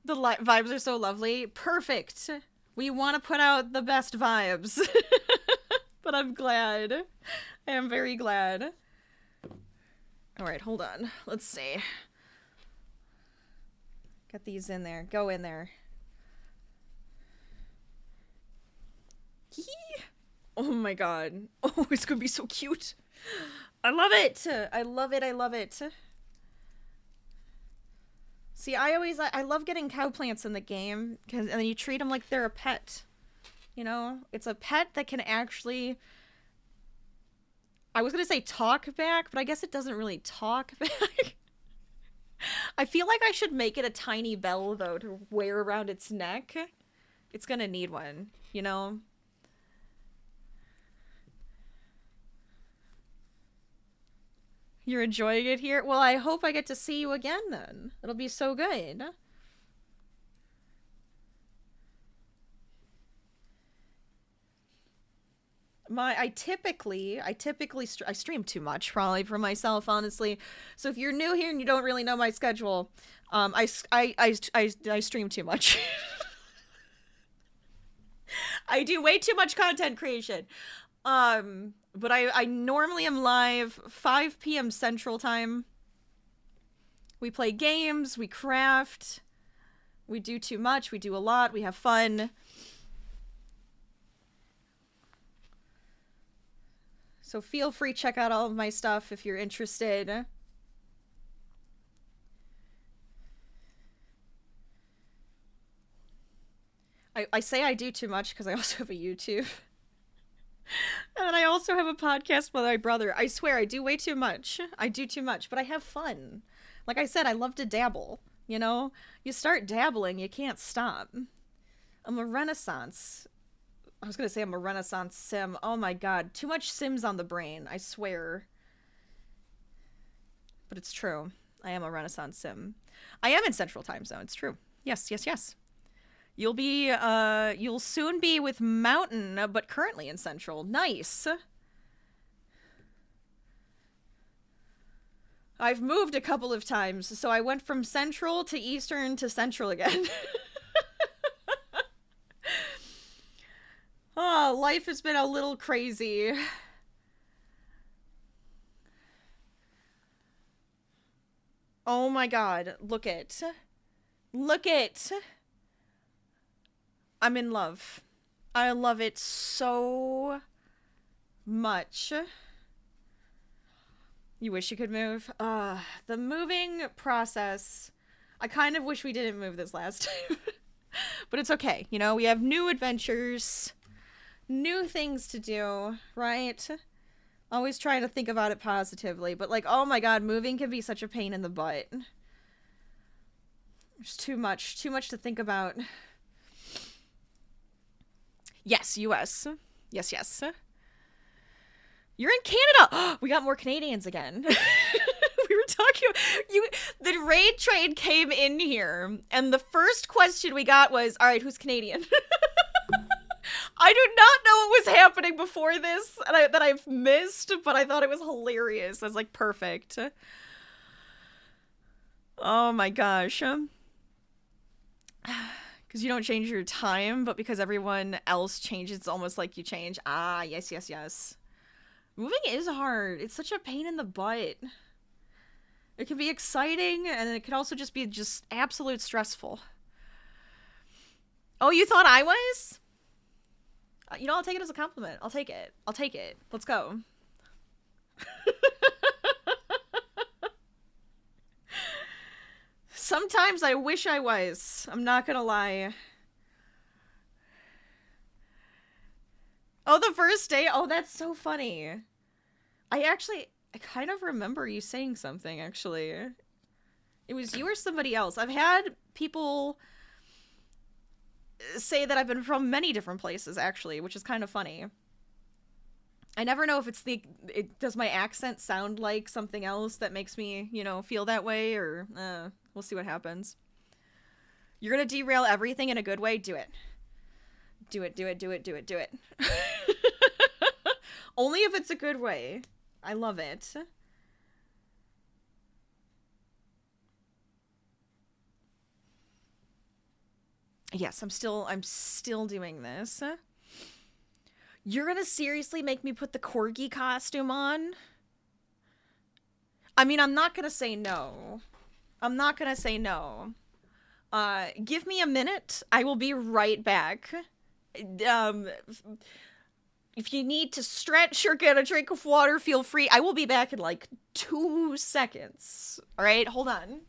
The vibes are so lovely. Perfect. We want to put out the best vibes. But I'm glad. I am very glad. Alright, hold on. Let's see. Get these in there. Go in there. Oh my god. Oh, it's gonna be so cute. I love it. I love it. I love it. See, I love getting cow plants in the game, and then you treat them like they're a pet. You know? It's a pet that can actually... I was gonna say talk back, but I guess it doesn't really talk back. I feel like I should make it a tiny bell, though, to wear around its neck. It's gonna need one, you know? You're enjoying it here? Well, I hope I get to see you again, then. It'll be so good. I typically I stream too much, probably, for myself, honestly. So if you're new here and you don't really know my schedule, I stream too much. I do way too much content creation. But I normally am live 5 p.m. Central Time. We play games, we craft, we do too much, we do a lot, we have fun. So feel free to check out all of my stuff if you're interested. I say I do too much because I also have a YouTube. And then I also have a podcast with my brother. I swear, I do way too much. I do too much, but I have fun. Like I said, I love to dabble, you know? You start dabbling, you can't stop. I'm a renaissance... I was gonna say I'm a renaissance sim. Oh my god. Too much Sims on the brain, I swear. But it's true. I am a renaissance sim. I am in Central Time Zone, it's true. Yes, yes, yes. You'll soon be with Mountain, but currently in Central. Nice. I've moved a couple of times, so I went from Central to Eastern to Central again. Oh, life has been a little crazy. Oh my god, look it. Look it! I'm in love. I love it so much. You wish you could move? The moving process. I kind of wish we didn't move this last time. But it's okay, you know, we have new adventures. New things to do, right? Always try to think about it positively, but like, oh my god, moving can be such a pain in the butt. There's too much to think about. Yes, US. Yes, yes. You're in Canada! We got more Canadians again. We were talking the raid train came in here, and the first question we got was, alright, who's Canadian? I do not know what was happening before this that I've missed, but I thought it was hilarious. I was like, perfect. Oh my gosh. Because you don't change your time, but because everyone else changes, it's almost like you change. Ah, yes, yes, yes. Moving is hard. It's such a pain in the butt. It can be exciting, and it can also just be absolute stressful. Oh, you thought I was? You know, I'll take it as a compliment. I'll take it. I'll take it. Let's go. Sometimes I wish I was. I'm not gonna lie. Oh, the first day? Oh, that's so funny. I kind of remember you saying something, actually. It was you or somebody else. I've had people say that I've been from many different places, actually, which is kind of funny. I never know if it's does my accent sound like something else that makes me, you know, feel that way, or we'll see what happens. You're gonna derail everything in a good way? Do it. Do it, do it, do it, do it, do it. Only if it's a good way. I love it. Yes, I'm still doing this. You're gonna seriously make me put the corgi costume on? I mean, I'm not gonna say no. I'm not gonna say no. Give me a minute. I will be right back. If you need to stretch or get a drink of water, feel free. I will be back in like 2 seconds. All right, hold on.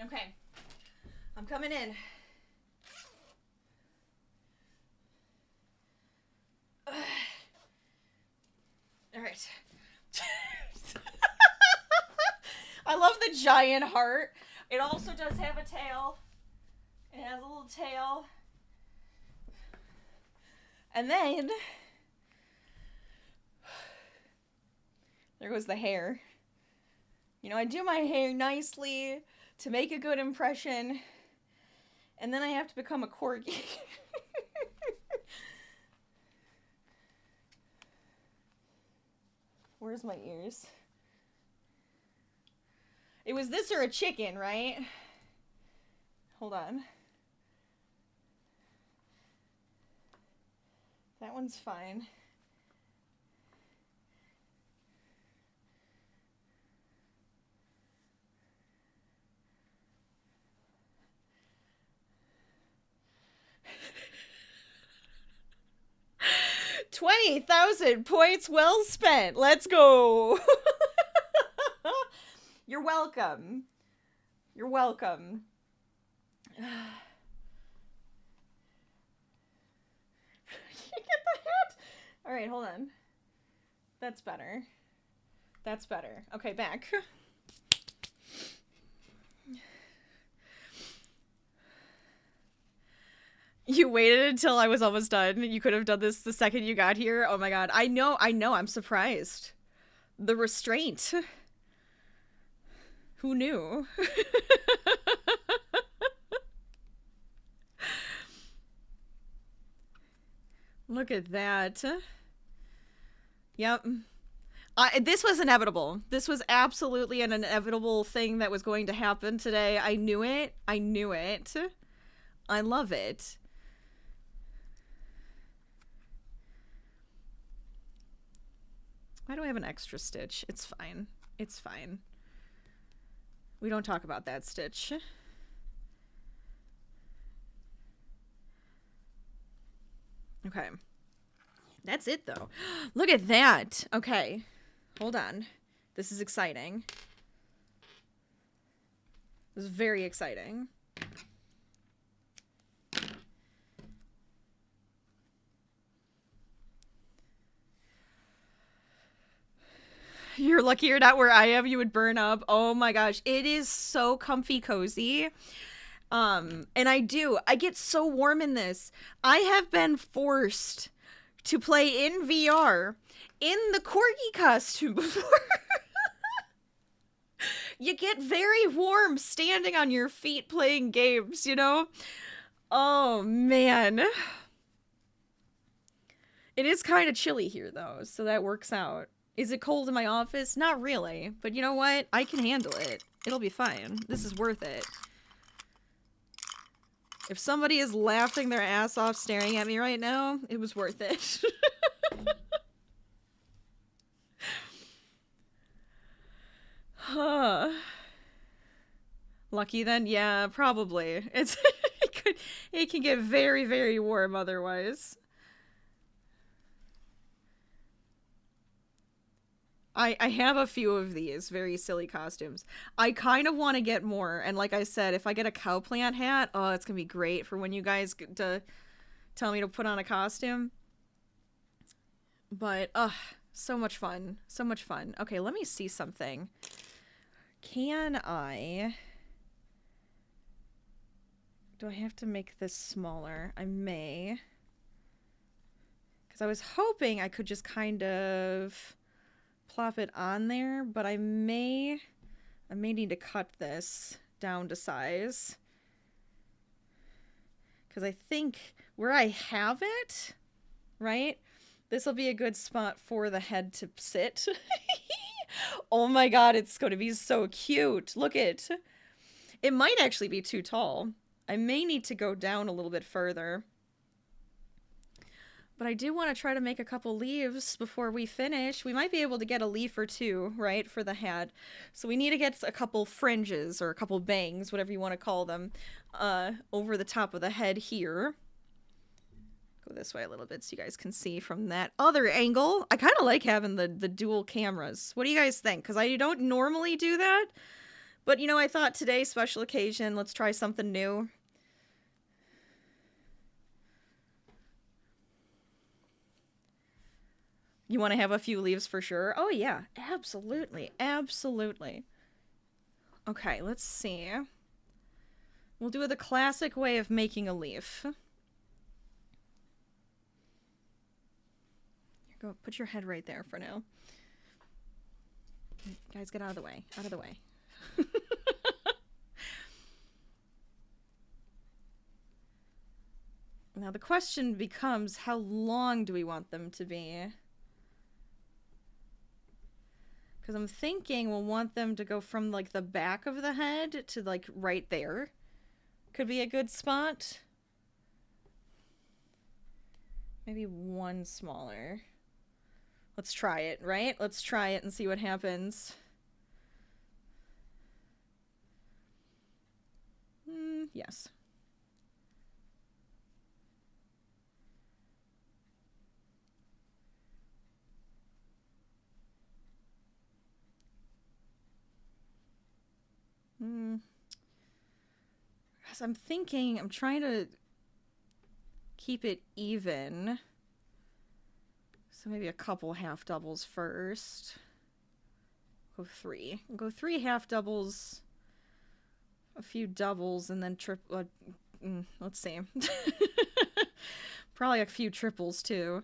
Okay, I'm coming in. All right. I love the giant heart. It also does have a tail. It has a little tail. And then there goes the hair. You know, I do my hair nicely to make a good impression. And then I have to become a corgi. Where's my ears? It was this or a chicken, right? Hold on. That one's fine. $20,000 points well spent. Let's go. You're welcome. You're welcome. You get the hat? All right, hold on. That's better. That's better. Okay, back. You waited until I was almost done. You could have done this the second you got here. Oh my god. I know. I'm surprised. The restraint. Who knew? Look at that. Yep. This was inevitable. This was absolutely an inevitable thing that was going to happen today. I knew it. I knew it. I love it. Why do I have an extra stitch? It's fine. It's fine. We don't talk about that stitch. Okay. That's it, though. Look at that. Okay. Hold on. This is exciting. This is very exciting. You're lucky you're not where I am. You would burn up. Oh my gosh. It is so comfy cozy. And I get so warm in this. I have been forced to play in VR in the corgi costume before. You get very warm standing on your feet playing games, you know? Oh, man. It is kind of chilly here, though, so that works out. Is it cold in my office? Not really, but you know what? I can handle it. It'll be fine. This is worth it. If somebody is laughing their ass off staring at me right now, it was worth it. Huh. Lucky then? Yeah, probably. It's it can get very, very warm otherwise. I have a few of these very silly costumes. I kind of want to get more, and like I said, if I get a cow plant hat, oh, it's gonna be great for when you guys get to tell me to put on a costume. But, so much fun. So much fun. Okay, let me see something. Can I... Do I have to make this smaller? I may. Because I was hoping I could just kind of plop it on there, but I may need to cut this down to size. Because I think where I have it, right? This will be a good spot for the head to sit. Oh my god, it's going to be so cute. Look it. It might actually be too tall. I may need to go down a little bit further. But I do want to try to make a couple leaves before we finish. We might be able to get a leaf or two, right, for the hat. So we need to get a couple fringes or a couple bangs, whatever you want to call them, over the top of the head here. Go this way a little bit so you guys can see from that other angle. I kind of like having the dual cameras. What do you guys think? Because I don't normally do that. But, you know, I thought today, special occasion, let's try something new. You want to have a few leaves for sure? Oh, yeah. Absolutely. Absolutely. Okay, let's see. We'll do it the classic way of making a leaf. Go, put your head right there for now. Guys, get out of the way. Out of the way. Now the question becomes, how long do we want them to be? Because I'm thinking we'll want them to go from, like, the back of the head to, like, right there. Could be a good spot. Maybe one smaller. Let's try it, right? Let's try it and see what happens. Yes. Because I'm thinking, I'm trying to keep it even. So maybe a couple half doubles first. Go 3. Go 3 half doubles, a few doubles, and then let's see. Probably a few triples too.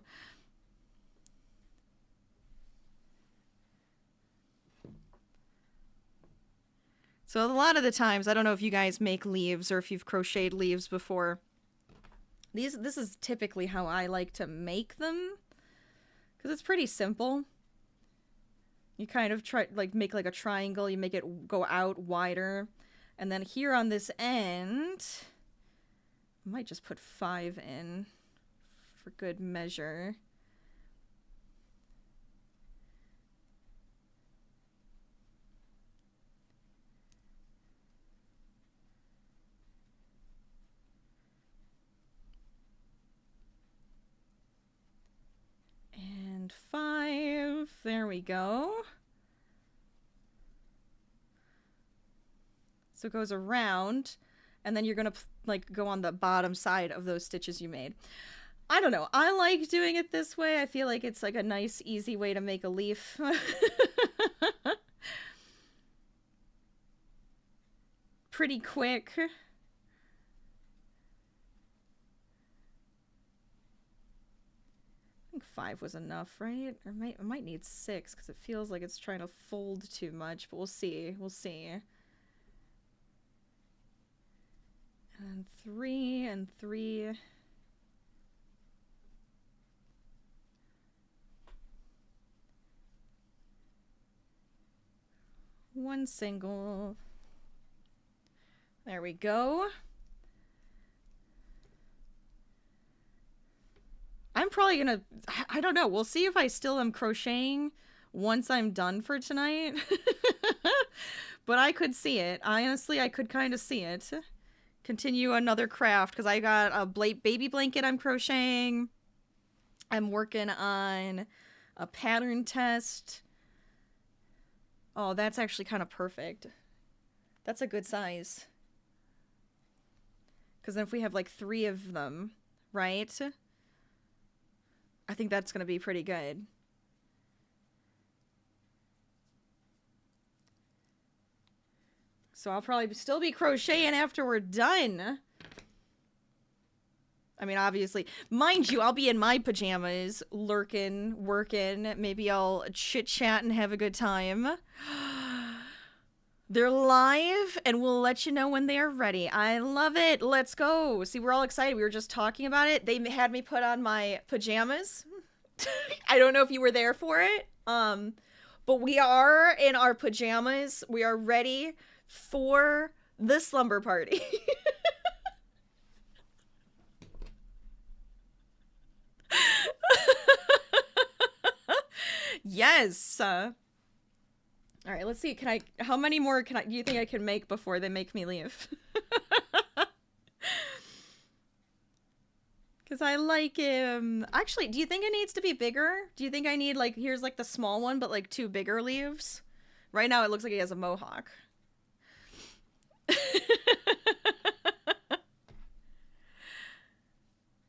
So a lot of the times, I don't know if you guys make leaves or if you've crocheted leaves before. This is typically how I like to make them. Because it's pretty simple. You kind of make like a triangle, you make it go out wider. And then here on this end, I might just put 5 in for good measure. And 5, there we go. So it goes around, and then you're gonna like go on the bottom side of those stitches you made. I don't know, I like doing it this way. I feel like it's like a nice, easy way to make a leaf. Pretty quick. I think 5 was enough, right? Or I might need 6 because it feels like it's trying to fold too much, but we'll see. We'll see. And 3 and 3. 1 single. There we go. I'm probably gonna, I don't know, we'll see if I still am crocheting once I'm done for tonight. But I could see it. Honestly, I could kind of see it. Continue another craft, because I got a baby blanket I'm crocheting. I'm working on a pattern test. Oh, that's actually kind of perfect. That's a good size. Because then if we have like 3 of them, right? I think that's going to be pretty good. So I'll probably still be crocheting after we're done. I mean, obviously, mind you, I'll be in my pajamas, lurking, working. Maybe I'll chit-chat and have a good time. They're live, and we'll let you know when they are ready. I love it. Let's go. See, we're all excited. We were just talking about it. They had me put on my pajamas. I don't know if you were there for it. But we are in our pajamas. We are ready for the slumber party. Yes. All right, let's see. How many more do you think I can make before they make me leave? Because I like him. Actually, do you think it needs to be bigger? Do you think I need, like, here's like the small one, but like 2 bigger leaves? Right now it looks like he has a mohawk.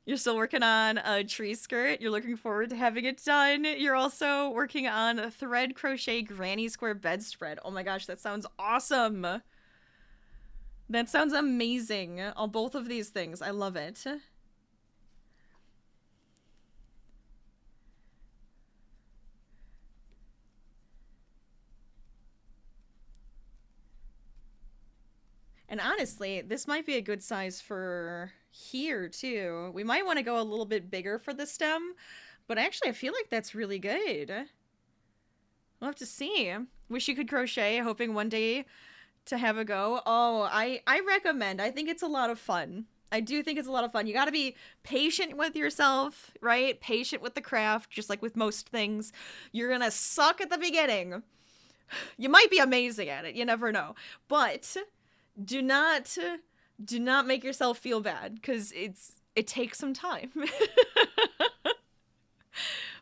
You're still working on a tree skirt. You're looking forward to having it done. You're also working on a thread crochet granny square bedspread. Oh my gosh, that sounds awesome. That sounds amazing. On both of these things. I love it. And honestly, this might be a good size for here, too. We might want to go a little bit bigger for the stem, but actually I feel like that's really good. We'll have to see. Wish you could crochet, hoping one day to have a go. Oh, I recommend. I think it's a lot of fun. I do think it's a lot of fun. You got to be patient with yourself, right? Patient with the craft, just like with most things. You're going to suck at the beginning. You might be amazing at it. You never know. But do not make yourself feel bad, because it takes some time.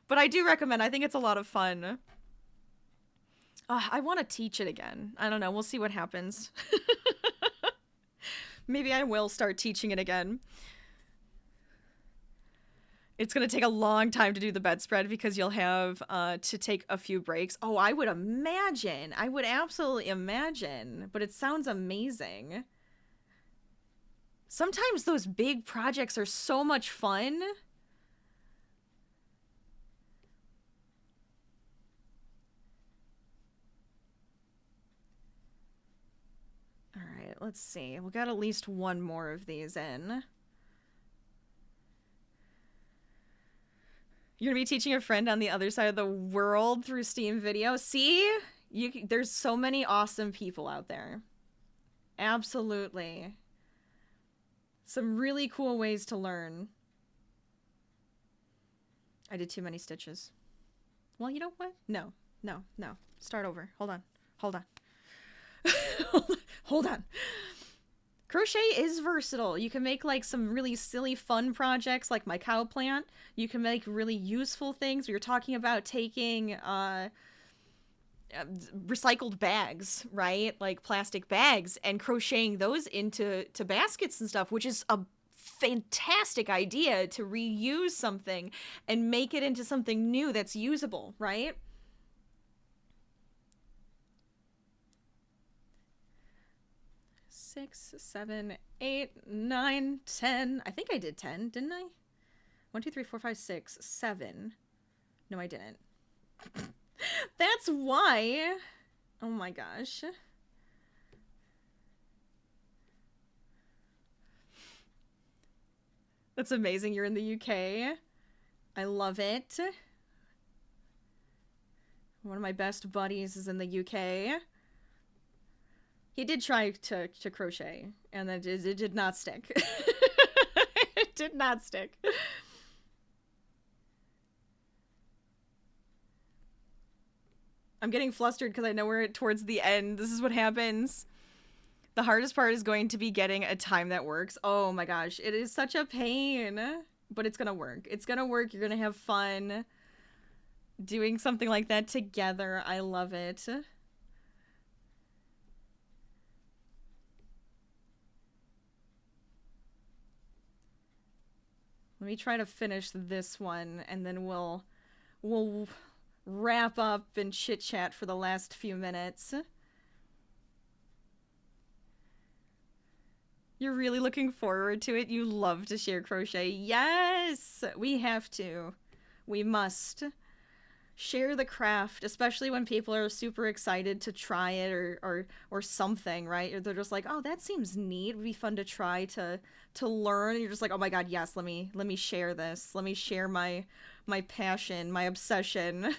But I do recommend. I think it's a lot of fun. I want to teach it again. I don't know. We'll see what happens. Maybe I will start teaching it again. It's going to take a long time to do the bedspread, because you'll have to take a few breaks. Oh, I would imagine. I would absolutely imagine. But it sounds amazing. Sometimes those big projects are so much fun. All right, let's see. We got at least one more of these in. You're gonna be teaching a friend on the other side of the world through Steam video. See? There's so many awesome people out there. Absolutely. Some really cool ways to learn. I did too many stitches. Well, you know what? No. Start over. Hold on. Hold on. Crochet is versatile. You can make like some really silly fun projects like my cow plant. You can make really useful things. We were talking about taking recycled bags, right? Like plastic bags, and crocheting those into baskets and stuff, which is a fantastic idea to reuse something and make it into something new that's usable, right? Six, 7, 8, 9, 10. I think I did 10, didn't I? 1, 2, 3, 4, 5, 6, 7. No, I didn't. That's why. Oh my gosh. That's amazing. You're in the UK. I love it. One of my best buddies is in the UK. He did try to crochet, and it did not stick. It did not stick. I'm getting flustered because I know we're towards the end. This is what happens. The hardest part is going to be getting a time that works. Oh my gosh, it is such a pain. But it's gonna work. It's gonna work. You're gonna have fun doing something like that together. I love it. Let me try to finish this one, and then we'll wrap up and chit-chat for the last few minutes. You're really looking forward to it? You love to share crochet. Yes! We have to. We must. Share the craft, especially when people are super excited to try it or something, right? Or they're just like, oh, that seems neat. It would be fun to try to learn. And you're just like, oh my god, yes, let me share this. Let me share my passion, my obsession.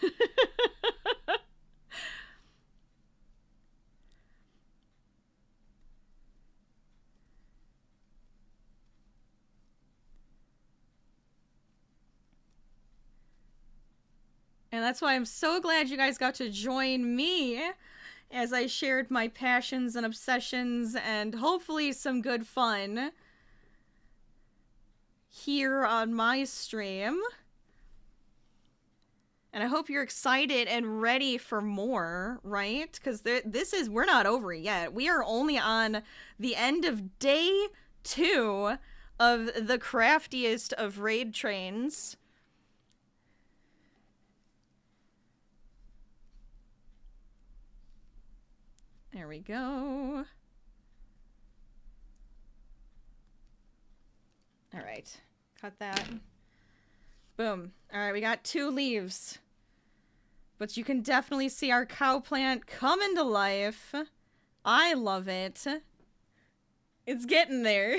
And that's why I'm so glad you guys got to join me as I shared my passions and obsessions and hopefully some good fun here on my stream. And I hope you're excited and ready for more, right? Because we're not over yet. We are only on the end of day 2 of the craftiest of raid trains. There we go. All right, cut that. Boom. All right, we got 2 leaves. But you can definitely see our cow plant coming to life. I love it. It's getting there.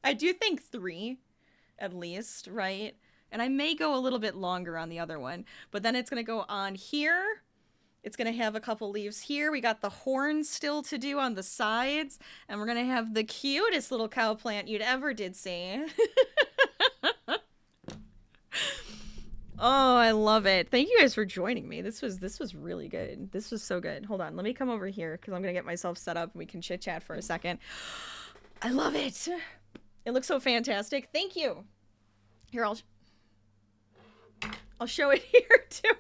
I do think 3, at least, right? And I may go a little bit longer on the other one. But then it's going to go on here. It's going to have a couple leaves here. We got the horns still to do on the sides. And we're going to have the cutest little cow plant you'd ever did see. Oh, I love it. Thank you guys for joining me. This was really good. This was so good. Hold on. Let me come over here because I'm going to get myself set up and we can chit chat for a second. I love it. It looks so fantastic. Thank you. Here, I'll show it here too.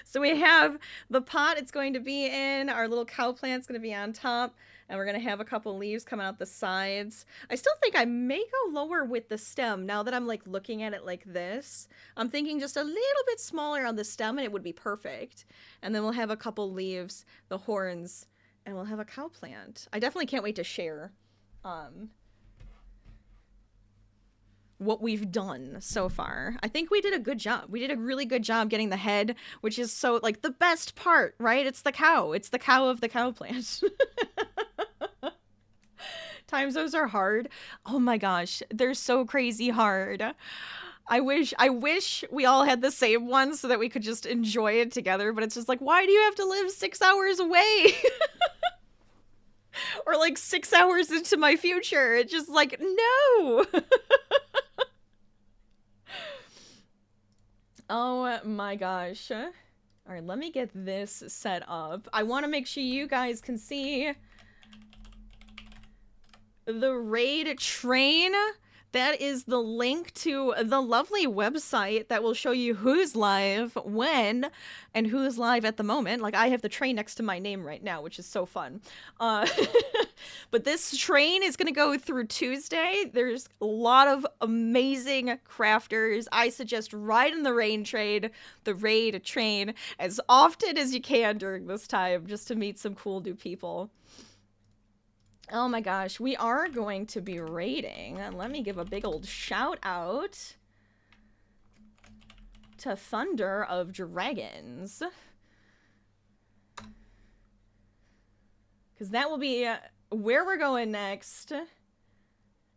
So we have the pot it's going to be in. Our little cow plant's going to be on top. And we're going to have a couple leaves coming out the sides. I still think I may go lower with the stem now that I'm like looking at it like this. I'm thinking just a little bit smaller on the stem and it would be perfect. And then we'll have a couple leaves, the horns, and we'll have a cow plant. I definitely can't wait to share what we've done so far. I think we did a good job. We did a really good job getting the head, which is so like the best part, right? It's the cow. It's the cow of the cow plant. Times those are hard. Oh my gosh, they're so crazy hard. I wish we all had the same one so that we could just enjoy it together, but it's just like, why do you have to live 6 hours away? Or like 6 hours into my future. It's just like, no. Oh my gosh. All right, let me get this set up. I want to make sure you guys can see the raid train. That is the link to the lovely website that will show you who's live, when, and who's live at the moment. Like, I have the train next to my name right now, which is so fun. But this train is going to go through Tuesday. There's a lot of amazing crafters. I suggest riding the raid train as often as you can during this time, just to meet some cool new people. Oh my gosh, we are going to be raiding. Let me give a big old shout out to Thunder of Dragons. Because that will be where we're going next. And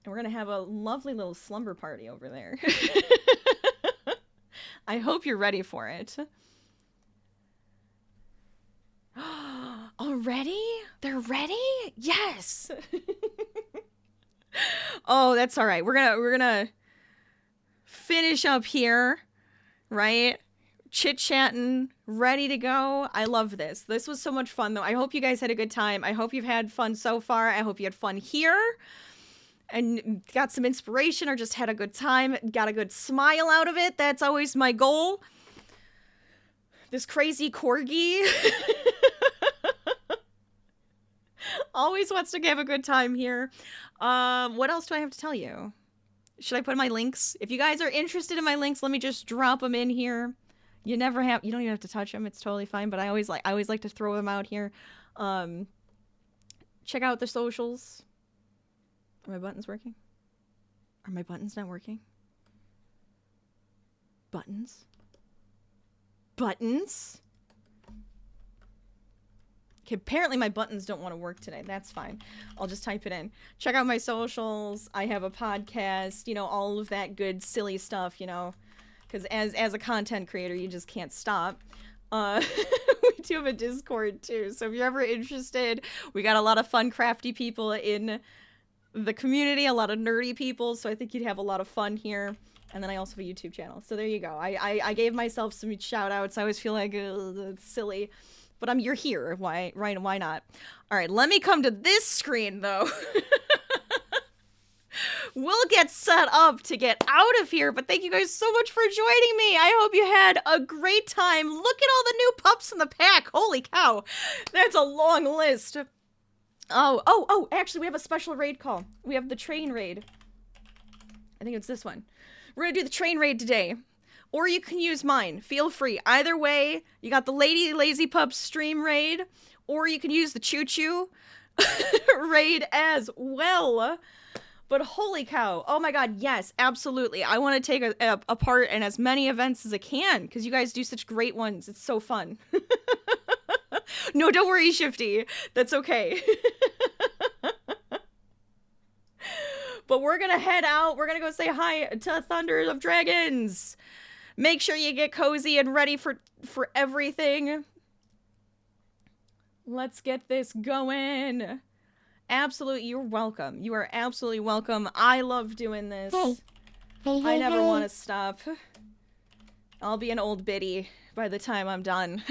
we're going to have a lovely little slumber party over there. I hope you're ready for it. Already? They're ready? Yes. Oh, that's all right. We're gonna finish up here, right? Chit-chatting, ready to go. I love this. This was so much fun, though. I hope you guys had a good time. I hope you've had fun so far. I hope you had fun here and got some inspiration or just had a good time, got a good smile out of it. That's always my goal. This crazy corgi always wants to have a good time here. What else do I have to tell you? Should I put my links? If you guys are interested in my links, let me just drop them in here. You don't even have to touch them. It's totally fine, but I always like to throw them out here. Check out the socials. Are my buttons working? Are my buttons not working? Buttons? Buttons? Okay, apparently my buttons don't want to work today. That's fine. I'll just type it in. Check out my socials. I have a podcast, you know, all of that good, silly stuff, you know, because as a content creator, you just can't stop. We do have a Discord, too, so if you're ever interested, we got a lot of fun, crafty people in the community, a lot of nerdy people, so I think you'd have a lot of fun here. And then I also have a YouTube channel, so there you go. I gave myself some shout-outs. I always feel like it's silly. But you're here. Why not? All right, let me come to this screen, though. We'll get set up to get out of here, but thank you guys so much for joining me. I hope you had a great time. Look at all the new pups in the pack. Holy cow. That's a long list. Oh, actually, we have a special raid call. We have the train raid. I think it's this one. We're gonna do the train raid today. Or you can use mine. Feel free. Either way, you got the LadyLazyPup stream raid, or you can use the Choo Choo raid as well. But holy cow. Oh my god, yes, absolutely. I want to take a part in as many events as I can, because you guys do such great ones. It's so fun. No, don't worry, Shifty. That's okay. But we're gonna head out. We're gonna go say hi to Thunder of Dragons. Make sure you get cozy and ready for everything. Let's get this going. Absolutely, you're welcome. You are absolutely welcome. I love doing this. Hey, I never want to stop. I'll be an old biddy by the time I'm done.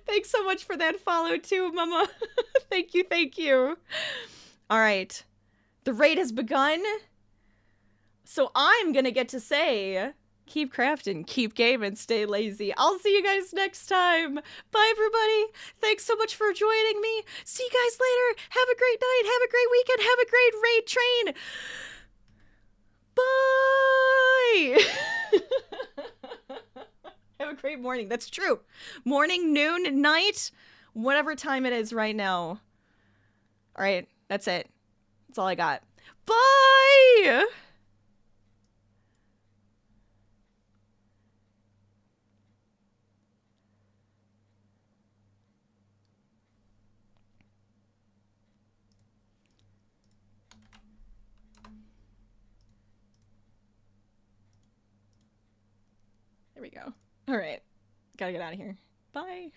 Thanks so much for that follow too, Mama. Thank you, thank you. All right. The raid has begun. So I'm gonna get to say, keep crafting, keep gaming, stay lazy. I'll see you guys next time. Bye, everybody. Thanks so much for joining me. See you guys later. Have a great night. Have a great weekend. Have a great raid train. Bye. Have a great morning. That's true. Morning, noon, night, whatever time it is right now. All right. That's it. That's all I got. Bye. There we go. All right. Gotta get out of here. Bye.